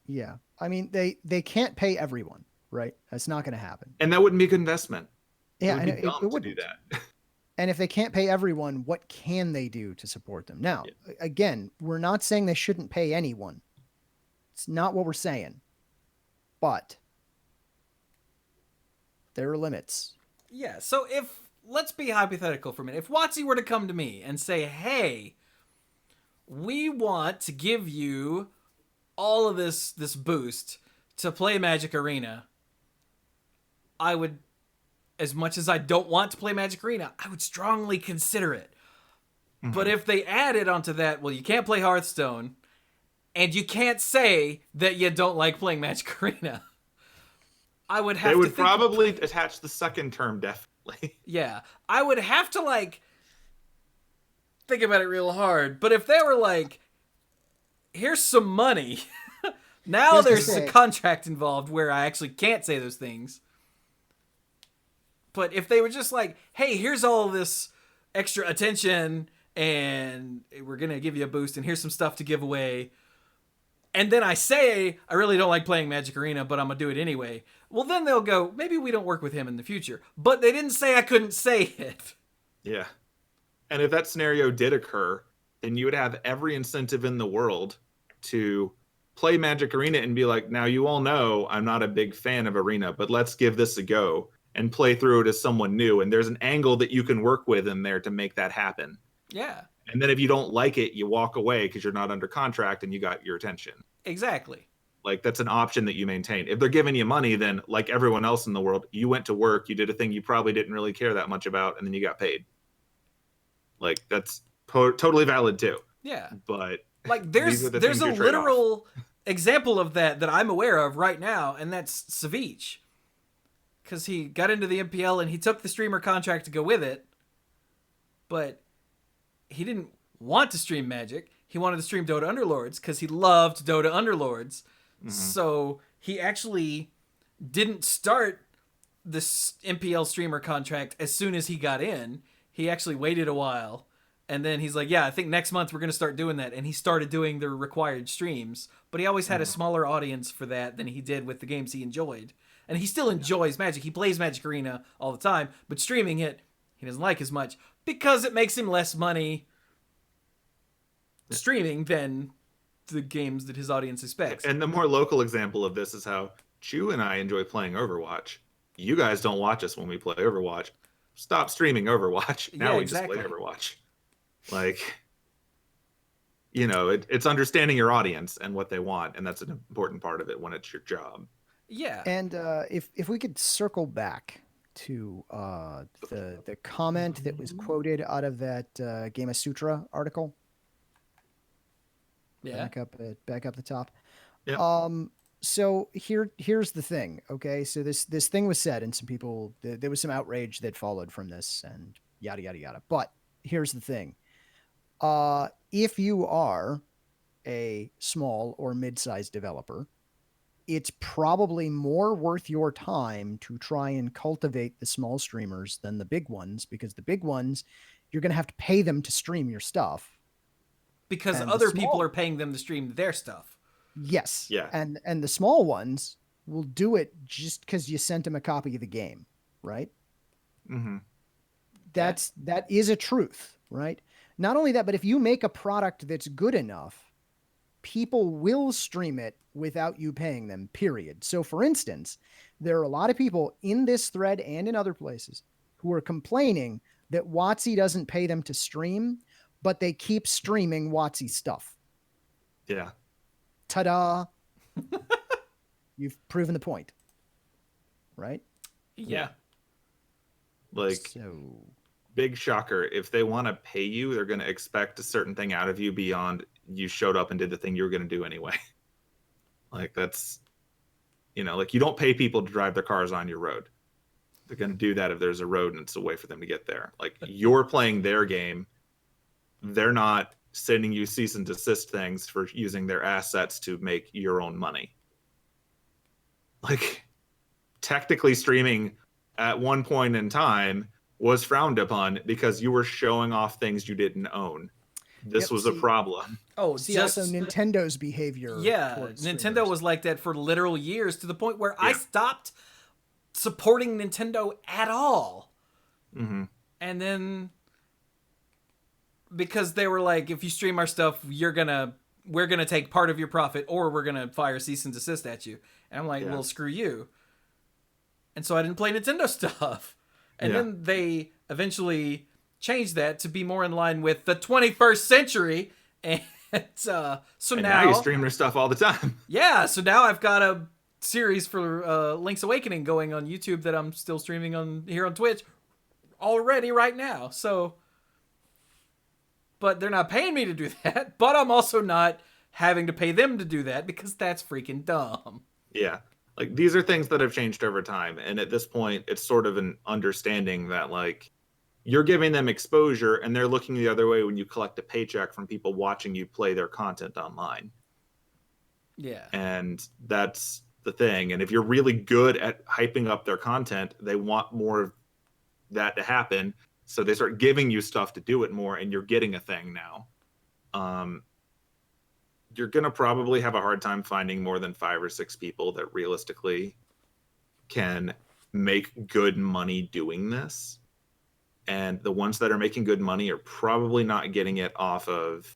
Yeah. I mean, they can't pay everyone, right? That's not going to happen. And that wouldn't be a good investment. Yeah, it would do that. And if they can't pay everyone, what can they do to support them? Now, again, we're not saying they shouldn't pay anyone. It's not what we're saying. But there are limits. Yeah, so let's be hypothetical for a minute. If WotC were to come to me and say, hey, we want to give you all of this boost to play Magic Arena, I would, as much as I don't want to play Magic Arena, I would strongly consider it. Mm-hmm. But if they added onto that, well, you can't play Hearthstone, and you can't say that you don't like playing Magic Arena, I would have to... They would probably attach the second term, definitely. Yeah. I would have to, like, think about it real hard. But if they were like, here's some money, now there's a contract involved where I actually can't say those things. But if they were just like, hey, here's all this extra attention, and we're going to give you a boost, and here's some stuff to give away, and then I say, I really don't like playing Magic Arena, but I'm going to do it anyway, well, then they'll go, maybe we don't work with him in the future. But they didn't say I couldn't say it. Yeah. And if that scenario did occur, then you would have every incentive in the world to play Magic Arena and be like, now you all know I'm not a big fan of Arena, but let's give this a go and play through it as someone new. And there's an angle that you can work with in there to make that happen. Yeah. And then if you don't like it, you walk away because you're not under contract and you got your attention. Exactly. Like, that's an option that you maintain. If they're giving you money, then like everyone else in the world, you went to work, you did a thing you probably didn't really care that much about, and then you got paid. Like, that's totally valid too. Yeah. But like, there's a literal example of that I'm aware of right now, and that's Savage. Because he got into the MPL and he took the streamer contract to go with it, but he didn't want to stream Magic. He wanted to stream Dota Underlords because he loved Dota Underlords. Mm-hmm. So he actually didn't start this MPL streamer contract as soon as he got in. He actually waited a while. And then he's like, yeah, I think next month we're going to start doing that. And he started doing the required streams. But he always had a smaller audience for that than he did with the games he enjoyed. And he still enjoys Magic. He plays Magic Arena all the time. But streaming it, he doesn't like as much because it makes him less money streaming than the games that his audience expects. And the more local example of this is how Chew and I enjoy playing Overwatch. You guys don't watch us when we play Overwatch. Stop streaming Overwatch. Now Yeah, we exactly. just play Overwatch. Like, you know, it's understanding your audience and what they want, and that's an important part of it when it's your job. Yeah. And if we could circle back to the comment that was quoted out of that Game of Sutra article. Yeah. Back up the top. Yeah. So here's the thing. Okay, so this thing was said, and some people there was some outrage that followed from this, and yada yada yada. But here's the thing. If you are a small or mid-sized developer, it's probably more worth your time to try and cultivate the small streamers than the big ones, because the big ones, you're going to have to pay them to stream your stuff. Because other people are paying them to stream their stuff. Yes. Yeah. And the small ones will do it just because you sent them a copy of the game, right? Mm-hmm. That is a truth, right? Not only that, but if you make a product that's good enough, people will stream it without you paying them, period. So for instance, there are a lot of people in this thread and in other places who are complaining that WotC doesn't pay them to stream, but they keep streaming WotC stuff. Yeah. Ta-da. You've proven the point. Right? Yeah. Like, so big shocker. If they want to pay you, they're going to expect a certain thing out of you beyond you showed up and did the thing you were going to do anyway. Like, that's, you know, like, you don't pay people to drive their cars on your road. They're going to do that if there's a road and it's a way for them to get there. Like, you're playing their game. They're not sending you cease and desist things for using their assets to make your own money. Like, technically streaming at one point in time was frowned upon because you were showing off things you didn't own. This was a problem. Oh, also Nintendo's behavior. Yeah, Nintendo was like that for literal years, to the point where I stopped supporting Nintendo at all. Mm-hmm. And then, because they were like, if you stream our stuff, we're gonna take part of your profit, or we're gonna fire cease and desist at you. And I'm like, well, screw you. And so I didn't play Nintendo stuff. And then they eventually changed that to be more in line with the 21st century. And now you stream their stuff all the time. Yeah, so now I've got a series for Link's Awakening going on YouTube that I'm still streaming here on Twitch already right now. So, but they're not paying me to do that. But I'm also not having to pay them to do that, because that's freaking dumb. Yeah. Like, these are things that have changed over time. And at this point, it's sort of an understanding that, like, you're giving them exposure and they're looking the other way when you collect a paycheck from people watching you play their content online. Yeah. And that's the thing. And if you're really good at hyping up their content, they want more of that to happen. So they start giving you stuff to do it more, and you're getting a thing now. You're going to probably have a hard time finding more than 5 or 6 people that realistically can make good money doing this. And the ones that are making good money are probably not getting it off of,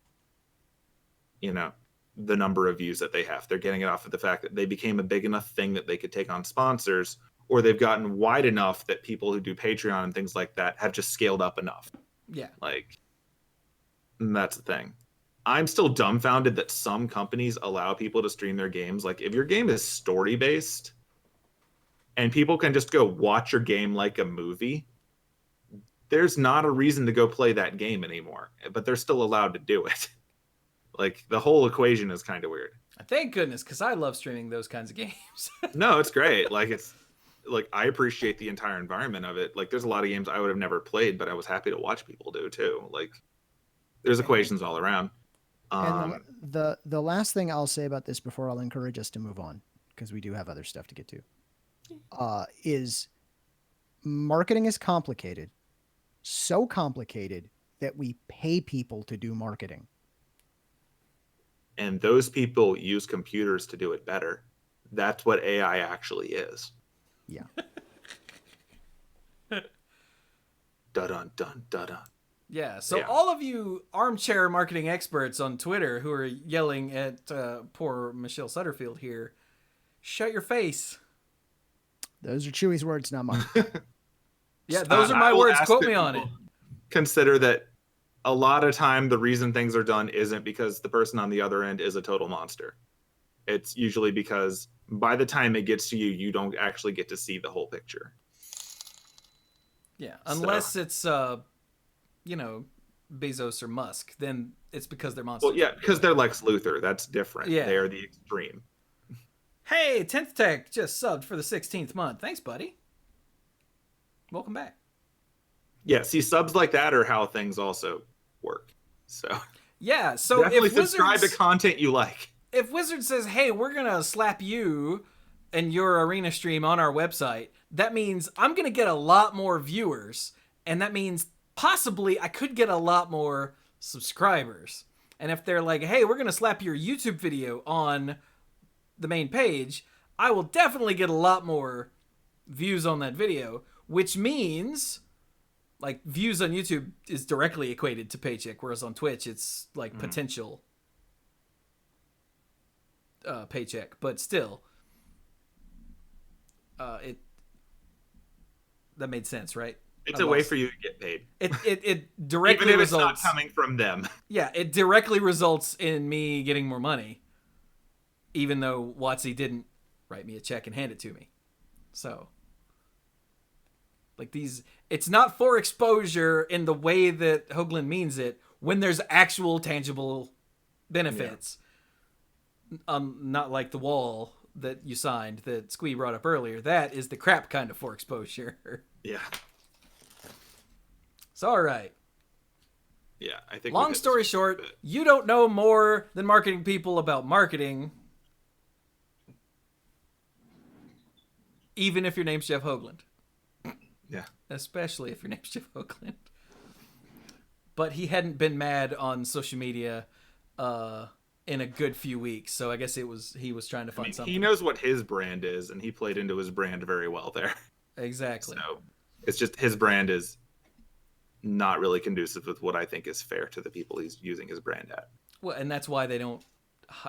you know, the number of views that they have. They're getting it off of the fact that they became a big enough thing that they could take on sponsors, or they've gotten wide enough that people who do Patreon and things like that have just scaled up enough. Yeah. Like, that's the thing. I'm still dumbfounded that some companies allow people to stream their games. Like, if your game is story-based and people can just go watch your game like a movie, there's not a reason to go play that game anymore. But they're still allowed to do it. Like, the whole equation is kind of weird. Thank goodness, because I love streaming those kinds of games. No, it's great. Like, it's like, I appreciate the entire environment of it. Like, there's a lot of games I would have never played, but I was happy to watch people do too. Like, there's equations all around. And the last thing I'll say about this before I'll encourage us to move on, because we do have other stuff to get to, is marketing is complicated. So complicated that we pay people to do marketing. And those people use computers to do it better. That's what AI actually is. Yeah. Dun-dun, dun-dun. Yeah, so Yeah. all of you armchair marketing experts on Twitter who are yelling at poor Michelle Sutterfield here, shut your face. Those are Chewie's words, not mine. Yeah, those are my I will words. ask Quote that me on it. people Consider that a lot of time the reason things are done isn't because the person on the other end is a total monster. It's usually because by the time it gets to you, you don't actually get to see the whole picture. Yeah, unless it's, you know, Bezos or Musk, then it's because they're monsters. Well, yeah, because they're Lex Luthor. That's different. Yeah. They are the extreme. Hey, 10th Tech just subbed for the 16th month. Thanks, buddy. Welcome back. Yeah, see, subs like that are how things also work. So yeah, so definitely if subscribe Wizards, to content you like. If Wizards says, hey, we're going to slap you and your arena stream on our website, that means I'm going to get a lot more viewers, and that means possibly I could get a lot more subscribers. And if they're like, hey, we're going to slap your YouTube video on the main page, I will definitely get a lot more views on that video, which means like views on YouTube is directly equated to paycheck, whereas on Twitch it's like potential paycheck, but still that made sense, right? It's a way for you to get paid. It directly Even if results, it's not coming from them. Yeah, it directly results in me getting more money, even though WotC didn't write me a check and hand it to me. So, like these, it's not for exposure in the way that Hoagland means it. When there's actual tangible benefits, not like the wall that you signed that Squee brought up earlier. That is the crap kind of for exposure. Yeah. So, all right. Yeah, I think. Long story short, you don't know more than marketing people about marketing, even if your name's Jeff Hoagland. Yeah. Especially if your name's Jeff Hoagland. But he hadn't been mad on social media in a good few weeks, so I guess he was trying to find something. He knows what his brand is, and he played into his brand very well there. Exactly. So it's just his brand is not really conducive with what I think is fair to the people he's using his brand at. Well, and that's why they don't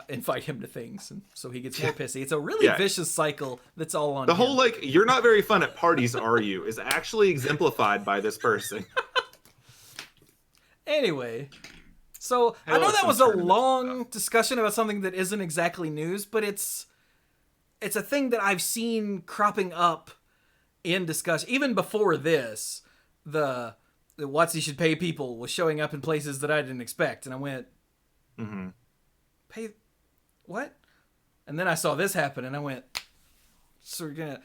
invite him to things, and so he gets more pissy. It's a really vicious cycle that's all on the him. whole like you're not very fun at parties, are you? Is actually exemplified by this person. Anyway, so I know that was a long discussion about something that isn't exactly news, but it's a thing that I've seen cropping up in discussion even before this. The WotC should pay people was showing up in places that I didn't expect, and I went, pay what? And then I saw this happen, and I went, so we're gonna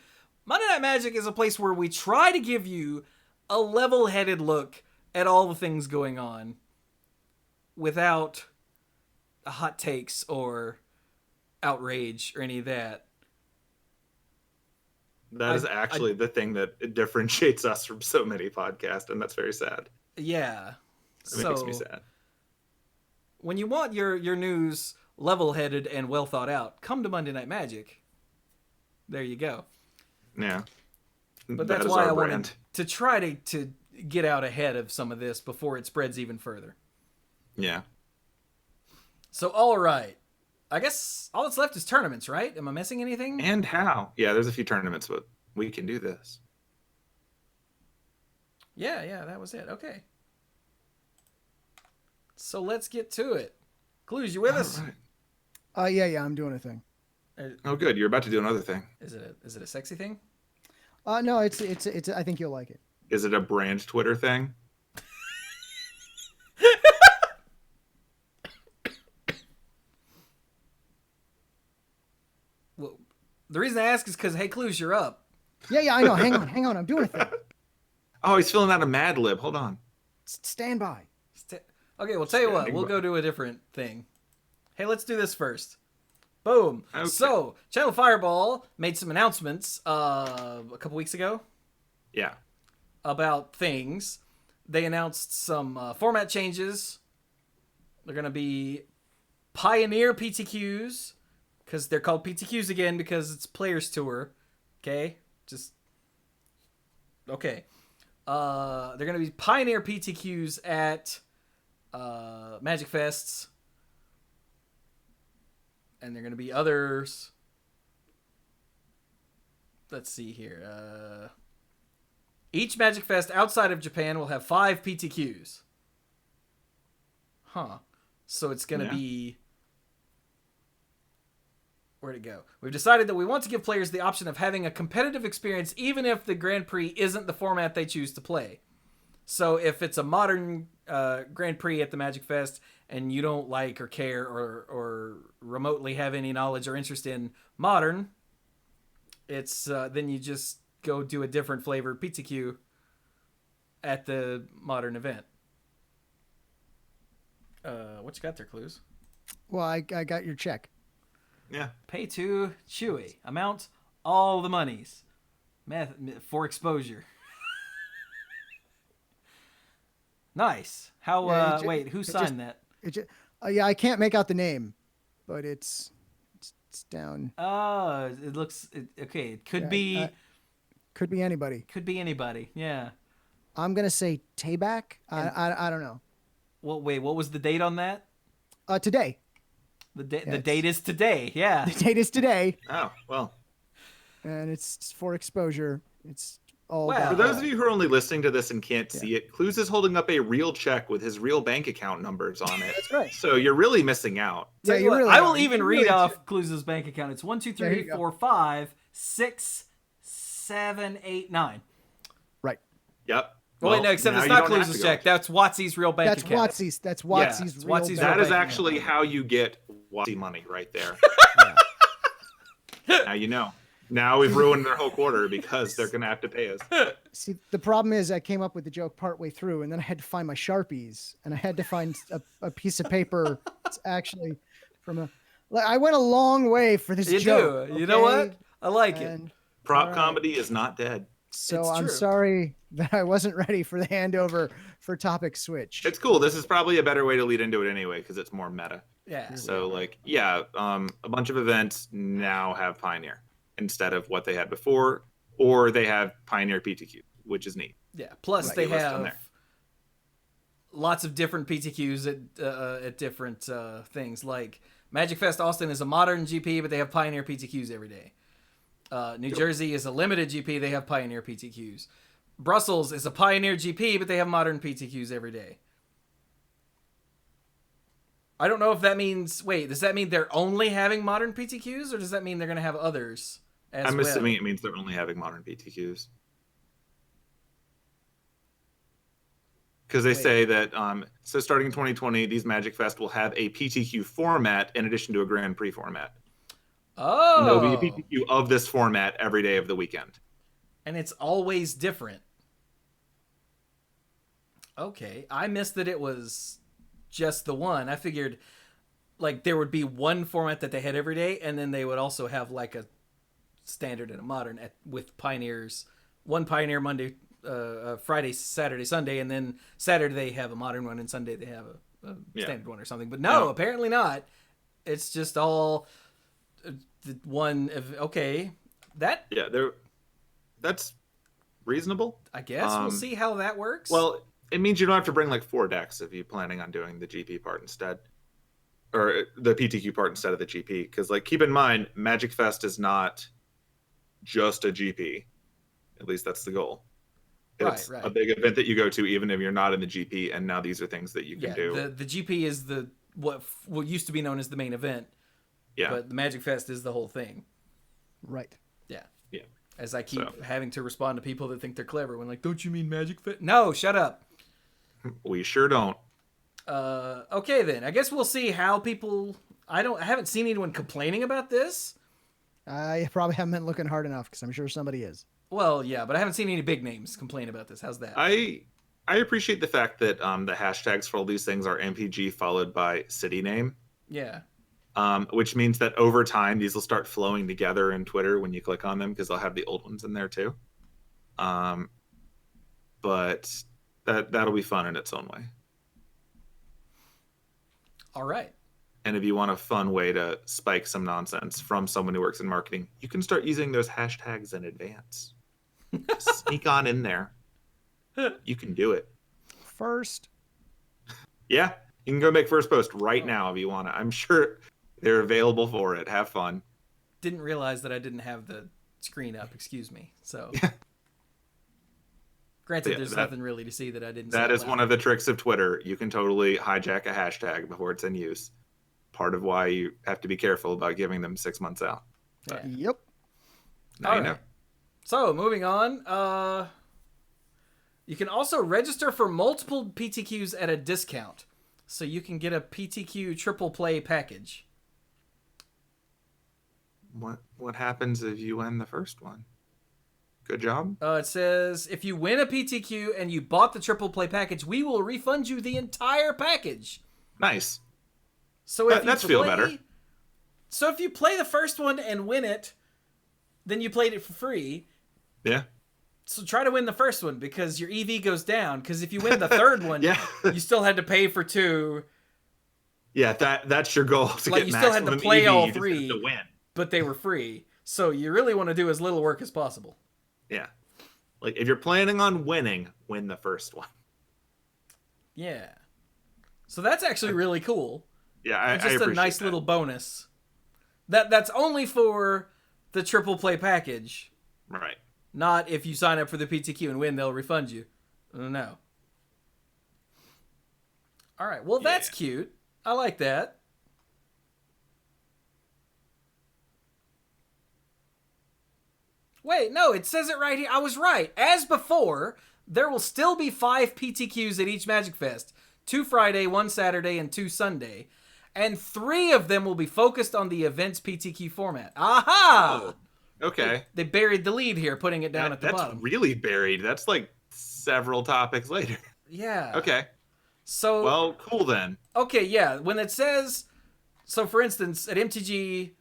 Monday Night Magic is a place where we try to give you a level-headed look at all the things going on without hot takes or outrage or any of that. That is actually the thing that differentiates us from so many podcasts, and that's very sad. Yeah. It makes me sad. When you want your news level-headed and well thought out, come to Monday Night Magic. There you go. Yeah. But that's why I wanted to try to get out ahead of some of this before it spreads even further. Yeah. So, all right. I guess all that's left is tournaments, right? Am I missing anything? And how? Yeah, there's a few tournaments, but we can do this. Yeah, that was it. Okay. So let's get to it. Cluze, you with us? Right. Yeah, I'm doing a thing. Oh, good. You're about to do another thing. Is it a sexy thing? No, it's. I think you'll like it. Is it a brand Twitter thing? Well, the reason I ask is because, hey, Cluze, you're up. Yeah, I know. Hang on. I'm doing a thing. Oh, he's filling out a Mad Lib. Hold on. Stand by. Okay, well, tell you what. We'll go do a different thing. Hey, let's do this first. Boom. Okay. So, Channel Fireball made some announcements a couple weeks ago. Yeah. About things. They announced some format changes. They're going to be Pioneer PTQs, because they're called PTQs again because it's Players Tour. Okay? Okay. They're going to be Pioneer PTQs at Magic Fests. And they're going to be others. Let's see here. Each Magic Fest outside of Japan will have 5 PTQs. Huh. So it's going to be... Where'd it go? We've decided that we want to give players the option of having a competitive experience even if the Grand Prix isn't the format they choose to play. So if it's a modern Grand Prix at the Magic Fest and you don't like or care or remotely have any knowledge or interest in modern, it's then you just go do a different flavor PTQ at the modern event. What you got there, Cluze? Well, I got your check. Yeah. Pay to Chewie. Amount all the monies. For exposure. Nice. How? Wait, who signed that? Yeah, I can't make out the name, but it's down. Oh, it looks okay. It could be. Could be anybody. Could be anybody. Yeah. I'm gonna say Tayback. I don't know. Well, wait. What was the date on that? Today. The date is today. Yeah. The date is today. Oh, well. And it's for exposure. It's all Wow. For those of you who are only listening to this and can't see it, Cluze is holding up a real check with his real bank account numbers on it. That's right. So you're really missing out. Yeah, you you what, really I will are. even You read really off Cluze's bank account. It's 1, 2, There 3, you go. 4, 5, 6, 7, 8, 9. Right. Yep. Well, wait, no, except now it's you not don't have Cluze's to go. check. That's Watsy's real bank That's account. Watsy's. That's Yeah, Watsy's it's real Watsy's bank. That is bank actually account. how you get Watsy money right there. Yeah. Now you know. Now we've ruined their whole quarter because they're going to have to pay us. See, the problem is I came up with the joke partway through, and then I had to find my Sharpies, and I had to find a piece of paper. It's actually from a. Like, I went a long way for this You joke. do. You know okay? what? I like it. And Prop All right. comedy is not dead. so It's I'm true. sorry that I wasn't ready for the handover for topic switch. It's cool. This is probably a better way to lead into it anyway because it's more meta. Yeah. So a bunch of events now have Pioneer instead of what they had before, or they have Pioneer PTQ, which is neat. Yeah. Plus, Right. they List on have there. lots of different PTQs at different things. Like Magic Fest Austin is a modern GP, but they have Pioneer PTQs every day. New Jersey is a limited GP. They have Pioneer PTQs. Brussels is a Pioneer GP, but they have modern PTQs every day. I don't know if that means... Wait, does that mean they're only having modern PTQs, or does that mean they're going to have others as I'm well? assuming it means they're only having modern PTQs. Because they say that, so starting in 2020, these Magic Fest will have a PTQ format in addition to a Grand Prix format. Oh! And there'll be a PTQ of this format every day of the weekend. And it's always different. Okay, I missed that it was just the one. I figured like there would be one format that they had every day, and then they would also have like a standard and a modern with Pioneers. One Pioneer Monday, Friday, Saturday, Sunday, and then Saturday they have a modern one, and Sunday they have a standard one or something. But no, apparently not. It's just all the one. Okay, that's reasonable. I guess we'll see how that works. Well, it means you don't have to bring like 4 decks if you're planning on doing the GP part instead, or the PTQ part instead of the GP. Because like, keep in mind, Magic Fest is not just a GP. At least that's the goal. It's right. a big event that you go to, even if you're not in the GP. And now these are things that you can do. The GP is what used to be known as the main event. Yeah. But the Magic Fest is the whole thing. Right. Yeah. Yeah. As I keep having to respond to people that think they're clever when like, don't you mean Magic Fest? No, shut up. We sure don't. Okay then. I guess we'll see how people. I haven't seen anyone complaining about this. I probably haven't been looking hard enough because I'm sure somebody is. Well, yeah, but I haven't seen any big names complain about this. How's that? I appreciate the fact that the hashtags for all these things are MPG followed by city name. Yeah. Which means that over time these will start flowing together in Twitter when you click on them because they'll have the old ones in there too. But that'll be fun in its own way. All right. And if you want a fun way to spike some nonsense from someone who works in marketing, you can start using those hashtags in advance. Sneak on in there. You can do it. First. Yeah, you can go make first post right now if you want to. I'm sure they're available for it. Have fun. Didn't realize that I didn't have the screen up. Excuse me. So, granted, there's nothing really to see that I didn't. That is one of the tricks of Twitter. You can totally hijack a hashtag before it's in use. Part of why you have to be careful about giving them 6 months out. Yeah. Yep. Now you know. So, moving on. You can also register for multiple PTQs at a discount. So you can get a PTQ triple play package. What happens if you win the first one? Good job. It says, if you win a PTQ and you bought the triple play package, we will refund you the entire package. Nice. So if that's feel better. So if you play the first one and win it, then you played it for free. Yeah. So try to win the first one because your EV goes down. Because if you win the third one, you still had to pay for 2. Yeah, that's your goal. To like get you still had to play EV, all you 3, to win. But they were free. So you really want to do as little work as possible. Yeah. Like if you're planning on winning, win the first one. Yeah. So that's actually really cool. Yeah, it's just a nice little bonus. That's only for the triple play package. Right. Not if you sign up for the PTQ and win, they'll refund you. No. All right. Well, that's cute. I like that. Wait, no, it says it right here. I was right. As before, there will still be 5 PTQs at each Magic Fest. 2 Friday, 1 Saturday, and 2 Sunday. And 3 of them will be focused on the event's PTQ format. Aha! Oh. Okay. They buried the lead here, putting it down at the bottom. That's really buried. That's like several topics later. Yeah. Okay. So. Well, cool then. Okay, yeah. When it says, so for instance, at MTG,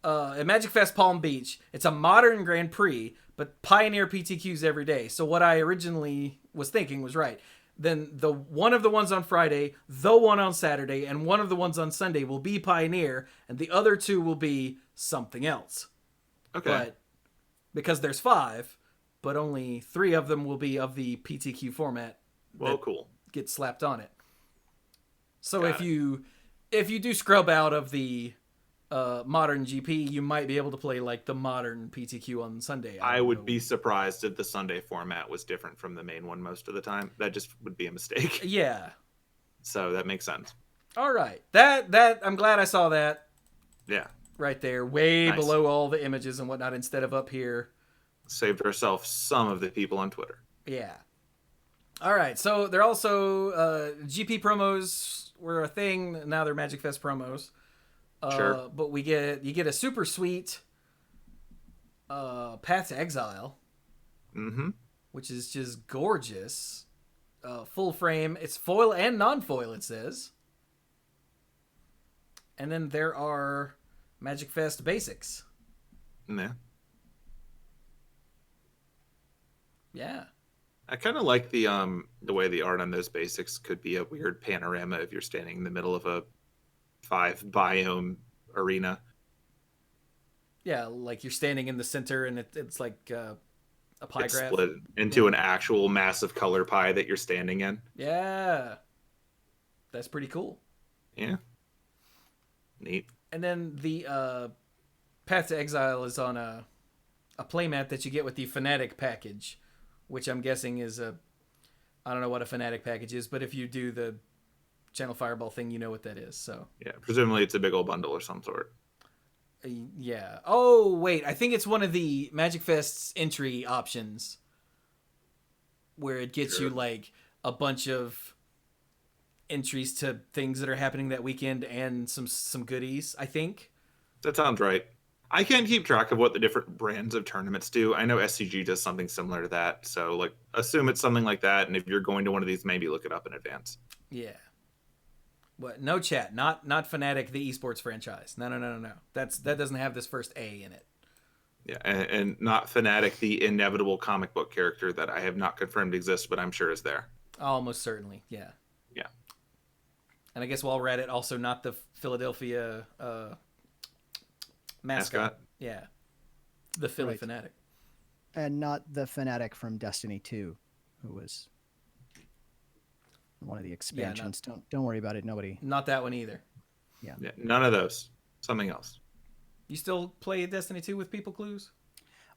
at Magic Fest Palm Beach, it's a modern Grand Prix, but Pioneer PTQs every day. So what I originally was thinking was right. Then the one of the ones on Friday, the one on Saturday, and one of the ones on Sunday will be Pioneer, and the other 2 will be something else. Okay. But because there's 5, but only 3 of them will be of the PTQ format. Well, cool. Get slapped on it. So if you do scrub out of the modern GP, you might be able to play like the modern PTQ on Sunday. I would be surprised if the Sunday format was different from the main one most of the time. That just would be a mistake. Yeah. So that makes sense. All right. That I'm glad I saw that. Yeah. Right there, way below all the images and whatnot, instead of up here. Saved herself some of the people on Twitter. Yeah. All right, so they're also GP promos were a thing. Now they're Magic Fest promos. Sure. But you get a super sweet Path to Exile. Mm-hmm. Which is just gorgeous. Full frame. It's foil and non-foil, it says. And then there are Magic Fest basics. Yeah. Yeah. I kind of like the way the art on those basics could be a weird panorama if you're standing in the middle of a 5 biome arena. Yeah, like you're standing in the center and it's like a pie it's graph. Split into an actual massive color pie that you're standing in. Yeah. That's pretty cool. Yeah. Neat. And then the Path to Exile is on a playmat that you get with the Fnatic package, which I'm guessing is I don't know what a Fnatic package is, but if you do the Channel Fireball thing, you know what that is. So yeah, presumably it's a big old bundle or some sort. Yeah. Oh, wait. I think it's one of the Magic Fest's entry options where it gets you like a bunch of entries to things that are happening that weekend and some goodies, I think. That sounds right. I can't keep track of what the different brands of tournaments do. I know SCG does something similar to that. So like assume it's something like that. And if you're going to one of these, maybe look it up in advance. Yeah. What? No chat. Not Fnatic, the esports franchise. No. That doesn't have this first A in it. Yeah, and not Fnatic, the inevitable comic book character that I have not confirmed exists, but I'm sure is there. Almost certainly, yeah. Yeah. And I guess while we're at it, also not the Philadelphia mascot. Yeah. The Philly Fnatic. And not the Fnatic from Destiny 2. who was one of the expansions. Don't worry about it. Nobody. Not that one either. Yeah, none of those. Something else. You still play Destiny 2 with people, Cluze?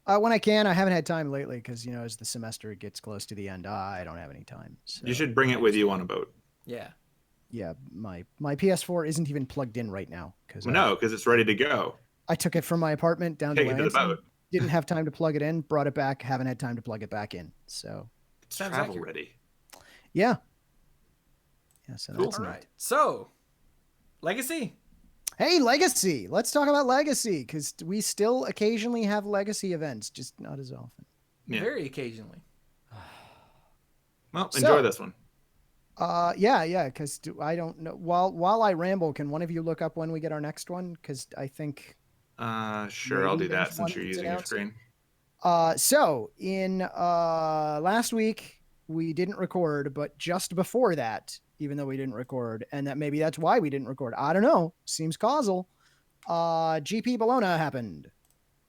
When I can. I haven't had time lately because, as the semester gets close to the end, I don't have any time. So. You should bring it with you on a boat. Yeah. Yeah, my PS4 isn't even plugged in right now. Because it's ready to go. I took it from my apartment down to the boat. Didn't have time to plug it in, brought it back, haven't had time to plug it back in. So it's travel ready. Yeah. Yeah, so cool. All right. So, Legacy. Hey, Legacy. Let's talk about Legacy, because we still occasionally have Legacy events, just not as often. Yeah. Very occasionally. Well, enjoy this one. Yeah, because I don't know. While I ramble, can one of you look up when we get our next one? Because I think... Sure, I'll do that since you're using your screen. So, in last week, we didn't record, but just before that, even though we didn't record, and that maybe that's why we didn't record. I don't know. Seems causal. GP Bologna happened.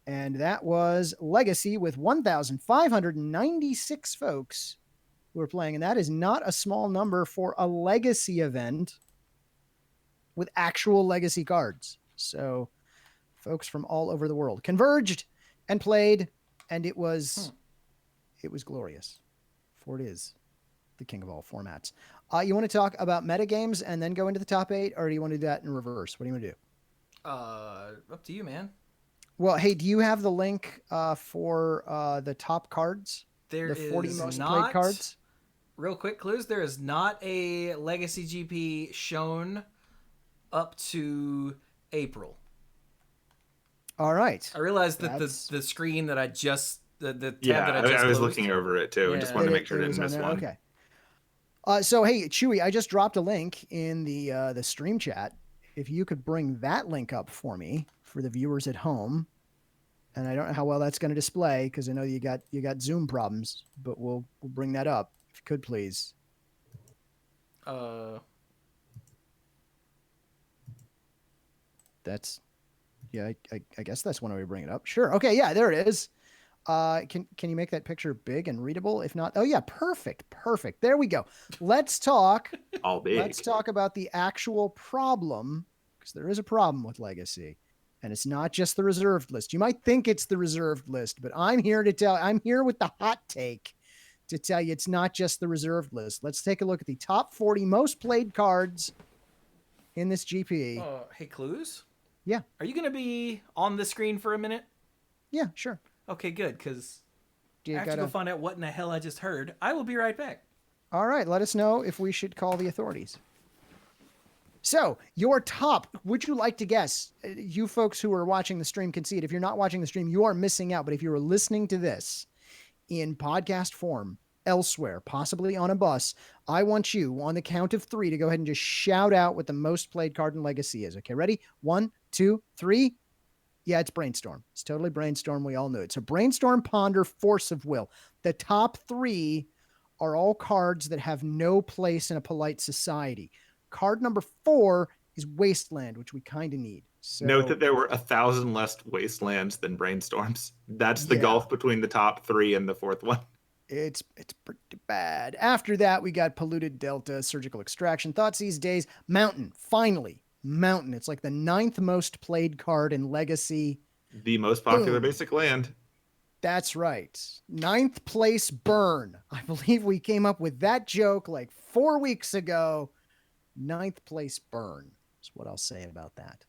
And that was Legacy with 1,596 folks who were playing. And that is not a small number for a Legacy event with actual Legacy cards. So folks from all over the world converged and played, and it was glorious. For it is the king of all formats. You want to talk about metagames and then go into the top 8, or do you want to do that in reverse? What do you want to do? Up to you, man. Well, hey, do you have the link for the top cards? The 40 most played cards? Real quick, Cluze, there is not a Legacy GP shown up to April. All right. I realized that the screen that I just... the tab that I was looking over it too. I just wanted to make sure I didn't miss one. Okay. So hey, Chewie, I just dropped a link in the stream chat. If you could bring that link up for me for the viewers at home, and I don't know how well that's going to display because I know you got Zoom problems, but we'll bring that up if you could please. That's I guess that's one way to bring it up. Sure. Okay. Yeah, there it is. Can you make that picture big and readable? If not, oh yeah, perfect. There we go. Let's talk. All big. Let's talk about the actual problem, because there is a problem with Legacy, and it's not just the reserved list. You might think it's the reserved list, but I'm here with the hot take to tell you it's not just the reserved list. Let's take a look at the top 40 most played cards in this GP. Hey, Cluze? Yeah. Are you going to be on the screen for a minute? Yeah, sure. Okay, good, because I have to go find out what in the hell I just heard. I will be right back. All right, let us know if we should call the authorities. So, your top, would you like to guess? You folks who are watching the stream can see it. If you're not watching the stream, you are missing out. But if you are listening to this in podcast form, elsewhere, possibly on a bus, I want you, on the count of 3, to go ahead and just shout out what the most played card in Legacy is. Okay, ready? 1, 2, 3. Yeah, it's Brainstorm. It's totally Brainstorm. We all knew it. So Brainstorm, Ponder, Force of Will. The top 3 are all cards that have no place in a polite society. Card number 4 is Wasteland, which we kind of need. So, note that there were 1,000 less Wastelands than Brainstorms. That's the gulf between the top 3 and the 4th one. It's pretty bad. After that, we got Polluted Delta, Surgical Extraction, Thoughtseize Days, Mountain. Finally, Mountain. It's like the 9th most played card in Legacy. The most popular basic land. That's right. 9th place Burn. I believe we came up with that joke like 4 weeks ago. 9th place Burn is what I'll say about that.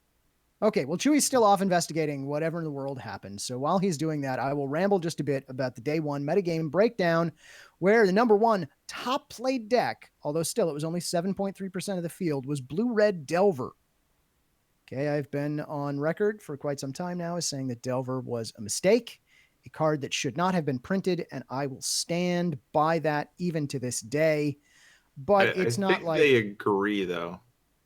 Okay, well, Chewie's still off investigating whatever in the world happened. So while he's doing that, I will ramble just a bit about the day 1 metagame breakdown, where the number 1 top played deck, although still it was only 7.3% of the field, was Blue-Red Delver. Okay, I've been on record for quite some time now as saying that Delver was a mistake, a card that should not have been printed, and I will stand by that even to this day. But it's not like they agree, though.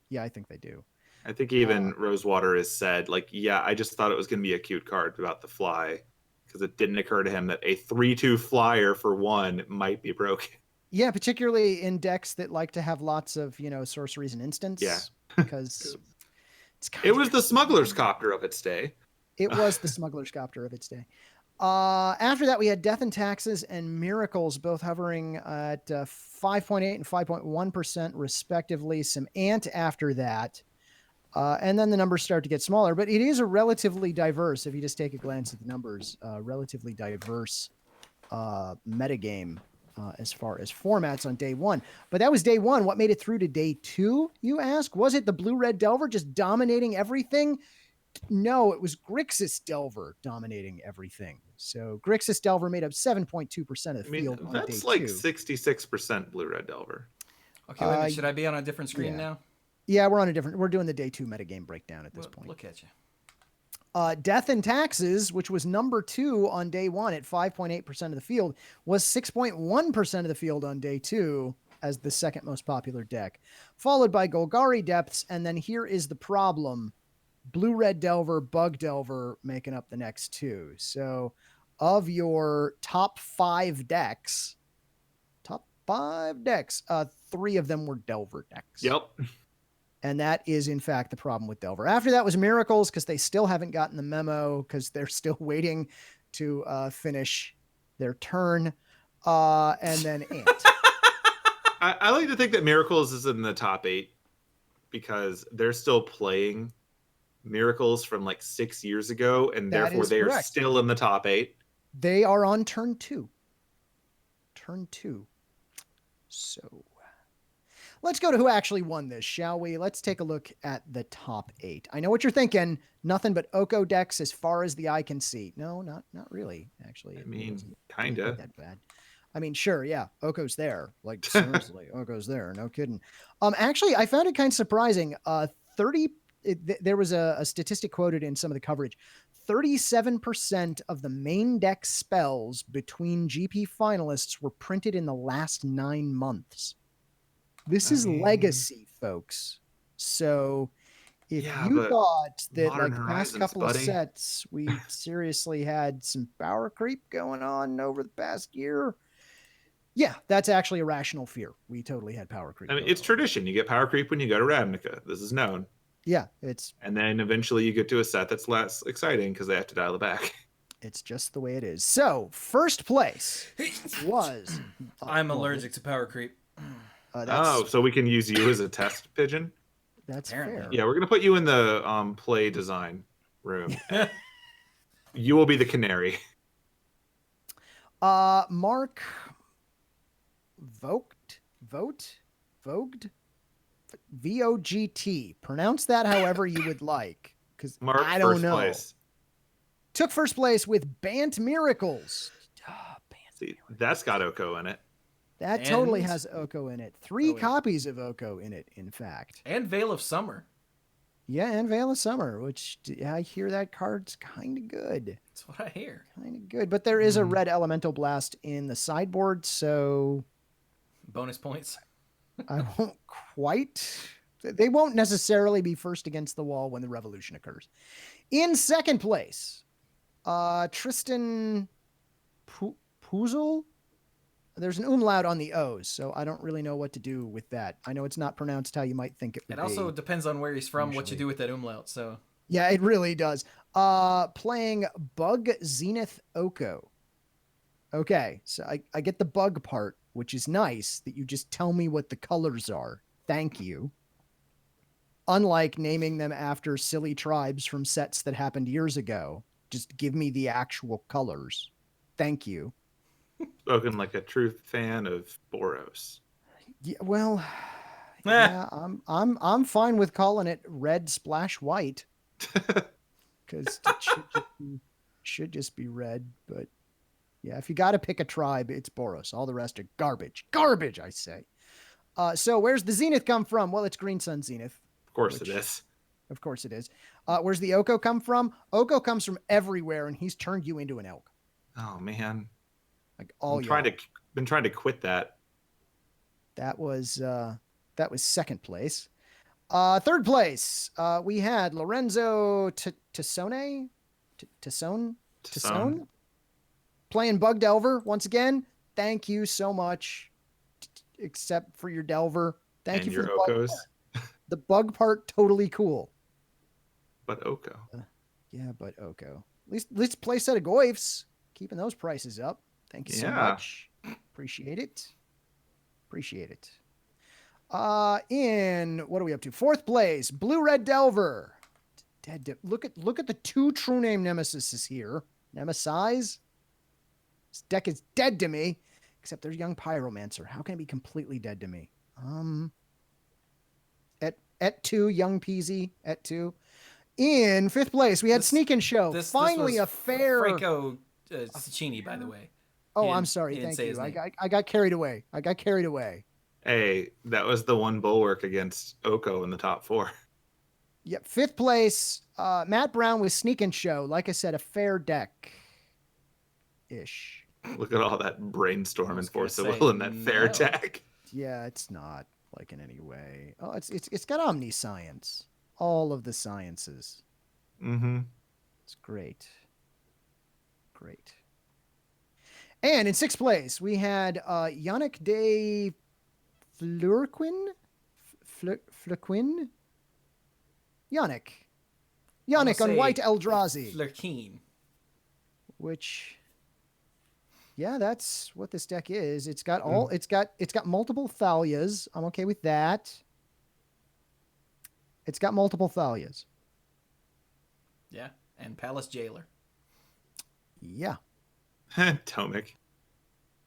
Yeah, I think they do. I think even Rosewater has said, like, yeah, I just thought it was going to be a cute card about the fly, because it didn't occur to him that a 3/2 flyer for 1 might be broken. Yeah, particularly in decks that like to have lots of, sorceries and instants. Yeah. Because it was the Smuggler's Copter of its day. It was the Smuggler's Copter of its day. After that, we had Death and Taxes and Miracles, both hovering at 5.8 and 5.1% respectively. Some Ant after that. And then the numbers start to get smaller, but it is a relatively diverse, if you just take a glance at the numbers, relatively diverse metagame as far as formats on day one. But that was day one. What made it through to day two, you ask? Was it the Blue-Red Delver just dominating everything? No, it was Grixis Delver dominating everything. So Grixis Delver made up 7.2% of the field on that's day like two. 66% Blue-Red Delver. Okay, wait a minute. Should I be on a different screen now? Yeah, we're doing the day two metagame breakdown at this point. Look at you. Death and Taxes, which was number 2 on day one at 5.8% of the field, was 6.1% of the field on day two as the second most popular deck, followed by Golgari Depths. And then here is the problem. Blue-Red Delver, Bug Delver making up the next two. So of your top 5 decks, 3 of them were Delver decks. Yep. And that is, in fact, the problem with Delver. After that was Miracles, because they still haven't gotten the memo, because they're still waiting to finish their turn. And then Ant. I like to think that Miracles is in the top 8 because they're still playing Miracles from like 6 years ago, and therefore they are still in the top 8. They are on turn 2. Turn 2. So let's go to who actually won this, shall we? Let's take a look at the top 8. I know what you're thinking. Nothing but Oko decks as far as the eye can see. No, not really, actually. I mean, kind of. That bad. I mean, sure, yeah. Oko's there. Like, seriously, Oko's there. No kidding. Actually, I found it kind of surprising. There was a statistic quoted in some of the coverage. 37% of the main deck spells between GP finalists were printed in the last 9 months. This is legacy, folks. So if you thought that like the past couple of sets, we seriously had some power creep going on over the past year, yeah, that's actually a rational fear. We totally had power creep. I mean, it's tradition. You get power creep when you go to Ravnica. This is known. Yeah, and then eventually you get to a set that's less exciting because they have to dial it back. It's just the way it is. So first place was. I'm allergic to power creep. So we can use you as a test pigeon? That's fair. Yeah, we're going to put you in the play design room. You will be the canary. Mark Vogt? VOGT. Pronounce that however you would like, because I don't know. Place. Took first place with Bant Miracles. That's got Oko in it. That totally has Oko in it. 3 copies of Oko in it, in fact. And Veil of Summer. Yeah, and Veil of Summer, which I hear that card's kind of good. That's what I hear. Kind of good. But there is a red Elemental Blast in the sideboard, so... Bonus points. I won't quite... They won't necessarily be first against the wall when the revolution occurs. In second place, Tristan Puzel? There's an umlaut on the O's, so I don't really know what to do with that. I know it's not pronounced how you might think it would be. It also depends on where he's from, what you do with that umlaut, so... Yeah, it really does. Playing Bug Zenith Oko. Okay, so I get the bug part, which is nice, that you just tell me what the colors are. Thank you. Unlike naming them after silly tribes from sets that happened years ago. Just give me the actual colors. Thank you. Spoken like a true fan of Boros. Yeah, well, yeah, I'm fine with calling it red splash white, because it should just be red. But yeah, if you got to pick a tribe, it's Boros. All the rest are garbage. Garbage, I say. So where's the Zenith come from? Well, it's Green Sun Zenith. Of course it is. Of course it is. Where's the Oko come from? Oko comes from everywhere, and he's turned you into an elk. Oh man. Like all been trying to quit that. That was second place. Third place, we had Lorenzo Tassone playing Bug Delver once again. Thank you so much, except for your Delver. Thank you for your Okos. The bug part, totally cool. But Oko. But Oko. At least play set of Goyfs. keeping those prices up. Thank you so Yeah. much. Appreciate it. Appreciate it. In what are we up to? 4th place, Blue Red Delver. Look at the 2 true name Nemesises here. Nemesize. This deck is dead to me. Except there's Young Pyromancer. How can it be completely dead to me? At 2, Young Peasy at 2. In 5th place, we had Sneak and Show. Finally, this a fair. Franco Ciccini, by the way. Oh, I'm sorry. Thank you. I got carried away. Hey, that was the one bulwark against Oko in the top 4. Yep. 5th place, Matt Brown with Sneak and Show. Like I said, a fair deck ish. Look at all that brainstorm and Force of Will in that fair deck. Yeah, it's not like in any way. Oh, it's got omniscience. All of the sciences. Mm-hmm. It's great. Great. And in 6th place, we had Yannick de Fleurquin. Fleurquin? Yannick on White Eldrazi. Fleurquin. Which, yeah, that's what this deck is. It's got it's got multiple Thalias. I'm okay with that. It's got multiple Thalias. Yeah, and Palace Jailer. Yeah. Tomic.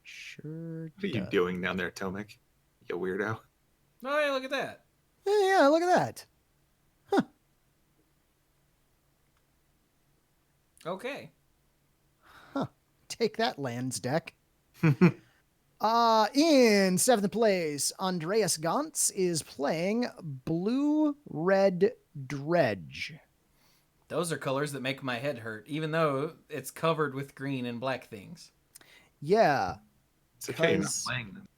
Sure. What are you doing down there, Tomic? You weirdo. Oh, yeah, look at that. Yeah, look at that. Huh. Okay. Huh. Take that, lands deck. In 7th place, Andreas Gantz is playing Blue Red Dredge. Those are colors that make my head hurt, even though it's covered with green and black things. Yeah. It's okay, you're not playing them.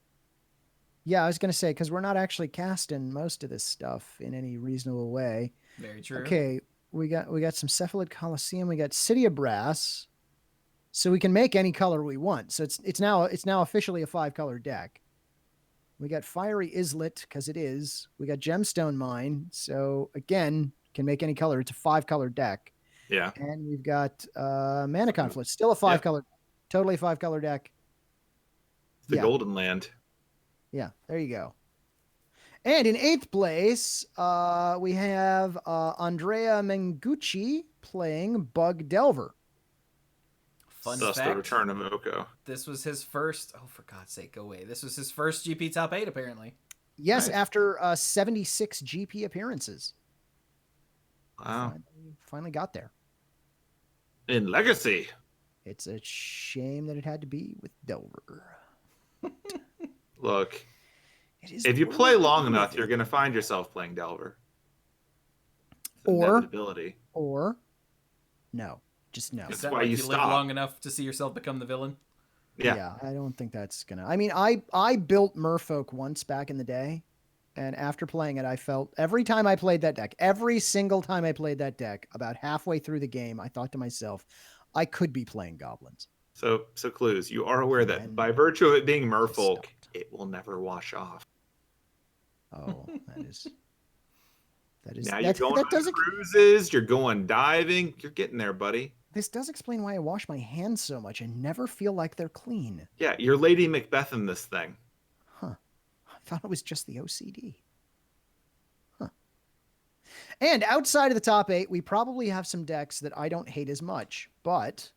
Yeah, I was going to say, because we're not actually casting most of this stuff in any reasonable way. Very true. Okay, we got some Cephalid Coliseum. We got City of Brass. So we can make any color we want. So it's now officially a 5-color deck. We got Fiery Islet, because it is. We got Gemstone Mine. So again, can make any color. It's a 5-color deck. Yeah. And we've got Mana Conflict. Still a 5-color. Totally 5-color deck. It's the Golden Land. Yeah, there you go. And in 8th place, we have Andrea Mengucci playing Bug Delver. Fun Thus fact, the return of Oko. This was his first... Oh, for God's sake, go away. This was his first GP top 8, apparently. Yes, nice. After 76 GP appearances. Wow. Finally got there. In Legacy. It's a shame that it had to be with Delver. Look, if you play long enough, you're going to find yourself playing Delver. Or no, just no. That's why you live long enough to see yourself become the villain. Yeah, I don't think that's gonna. I mean, I built Merfolk once back in the day, and after playing it, I felt every time I played that deck, every single time I played that deck, about halfway through the game, I thought to myself, I could be playing goblins. So Cluze, you are aware that by virtue of it being Merfolk, it will never wash off. Oh, that is. Now you're going on cruises, you're going diving, you're getting there, buddy. This does explain why I wash my hands so much and never feel like they're clean. Yeah, you're Lady Macbeth in this thing. Huh. I thought it was just the OCD. Huh. And outside of the top 8, we probably have some decks that I don't hate as much, but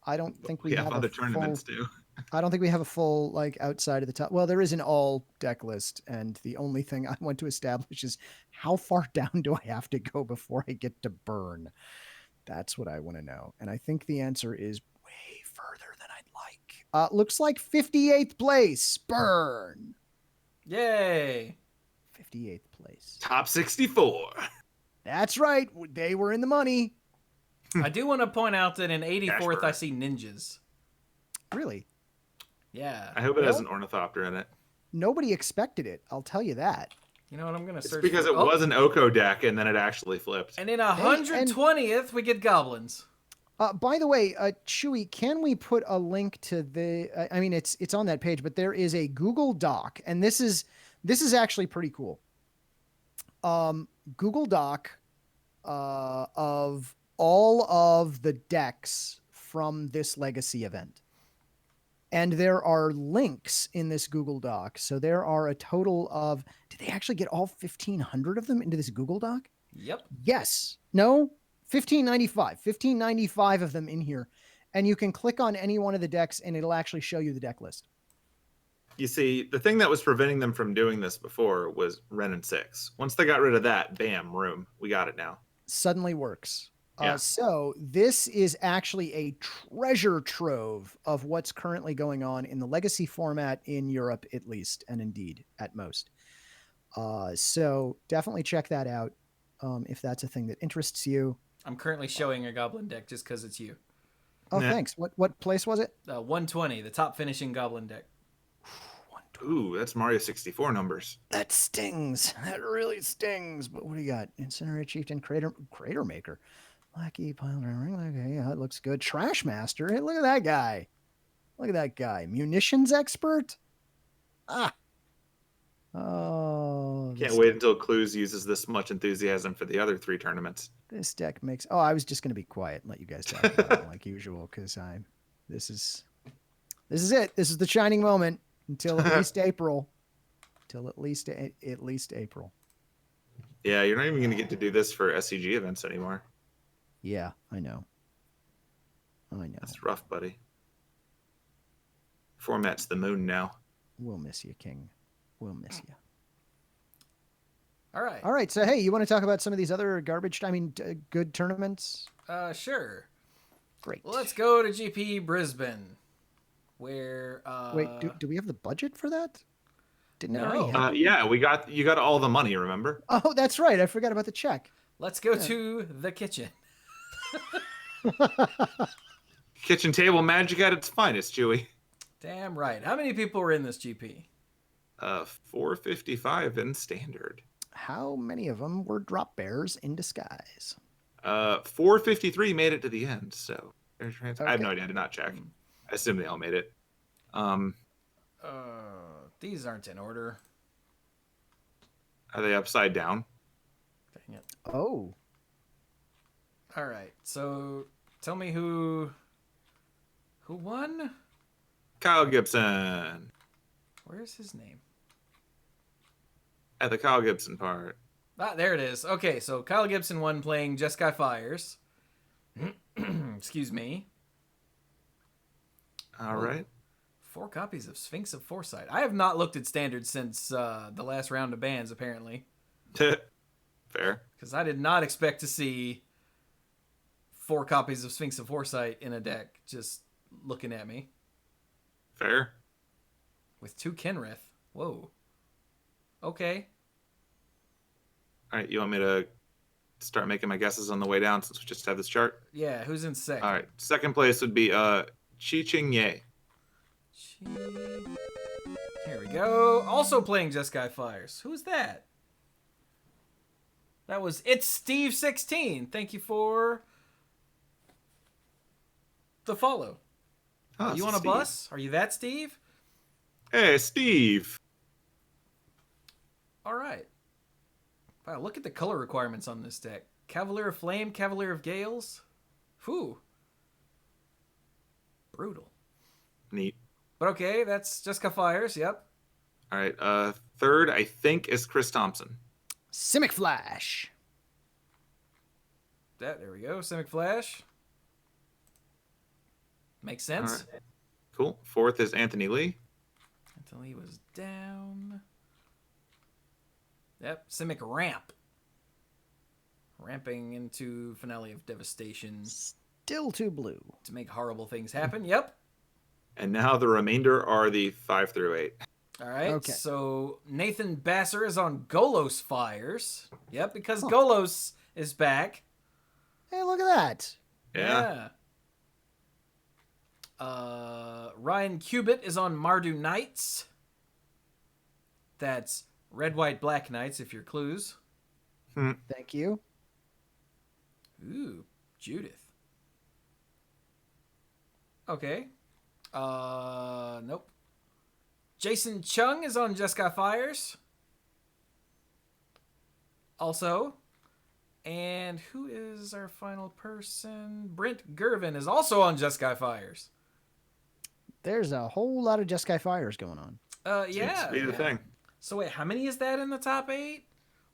I don't think we have other tournaments too. I don't think we have a full, like, outside of the top. Well, there is an all deck list, and the only thing I want to establish is how far down do I have to go before I get to burn? That's what I want to know. And I think the answer is way further than I'd like. Looks like 58th place, burn. Yay. 58th place. Top 64. That's right. They were in the money. I do want to point out that in 84th, I see ninjas. Really? Yeah. I hope it has an ornithopter in it. Nobody expected it. I'll tell you that. You know what? I'm going to search because it was an Oko deck, and then it actually flipped. And in 120th, we get goblins. By the way, Chewie, can we put a link to the? I mean, it's on that page, but there is a Google Doc, and this is actually pretty cool. Google Doc of all of the decks from this legacy event. And there are links in this Google Doc. So there are a total of, did they actually get all 1,500 of them into this Google Doc? Yep. Yes. No? 1,595. 1,595 of them in here. And you can click on any one of the decks and it'll actually show you the deck list. You see, the thing that was preventing them from doing this before was Ren and 6. Once they got rid of that, bam, room. We got it now. Suddenly works. Yeah. So this is actually a treasure trove of what's currently going on in the legacy format in Europe, at least, and indeed at most. So definitely check that out if that's a thing that interests you. I'm currently showing a goblin deck just because it's you. Oh, Nah. thanks. What place was it? 120, the top finishing goblin deck. Ooh, that's Mario 64 numbers. That stings. That really stings. But what do you got? Incinerate Chieftain, Crater Maker. Lackey, Pile Ring. Okay, yeah, it looks good. Trash Master. Hey, look at that guy. Look at that guy. Munitions Expert. Ah. Oh. Can't wait until Cluze uses this much enthusiasm for the other 3 tournaments. This deck makes. Oh, I was just going to be quiet and let you guys talk about it like usual because This is it. This is the shining moment until at least April. Till at least April. Yeah, you're not even going to get to do this for SCG events anymore. Yeah, I know. That's rough, buddy. Format's the moon now. We'll miss you, King. We'll miss you. All right. All right. So, hey, you want to talk about some of these other good tournaments? Sure. Great. Well, let's go to GP Brisbane, where Wait, do we have the budget for that? Didn't it No. already happen? Yeah, you got all the money, remember? Oh, that's right. I forgot about the check. let's go to the kitchen. Kitchen table magic at its finest, Chewie. Damn right. How many people were in this GP? 455 in standard. How many of them were drop bears in disguise? 453 made it to the end, so I have Okay. no idea. I did not check. I assume they all made it. These aren't in order. Are they upside down? Dang it. Oh, All right. So tell me who won? Kyle Gibson. Where's his name? At the Kyle Gibson part. Ah, there it is. Okay, so Kyle Gibson won playing Jeskai Fires. Excuse me. All right. 4 copies of Sphinx of Foresight. I have not looked at standard since the last round of bans, apparently. Fair. Because I did not expect to see 4 copies of Sphinx of Foresight in a deck just looking at me. Fair. With 2 Kenrith. Whoa. Okay. All right, you want me to start making my guesses on the way down since we just have this chart? Yeah, who's in second? All right, second place would be Chi Ching Ye. Here we go. Also playing Jeskai Fires. Who's that? That was It's Steve16. Thank you for the follow. Oh, You so on a Steve. bus? Are you that Steve? Hey, Steve. All right. Wow, look at the color requirements on this deck. Cavalier of Flame, Cavalier of Gales. Whew. Brutal. Neat. But okay, that's Jeskai Fires, yep. All right, third, I think, is Chris Thompson. Simic Flash. There we go. Simic Flash. Makes sense. All right. Cool. Fourth is Anthony Lee. Until he was down. Yep, Simic Ramp. Ramping into Finale of Devastation Still too blue. to make horrible things happen. Yep. And now the remainder are the 5 through 8. All right. Okay. So Nathan Basser is on Golos Fires. Yep, because Golos is back. Hey, look at that. Yeah. Ryan Cubitt is on Mardu Knights. That's Red, White, Black Knights if you're Cluze. Thank you. Ooh, Judith. Okay. Nope. Jason Chung is on Jeskai Fires. Also. And who is our final person? Brent Gervin is also on Jeskai Fires. There's a whole lot of Jeskai Fires going on. Seems to be the thing. So wait, how many is that in the top 8?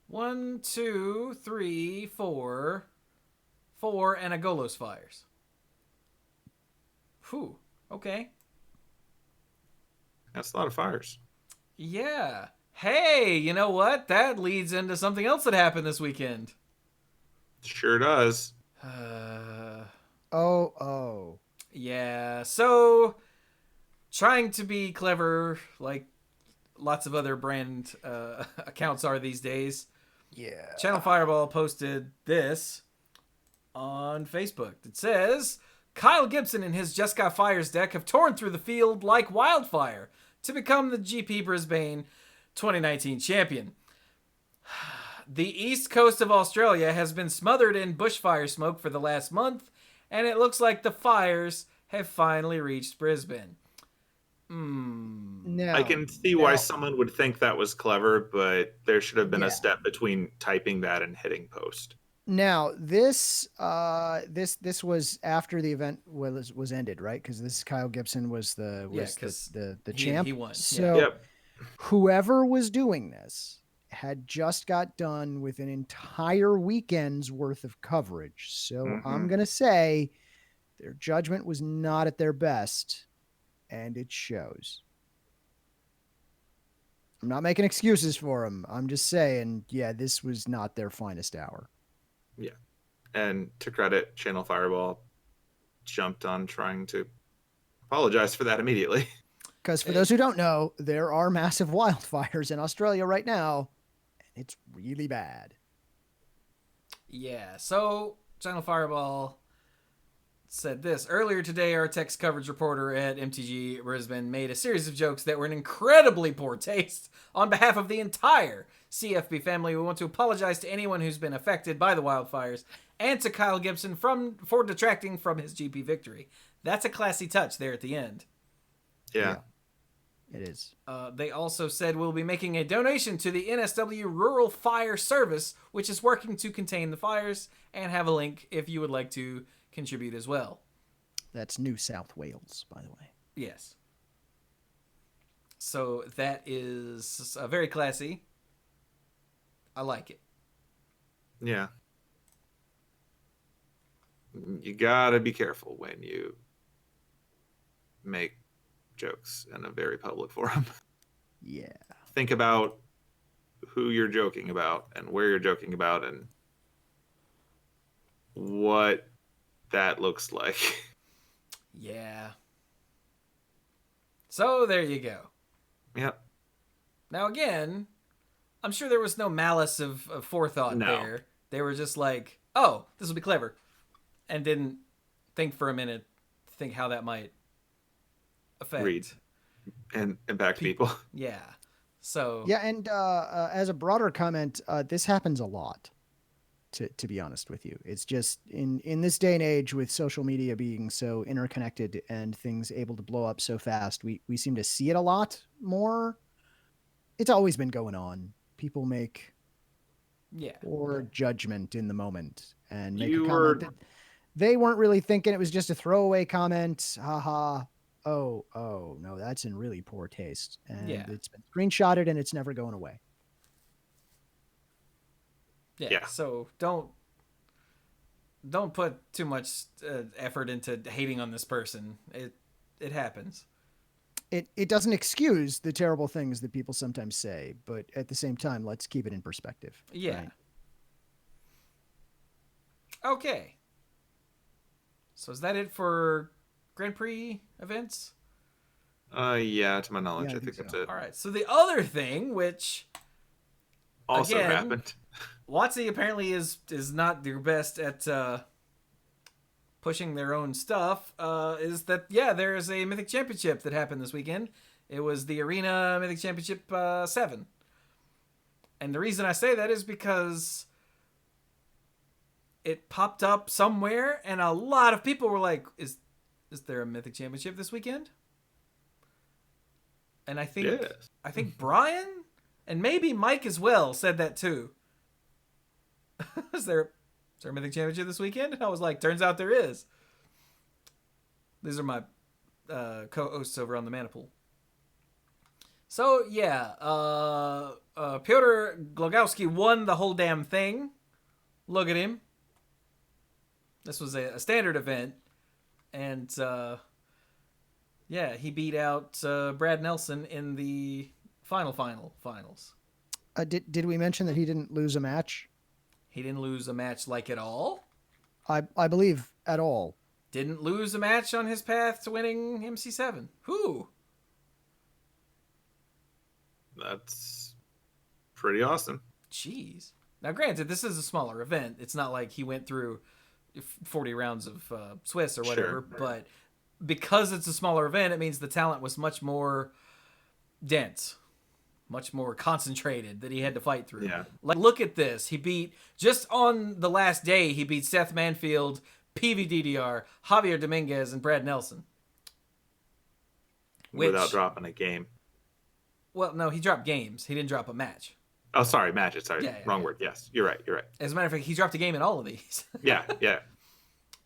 1, 2, 3, 4, 4, and a Golos Fires. Whew. Okay. That's a lot of fires. Yeah. Hey, you know what? That leads into something else that happened this weekend. Sure does. Oh. Yeah. So, trying to be clever, like lots of other brand accounts are these days. Yeah. Channel Fireball posted this on Facebook. It says, Kyle Gibson and his Jeskai Fires deck have torn through the field like wildfire to become the GP Brisbane 2019 champion. The east coast of Australia has been smothered in bushfire smoke for the last month, and it looks like the fires have finally reached Brisbane. Now, I can see why someone would think that was clever, but there should have been Yeah. a step between typing that and hitting post. Now this was after the event was ended, right? Because this Kyle Gibson was the champ. He won. So Yep. whoever was doing this had just got done with an entire weekend's worth of coverage. So I'm gonna say their judgment was not at their best, and it shows. I'm not making excuses for them. I'm just saying, yeah, this was not their finest hour. Yeah. And to credit, Channel Fireball jumped on trying to apologize for that immediately. Because for those who don't know, there are massive wildfires in Australia right now, and it's really bad. Yeah, so Channel Fireball said this. Earlier today, our text coverage reporter at MTG Brisbane made a series of jokes that were in incredibly poor taste. On behalf of the entire CFB family, we want to apologize to anyone who's been affected by the wildfires and to Kyle Gibson for detracting from his GP victory. That's a classy touch there at the end. Yeah. It is. They also said we'll be making a donation to the NSW Rural Fire Service, which is working to contain the fires, and have a link if you would like to contribute as well. That's New South Wales, by the way. Yes. So that is very classy. I like it. Yeah. You gotta be careful when you make jokes in a very public forum. Yeah. Think about who you're joking about and where you're joking about and what that looks like. Yeah. So there you go. Yep. Now again, I'm sure there was no malice of forethought there. They were just like, oh, this will be clever. And didn't think for a minute, think how that might affect. Read and impact people. Yeah. So. Yeah, and as a broader comment, this happens a lot, to be honest with you. It's just in this day and age with social media being so interconnected and things able to blow up so fast, we seem to see it a lot more. It's always been going on. People make poor judgment in the moment and make a comment that they weren't really thinking. It was just a throwaway comment. Haha. Oh, no, that's in really poor taste. And it's been screenshotted and it's never going away. Yeah. So don't put too much effort into hating on this person. It happens. It doesn't excuse the terrible things that people sometimes say, but at the same time, let's keep it in perspective. Yeah. Right? Okay. So is that it for Grand Prix events? Yeah, to my knowledge, Yeah, I think so. that's it. All right. So the other thing, which Also again, happened. WotC apparently is not their best at pushing their own stuff, is that, there is a Mythic Championship that happened this weekend. It was the Arena Mythic Championship 7. And the reason I say that is because it popped up somewhere, and a lot of people were like, is there a Mythic Championship this weekend? And I think Brian and maybe Mike as well said that too. Is there there a Mythic Championship this weekend? And I was like, turns out there is. These are my co-hosts over on the Mana Pool. So, yeah, Pyotr Glogowski won the whole damn thing. Look at him. This was a standard event. And, yeah, he beat out Brad Nelson in the finals. Did we mention that he didn't lose a match? He didn't lose a match like at all? I believe at all. Didn't lose a match on his path to winning MC7. Whew. That's pretty awesome. Jeez. Now, granted, this is a smaller event. It's not like he went through 40 rounds of Swiss or whatever. Sure. But because it's a smaller event, it means the talent was much more dense, much more concentrated that he had to fight through. Yeah. Like, look at this. He beat, just on the last day, he beat Seth Manfield, PVDDR, Javier Dominguez, and Brad Nelson. Without dropping a game. Well, no, he dropped games. He didn't drop a match. Oh, sorry, matches. Sorry, wrong word. Yes, you're right. As a matter of fact, he dropped a game in all of these. yeah.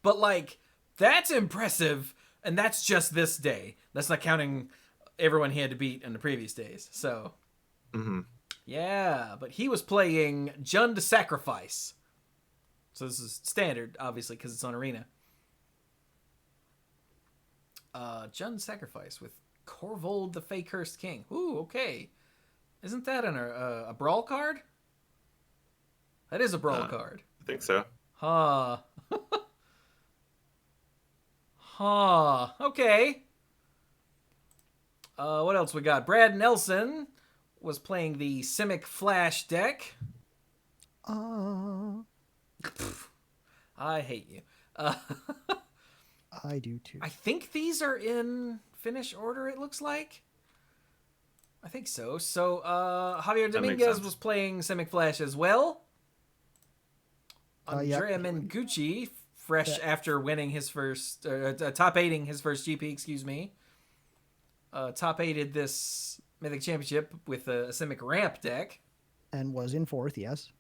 But, like, that's impressive, and that's just this day. That's not counting everyone he had to beat in the previous days. So, yeah, but he was playing Jund to Sacrifice. So this is standard, obviously, because it's on Arena. Jund Sacrifice with Corvold the Fey Cursed King. Ooh, okay. Isn't that a brawl card? That is a brawl card. I think so. Huh. Okay. What else we got? Brad Nelson was playing the Simic Flash deck. I hate you. I do too. I think these are in finish order, it looks like. I think so. So, Javier Dominguez was playing Simic Flash as well. Andrea Mengucci, fresh after winning his first, top-8ing his first GP, excuse me. Top-8ed this Mythic Championship with a Simic Ramp deck. And was in 4th, yes.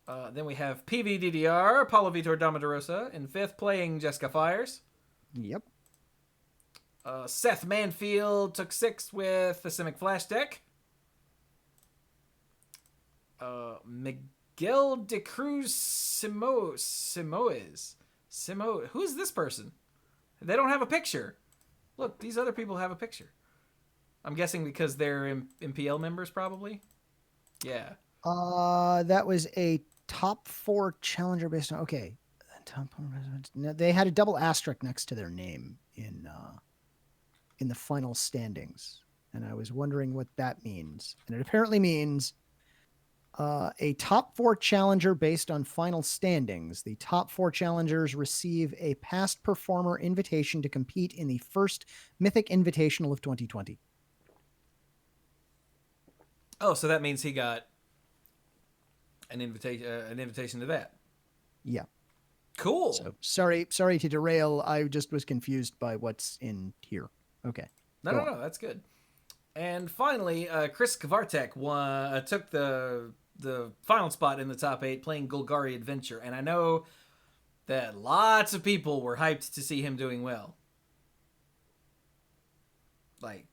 Then we have PVDDR, Paulo Vitor Damaderosa, in 5th, playing Jessica Fires. Yep. Seth Manfield took 6th with the Simic Flash deck. Miguel de Cruz Simoes. Who's this person? They don't have a picture. Look, these other people have a picture. I'm guessing because they're MPL members, probably. Yeah. That was a top 4 challenger based on. Okay. Top 4. No, they had a double asterisk next to their name in the final standings, and I was wondering what that means. And it apparently means a top 4 challenger based on final standings. The top 4 challengers receive a past performer invitation to compete in the first Mythic Invitational of 2020. Oh, so that means he got an invitation to that. Yeah. Cool. So sorry to derail. I just was confused by what's in here. Okay. No, that's good. And finally, Chris Kvartek took the final spot in the top 8 playing Golgari Adventure. And I know that lots of people were hyped to see him doing well. Like,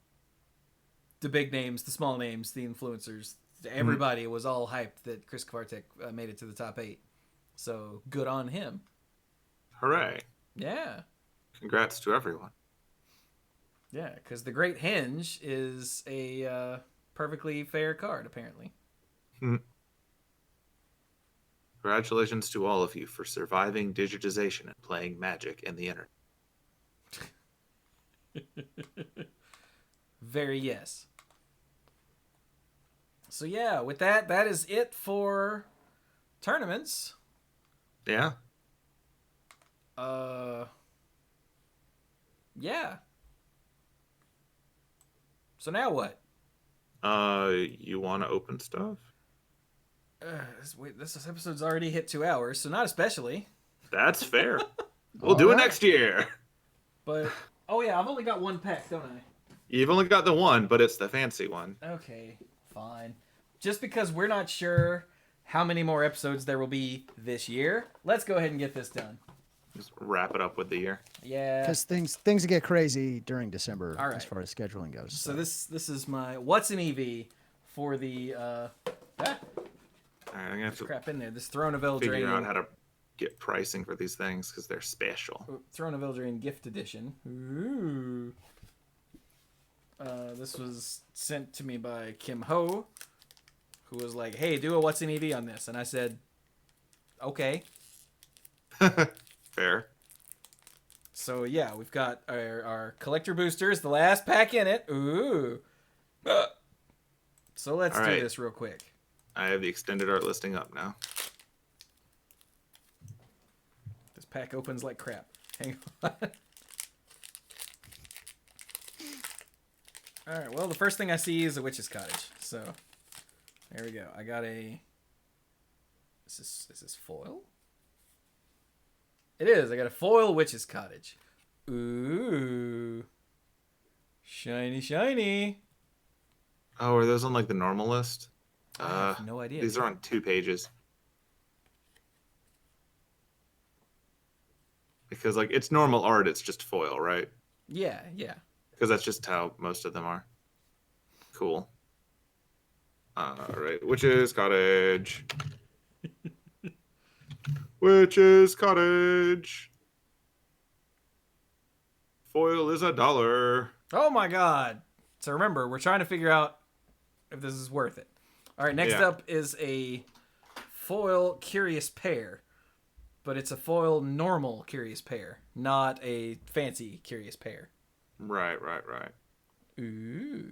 the big names, the small names, the influencers, everybody was all hyped that Chris Kvartek made it to the top 8. So, good on him. Hooray. Yeah. Congrats to everyone. Yeah, because the Great Henge is a perfectly fair card, apparently. Congratulations to all of you for surviving digitization and playing Magic in the internet. Very yes. So yeah, with that is it for tournaments. Yeah. Yeah. So now what? You want to open stuff? This episode's already hit 2 hours, so not especially. That's fair. We'll do it next year. But, oh yeah, I've only got one pack, don't I? You've only got the one, but it's the fancy one. Okay, fine. Just because we're not sure how many more episodes there will be this year. Let's go ahead and get this done. Just wrap it up with the year. Yeah. Because things get crazy during December All right. as far as scheduling goes. So this is my what's an EV for the All right, I'm gonna have to crap in there. This Throne of figure out Eldraine. how to get pricing for these things because they're special. Throne of Eldraine Gift Edition. Ooh. This was sent to me by Kim Ho, who was like, "Hey, do a what's an EV on this," and I said, "Okay." Fair. So yeah, we've got our collector boosters, the last pack in it. Ooh. So let's do this real quick. I have the extended art listing up now. This pack opens like crap. Hang on. All right. Well, the first thing I see is a witch's cottage. So there we go. I got a. Is this foil? It is. I got a foil witch's cottage. Ooh. Shiny, shiny. Oh, are those on like the normal list? I have no idea. These are on 2 pages. Because like it's normal art, it's just foil, right? Yeah, yeah. Because that's just how most of them are. Cool. All right, Witch's Cottage. Witch's Cottage. Foil is $1. Oh my god. So remember, we're trying to figure out if this is worth it. All right, next up is a foil Curious Pair. But it's a foil normal Curious Pair, not a fancy Curious Pair. Right. Ooh.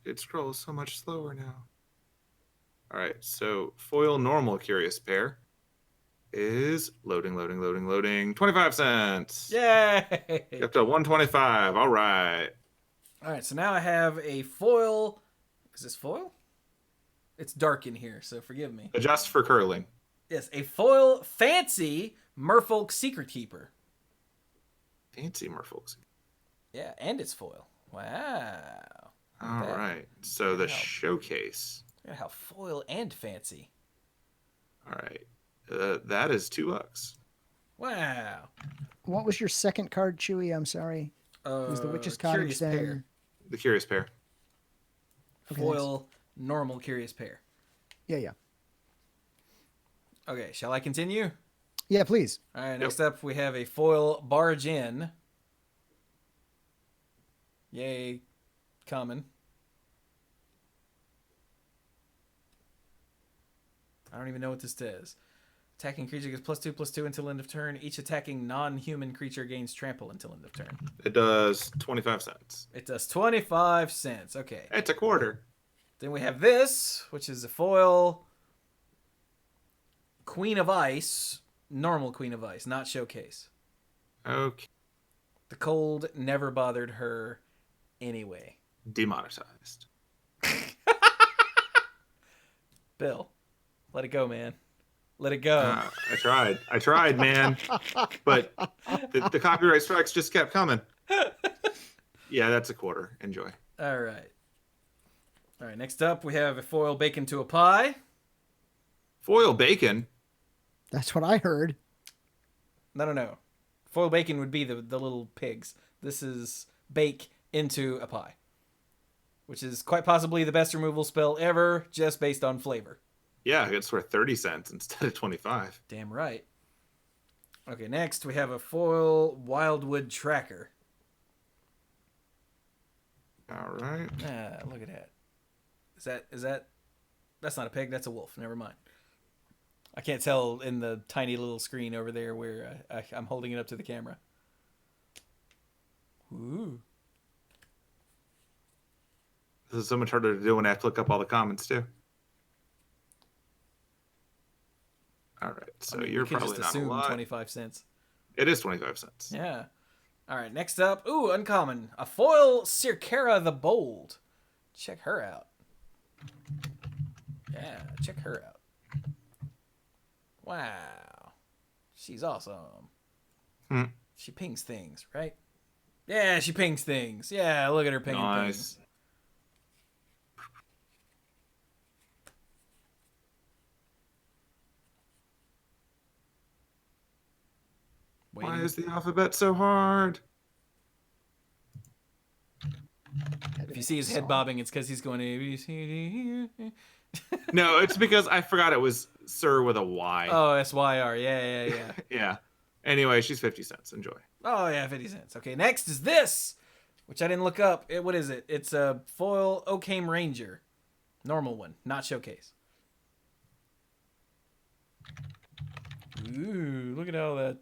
It scrolls so much slower now. All right, so foil normal Curious Pair is loading. 25 cents. Yay! Up to 125. All right. All right, so now I have a foil. Is this foil? It's dark in here, so forgive me. Adjust for curling. Yes, a foil fancy Merfolk Secret Keeper. Fancy Merfolk. Yeah, and it's foil. Wow. All right. So the showcase. Look at how foil and fancy. All right. That is $2. Wow. What was your second card, Chewie? I'm sorry. It was the Witch's Cottage Curious then. Pair. The Curious Pair. Okay, Foil normal Curious Pair. Yeah. Okay, shall I continue? Yeah, please. All right, next up we have a foil Barge In. Yay, common. I don't even know what this does. Attacking creature gets +2/+2 until end of turn. Each attacking non-human creature gains trample until end of turn. It does 25 cents. It does 25 cents. Okay. It's a quarter. Then we have this, which is a foil Queen of Ice. Normal Queen of Ice, not showcase. Okay. The cold never bothered her anyway. Demonetized. Bill, let it go, man. Let it go. I tried, man. But the copyright strikes just kept coming. Yeah, that's a quarter. Enjoy. All right. Next up, we have a foil bacon to a pie. Foil bacon? That's what I heard. No. Foil bacon would be the little pigs. This is bake into a pie, which is quite possibly the best removal spell ever, just based on flavor. Yeah, it's worth 30 cents instead of 25. Damn right. Okay, next we have a foil Wildwood Tracker. All right. Look at that. Is that? That's not a pig. That's a wolf. Never mind. I can't tell in the tiny little screen over there where I'm holding it up to the camera. Ooh. This is so much harder to do when I have to look up all the comments too. All right, so you're you could probably just not a assume lot. 25 cents. It is 25 cents. Yeah. All right, next up. Ooh, uncommon. A foil Circara the Bold. Check her out. Yeah, check her out. Wow. She's awesome. She pings things, right? Yeah, she pings things. Yeah, look at her pinging Nice. things. Why Waiting. is the alphabet so hard? If you see his head bobbing, it's because he's going A, B, C, D, E. No, it's because I forgot it was Sir with a Y. Oh, S-Y-R. Yeah. Yeah. Anyway, she's 50 cents. Enjoy. Oh, yeah, 50 cents. Okay, next is this, which I didn't look up. What is it? It's a foil Occam Ranger. Normal one, not showcase. Ooh, look at all that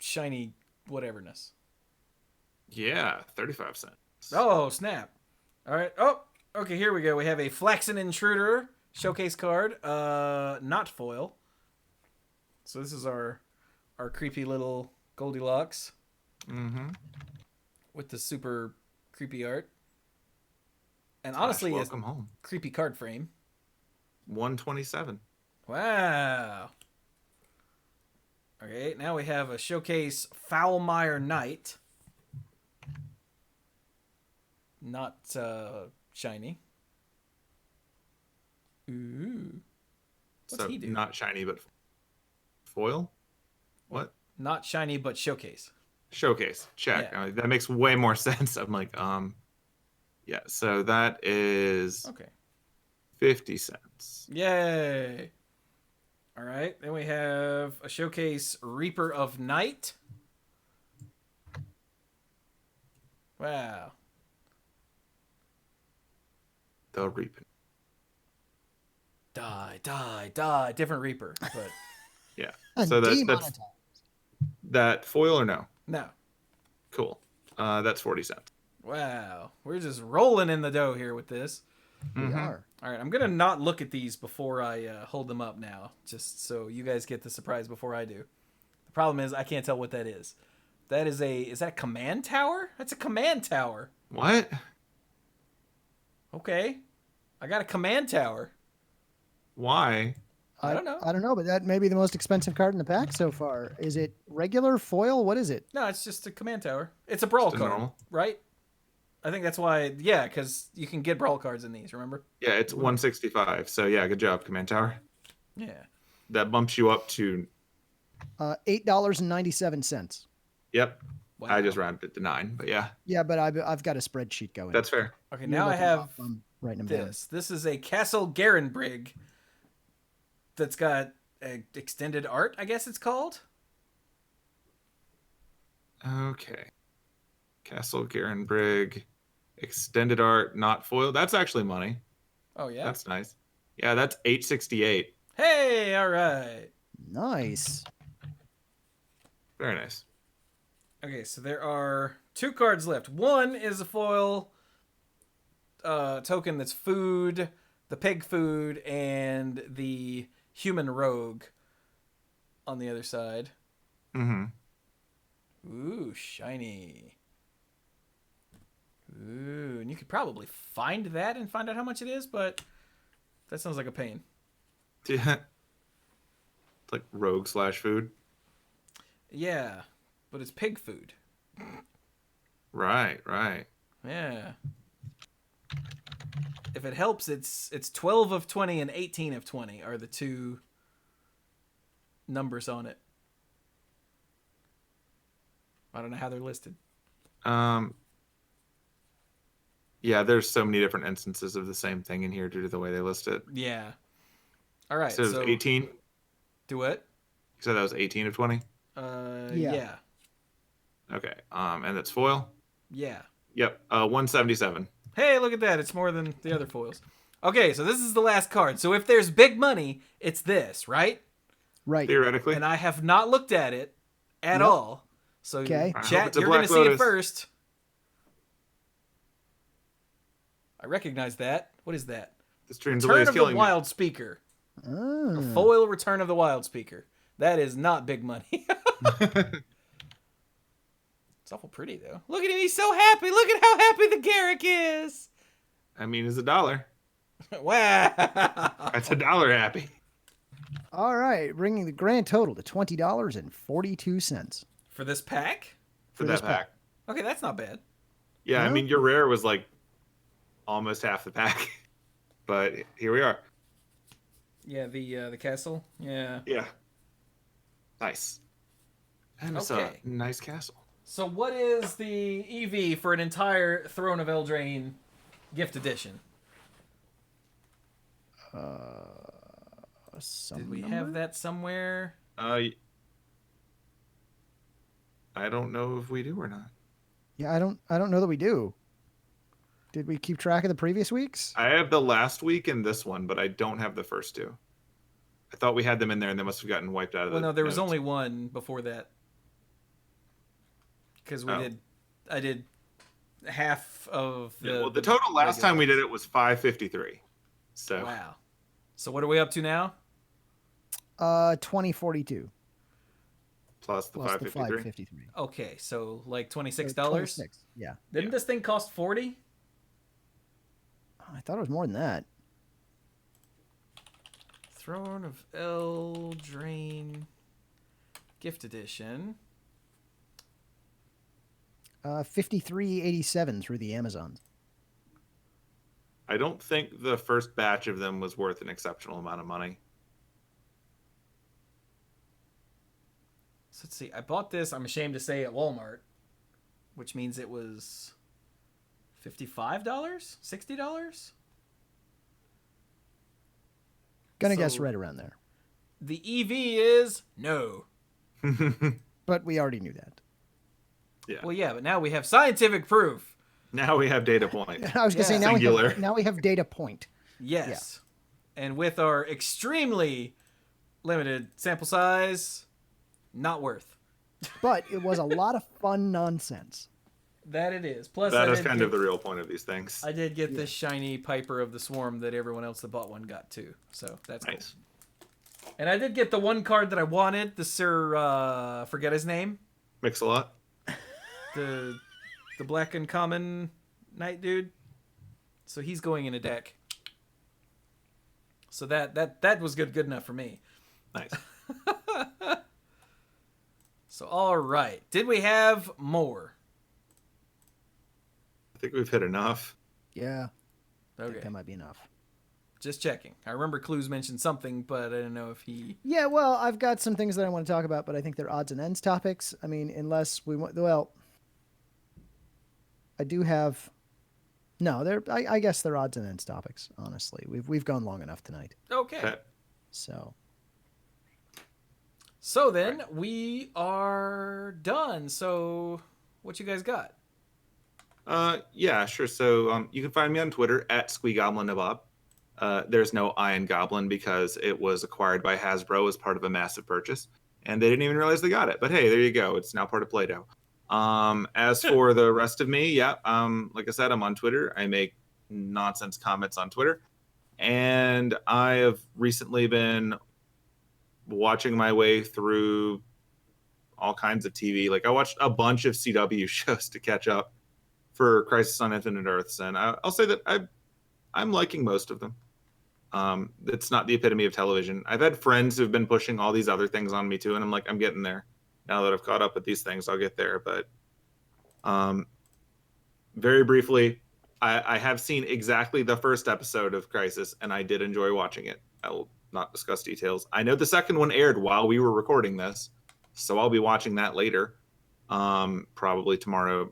shiny whateverness. Yeah, 35 cents. Oh, snap. All right. Oh, okay, here we go. We have a Flaxen Intruder showcase card. Not foil. So this is our creepy little Goldilocks. Mm-hmm. With the super creepy art. And honestly, welcome home. Creepy card frame. 127. Wow. Okay, now we have a showcase Foulmire Knight. Not shiny. Ooh. What's he do? Not shiny, but foil? What? Not shiny, but showcase. Showcase. Check. Yeah. That makes way more sense. I'm like, yeah, so that is Okay. 50 cents. Yay. All right, then we have a showcase Reaper of Night. Wow. The Reaping. Die. Different Reaper, but Yeah. So that's Demonetized. that foil or no? no. Cool. That's 40 cents. Wow. We're just rolling in the dough here with this. We Mhm. are. All right, I'm going to not look at these before I hold them up now, just so you guys get the surprise before I do. The problem is I can't tell what that is. Is that a command tower? That's a command tower. What? Okay. I got a command tower. Why? I don't know. I don't know, but that may be the most expensive card in the pack so far. Is it regular foil? What is it? No, it's just a command tower. It's a brawl Just a card, normal? right? I think that's why, yeah, because you can get brawl cards in these, remember? Yeah, it's 165. So yeah, good job, Command Tower. Yeah. That bumps you up to $8.97. Yep. Wow. I just rounded it to 9, but yeah, Yeah, but I've got a spreadsheet going. that's fair. Okay, You're now I looking have up, I'm writing them down. this. This is a Castle Garenbrig that's got extended art, I guess it's called. Okay. Castle Garenbrig, extended art, not foil. That's actually money. Oh, yeah? That's nice. Yeah, that's 868. Hey, all right. Nice. Very nice. Okay, so there are 2 cards left. One is a foil token that's food, the pig food, and the human rogue on the other side. Mm-hmm. Ooh, shiny. Ooh, and you could probably find that and find out how much it is, but that sounds like a pain. Yeah. It's like rogue / food. Yeah, but it's pig food. Right. Yeah. If it helps, it's 12 of 20 and 18 of 20 are the 2 numbers on it. I don't know how they're listed. Yeah, there's so many different instances of the same thing in here due to the way they list it. Yeah. All right. So it was 18? You Do what? said that was 18 of 20? Yeah. Okay. And that's foil? Yeah. Yep. 177. Hey, look at that. It's more than the other foils. Okay, so this is the last card. So if there's big money, it's this, right? Right. Theoretically. And I have not looked at it at Yep. all. So Okay. I hope chat, it's a you're going to Black see it Lotus. first. I recognize that. What is that? The stream delay Return is of the killing me. Wild Speaker. Ah. Foil Return of the Wild Speaker. That is not big money. It's awful pretty, though. Look at him. He's so happy. Look at how happy the Garrick is. I mean, it's $1. Wow. That's $1 happy. All right, bringing the grand total to $20.42. For this pack? For this that pack. Okay, that's not bad. Yeah, I No? mean, your rare was like almost half the pack. But here we are. Yeah, the castle. Yeah. Yeah. Nice. And it's Okay. a nice castle. So what is the EV for an entire Throne of Eldraine Gift Edition? Did we have that somewhere? I don't know if we do or not. Yeah, I don't know that we do. Did we keep track of the previous weeks? I have the last week and this one, but I don't have the first two. I thought we had them in there, and they must have gotten wiped out of Well, the no, there was notes. only one before that. Because I did half of the. Yeah, well, the total last regular time we did ones. it was 553. So Wow. So what are we up to now? 2042 plus the plus the 553. 553. Okay, so like $26. 26. Yeah. Didn't this thing cost 40? I thought it was more than that. Throne of Eldraine Gift Edition. 53.87 through the Amazons. I don't think the first batch of them was worth an exceptional amount of money. So let's see. I bought this, I'm ashamed to say, at Walmart, which means it was $55? $60? Gonna guess So- right around there. The EV is no. But we already knew that. Yeah. Well, yeah, but now we have scientific proof. Now we have data point. I was gonna say now Singular. now we have data point. Yes. And with our extremely limited sample size, not worth. But it was a lot of fun nonsense. That it is. Plus, That I is did kind get, of the real point of these things. I did get this shiny Piper of the Swarm that everyone else that bought one got too. So that's Nice. cool. And I did get the one card that I wanted, the Sir, forget his name, Mix a lot. the black and common knight dude. So he's going in a deck. So that was good enough for me. Nice. So all right, did we have more? I think we've hit enough. Yeah. I think Okay, that might be enough. just checking. I remember Cluze mentioned something, but I didn't know if he. Yeah, well, I've got some things that I want to talk about, but I think they're odds and ends topics. I mean, unless we want, well, I do have. No, they're. I guess they're odds and ends topics. Honestly, we've gone long enough tonight. Okay. Okay. So So then we are done. So what you guys got? Yeah, sure. So you can find me on Twitter at SqueeGoblinNabob. There's no Iron Goblin because it was acquired by Hasbro as part of a massive purchase, and they didn't even realize they got it. But hey, there you go. It's now part of Play-Doh. As for the rest of me, yeah, like I said, I'm on Twitter. I make nonsense comments on Twitter, and I have recently been watching my way through all kinds of TV. Like I watched a bunch of CW shows to catch up for Crisis on Infinite Earths, and I'll say that I'm liking most of them. It's not the epitome of television. I've had friends who've been pushing all these other things on me too, and I'm like, I'm getting there. Now that I've caught up with these things, I'll get there. But very briefly, I have seen exactly the first episode of Crisis, and I did enjoy watching it. I will not discuss details. I know the second one aired while we were recording this, so I'll be watching that later. Probably tomorrow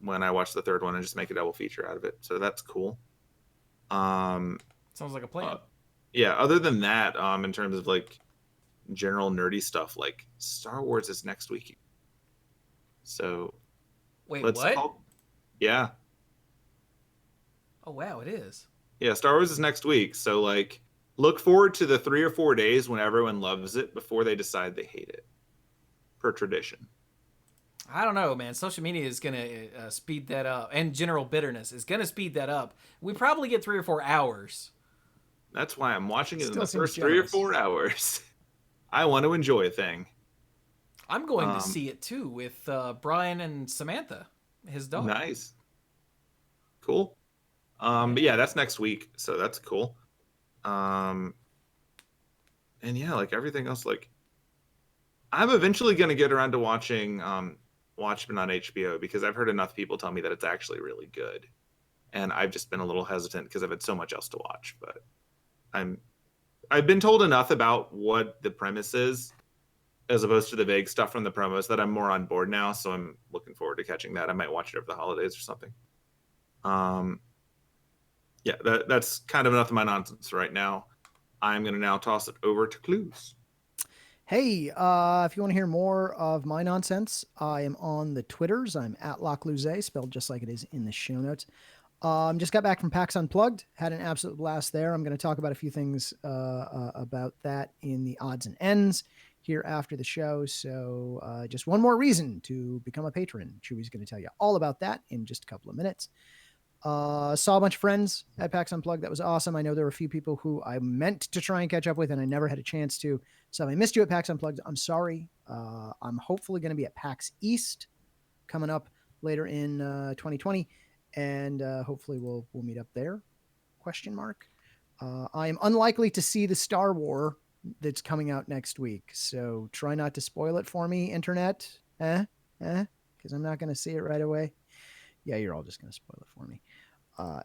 when I watch the third one and just make a double feature out of it. So that's cool. Sounds like a plan. Yeah, other than that, in terms of like general nerdy stuff, like Star Wars is next week. So Wait, let's what? yeah. Oh wow, it is. Yeah, Star Wars is next week. So like look forward to the 3 or 4 days when everyone loves it before they decide they hate it. Per tradition. I don't know, man. Social media is gonna speed that up, and general bitterness is gonna speed that up. We probably get 3 or 4 hours. That's why I'm watching it in Still the seems first 3 or generous. 4 hours. I want to enjoy a thing. I'm going to see it too with Brian and Samantha, his dog. Nice. Cool. But yeah, that's next week, so that's cool. And yeah, like everything else, like I'm eventually gonna get around to watching Watchmen on HBO because I've heard enough people tell me that it's actually really good. And I've just been a little hesitant because I've had so much else to watch. But I've been told enough about what the premise is as opposed to the vague stuff from the promos that I'm more on board now. So I'm looking forward to catching that. I might watch it over the holidays or something. Yeah, that's kind of enough of my nonsense right now. I'm going to now toss it over to Cluze. Hey, if you want to hear more of my nonsense, I am on the Twitters. I'm at Cluze, spelled just like it is in the show notes. Just got back from PAX Unplugged. Had an absolute blast there. I'm going to talk about a few things about that in the odds and ends here after the show. So just one more reason to become a patron. Chewie's going to tell you all about that in just a couple of minutes. Saw a bunch of friends at PAX Unplugged. That was awesome. I know there were a few people who I meant to try and catch up with, and I never had a chance to. So if I missed you at PAX Unplugged, I'm sorry. I'm hopefully going to be at PAX East coming up later in 2020, and hopefully we'll meet up there. Question mark. I am unlikely to see the Star Wars that's coming out next week, so try not to spoil it for me, internet. Because I'm not going to see it right away. Yeah, you're all just going to spoil it for me.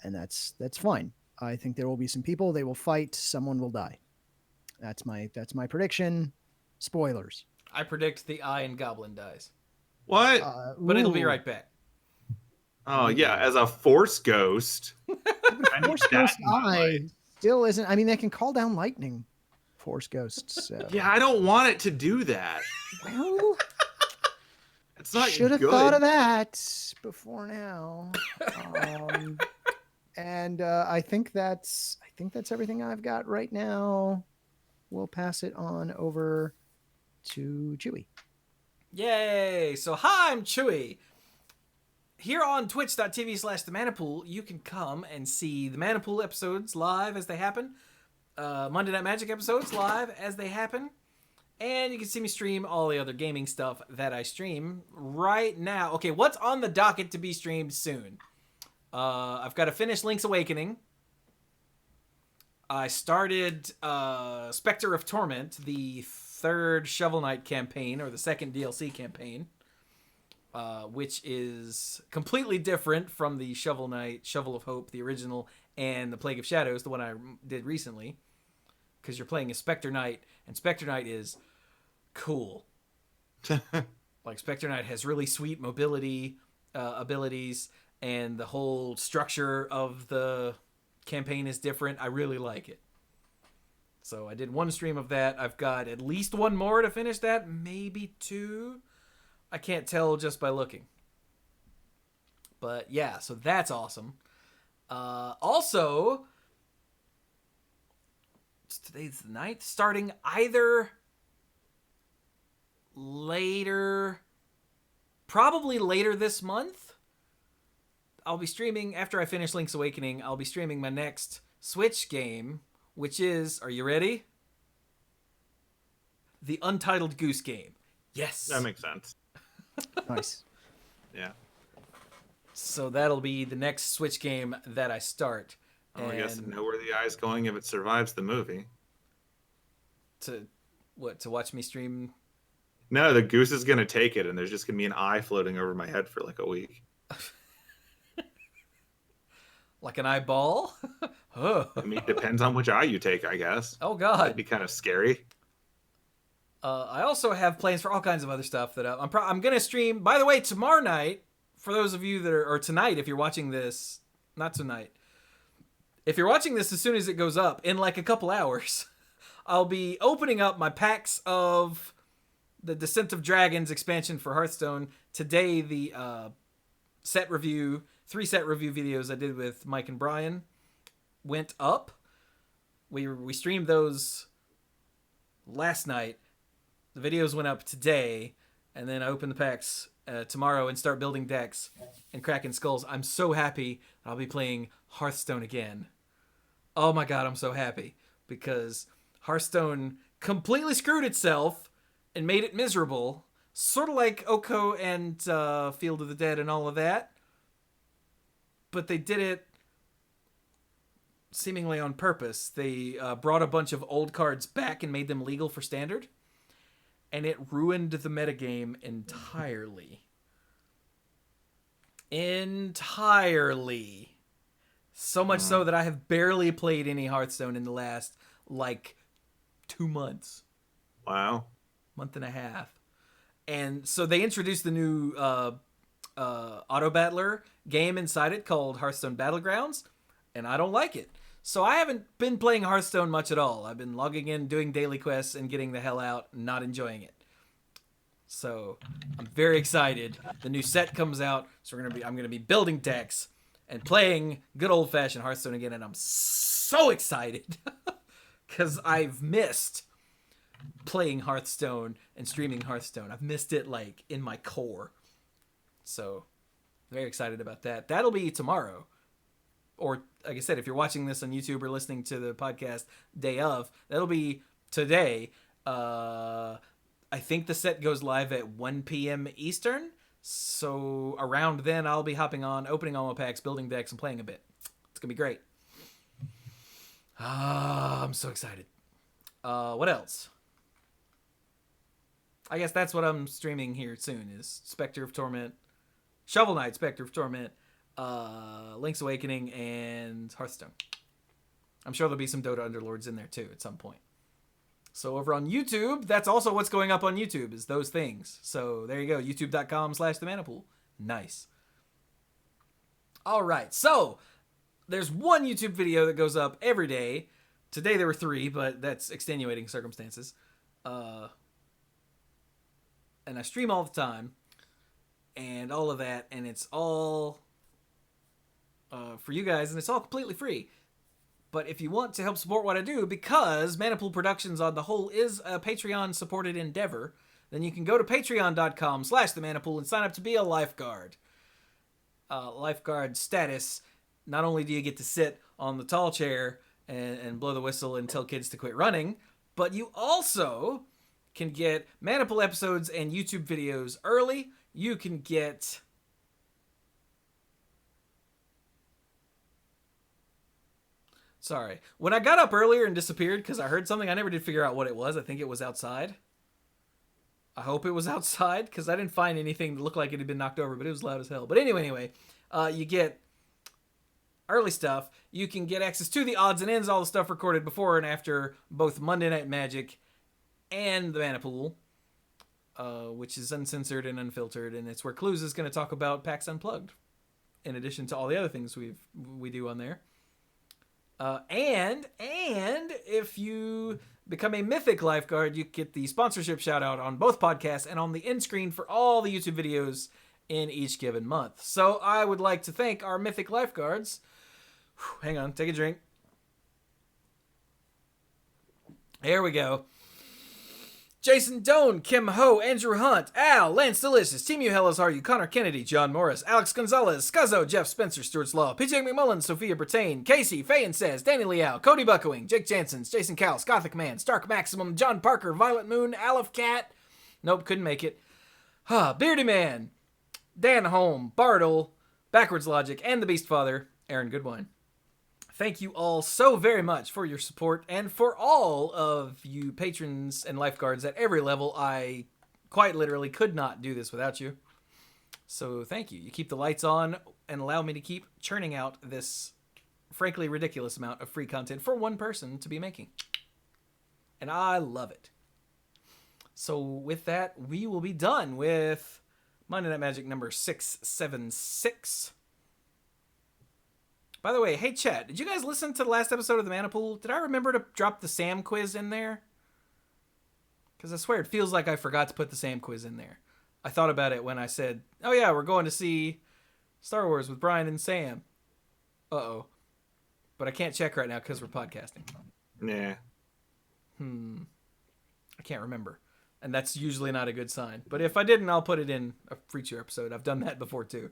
And that's fine. I think there will be some people, they will fight, someone will die. That's my prediction. Spoilers. I predict the Eye and Goblin dies. What? But it'll be right back. Oh, yeah, as a Force Ghost. Force Ghost Eye still isn't. I mean, they can call down lightning. Force Ghosts. So. Yeah, I don't want it to do that. Well, it's not should have good. thought of that before now. And I think that's everything I've got right now. We'll pass it on over to Chewie. Yay! So hi, I'm Chewie. Here on twitch.tv/the Manapool, you can come and see the Manapool episodes live as they happen. Monday Night Magic episodes live as they happen. And you can see me stream all the other gaming stuff that I stream right now. Okay, what's on the docket to be streamed soon? I've got to finish Link's Awakening. I started Spectre of Torment, the third Shovel Knight campaign, or the second DLC campaign, which is completely different from the Shovel Knight, Shovel of Hope, the original, and the Plague of Shadows, the one I did recently. Because you're playing a Spectre Knight, and Spectre Knight is cool. Like, Spectre Knight has really sweet mobility abilities, and the whole structure of the campaign is different. I really like it. So I did one stream of that. I've got at least one more to finish that, maybe two. I can't tell just by looking. But yeah, so that's awesome. Also, today's the 9th, starting either later, probably later this month. I'll be streaming, after I finish Link's Awakening, I'll be streaming my next Switch game, which is, are you ready? The Untitled Goose Game. Yes. That makes sense. Nice. Yeah. So that'll be the next Switch game that I start. Oh, I guess know where the eye's going if it survives the movie. To watch me stream? No, the goose is going to take it, and there's just going to be an eye floating over my head for like a week. Like an eyeball? I mean, it depends on which eye you take, I guess. Oh, God. That'd be kind of scary. I also have plans for all kinds of other stuff that I'm going to stream. By the way, tomorrow night, for those of you that are, or tonight, if you're watching this, not tonight. If you're watching this as soon as it goes up, in like a couple hours, I'll be opening up my packs of the Descent of Dragons expansion for Hearthstone. Today, the 3 set review videos I did with Mike and Brian went up. We streamed those last night. The videos went up today, and then I open the packs tomorrow and start building decks and cracking skulls. I'm so happy I'll be playing Hearthstone again. Oh my god, I'm so happy, because Hearthstone completely screwed itself and made it miserable, sort of like Oko and Field of the Dead and all of that. But they did it seemingly on purpose. They brought a bunch of old cards back and made them legal for Standard, and it ruined the metagame entirely. Entirely. So much so that I have barely played any Hearthstone in the last, 2 months. Wow. month and a half. And so they introduced the new auto battler game inside it called Hearthstone Battlegrounds, and I don't like it. So I haven't been playing Hearthstone much at all. I've been logging in, doing daily quests, and getting the hell out, not enjoying it. So I'm very excited. The new set comes out, so I'm gonna be building decks and playing good old fashioned Hearthstone again, and I'm so excited because I've missed playing Hearthstone and streaming Hearthstone. I've missed it like in my core. So very excited about that. That'll be tomorrow. Or like I said, if you're watching this on YouTube or listening to the podcast day of, that'll be today. I think the set goes live at 1 p.m. Eastern. So around then I'll be hopping on, opening all my packs, building decks, and playing a bit. It's going to be great. I'm so excited. What else? I guess that's what I'm streaming here soon is Spectre of Torment, Shovel Knight, Spectre of Torment, Link's Awakening, and Hearthstone. I'm sure there'll be some Dota Underlords in there too at some point. So over on YouTube, that's also what's going up on YouTube is those things. So there you go, youtube.com/themanapool. Nice. All right, so there's one YouTube video that goes up every day. Today there were 3, but that's extenuating circumstances. And I stream all the time and all of that, and it's all for you guys, and it's all completely free. But if you want to help support what I do, because Manapool Productions on the whole is a Patreon-supported endeavor, then you can go to patreon.com/themanapool and sign up to be a lifeguard. Lifeguard status, not only do you get to sit on the tall chair and blow the whistle and tell kids to quit running, but you also can get Manapool episodes and YouTube videos early. You can get when I got up earlier and disappeared because I heard something, I never did figure out what it was. I think it was outside. I hope it was outside because I didn't find anything that looked like it had been knocked over, but it was loud as hell. But anyway, you get early stuff. You can get access to the odds and ends, all the stuff recorded before and after both Monday Night Magic and the Manapool, which is uncensored and unfiltered, and it's where Cluze is going to talk about PAX Unplugged, in addition to all the other things we do on there. And if you become a Mythic Lifeguard, you get the sponsorship shout out on both podcasts and on the end screen for all the YouTube videos in each given month. So I would like to thank our Mythic Lifeguards. Hang on, take a drink. There we go. Jason Doan, Kim Ho, Andrew Hunt, Al, Lance Delicious, Team Hellas Are You, Connor Kennedy, John Morris, Alex Gonzalez, Scuzzo, Jeff Spencer, Stuart Slaw, PJ McMullen, Sophia Bertain, Casey, Faye and Says, Danny Liao, Cody Buckowing, Jake Jansons, Jason Cowles, Gothic Man, Stark Maximum, John Parker, Violet Moon, Aleph Cat, nope, couldn't make it, Beardy Man, Dan Holm, Bartle, Backwards Logic, and the Beast Father, Aaron Goodwine. Thank you all so very much for your support and for all of you patrons and lifeguards at every level. I quite literally could not do this without you. So thank you. You keep the lights on and allow me to keep churning out this frankly ridiculous amount of free content for one person to be making. And I love it. So with that, we will be done with Monday Night Magic number 676. By the way, hey chat, did you guys listen to the last episode of the Manapool? Did I remember to drop the Sam quiz in there? Because I swear it feels like I forgot to put the Sam quiz in there. I thought about it when I said, oh yeah, we're going to see Star Wars with Brian and Sam. Uh-oh. But I can't check right now because we're podcasting. Nah. I can't remember. And that's usually not a good sign. But if I didn't, I'll put it in a future episode. I've done that before too.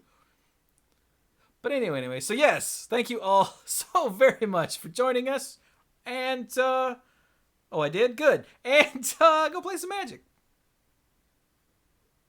But anyway, so yes, thank you all so very much for joining us. And, I did? Good. And, go play some Magic.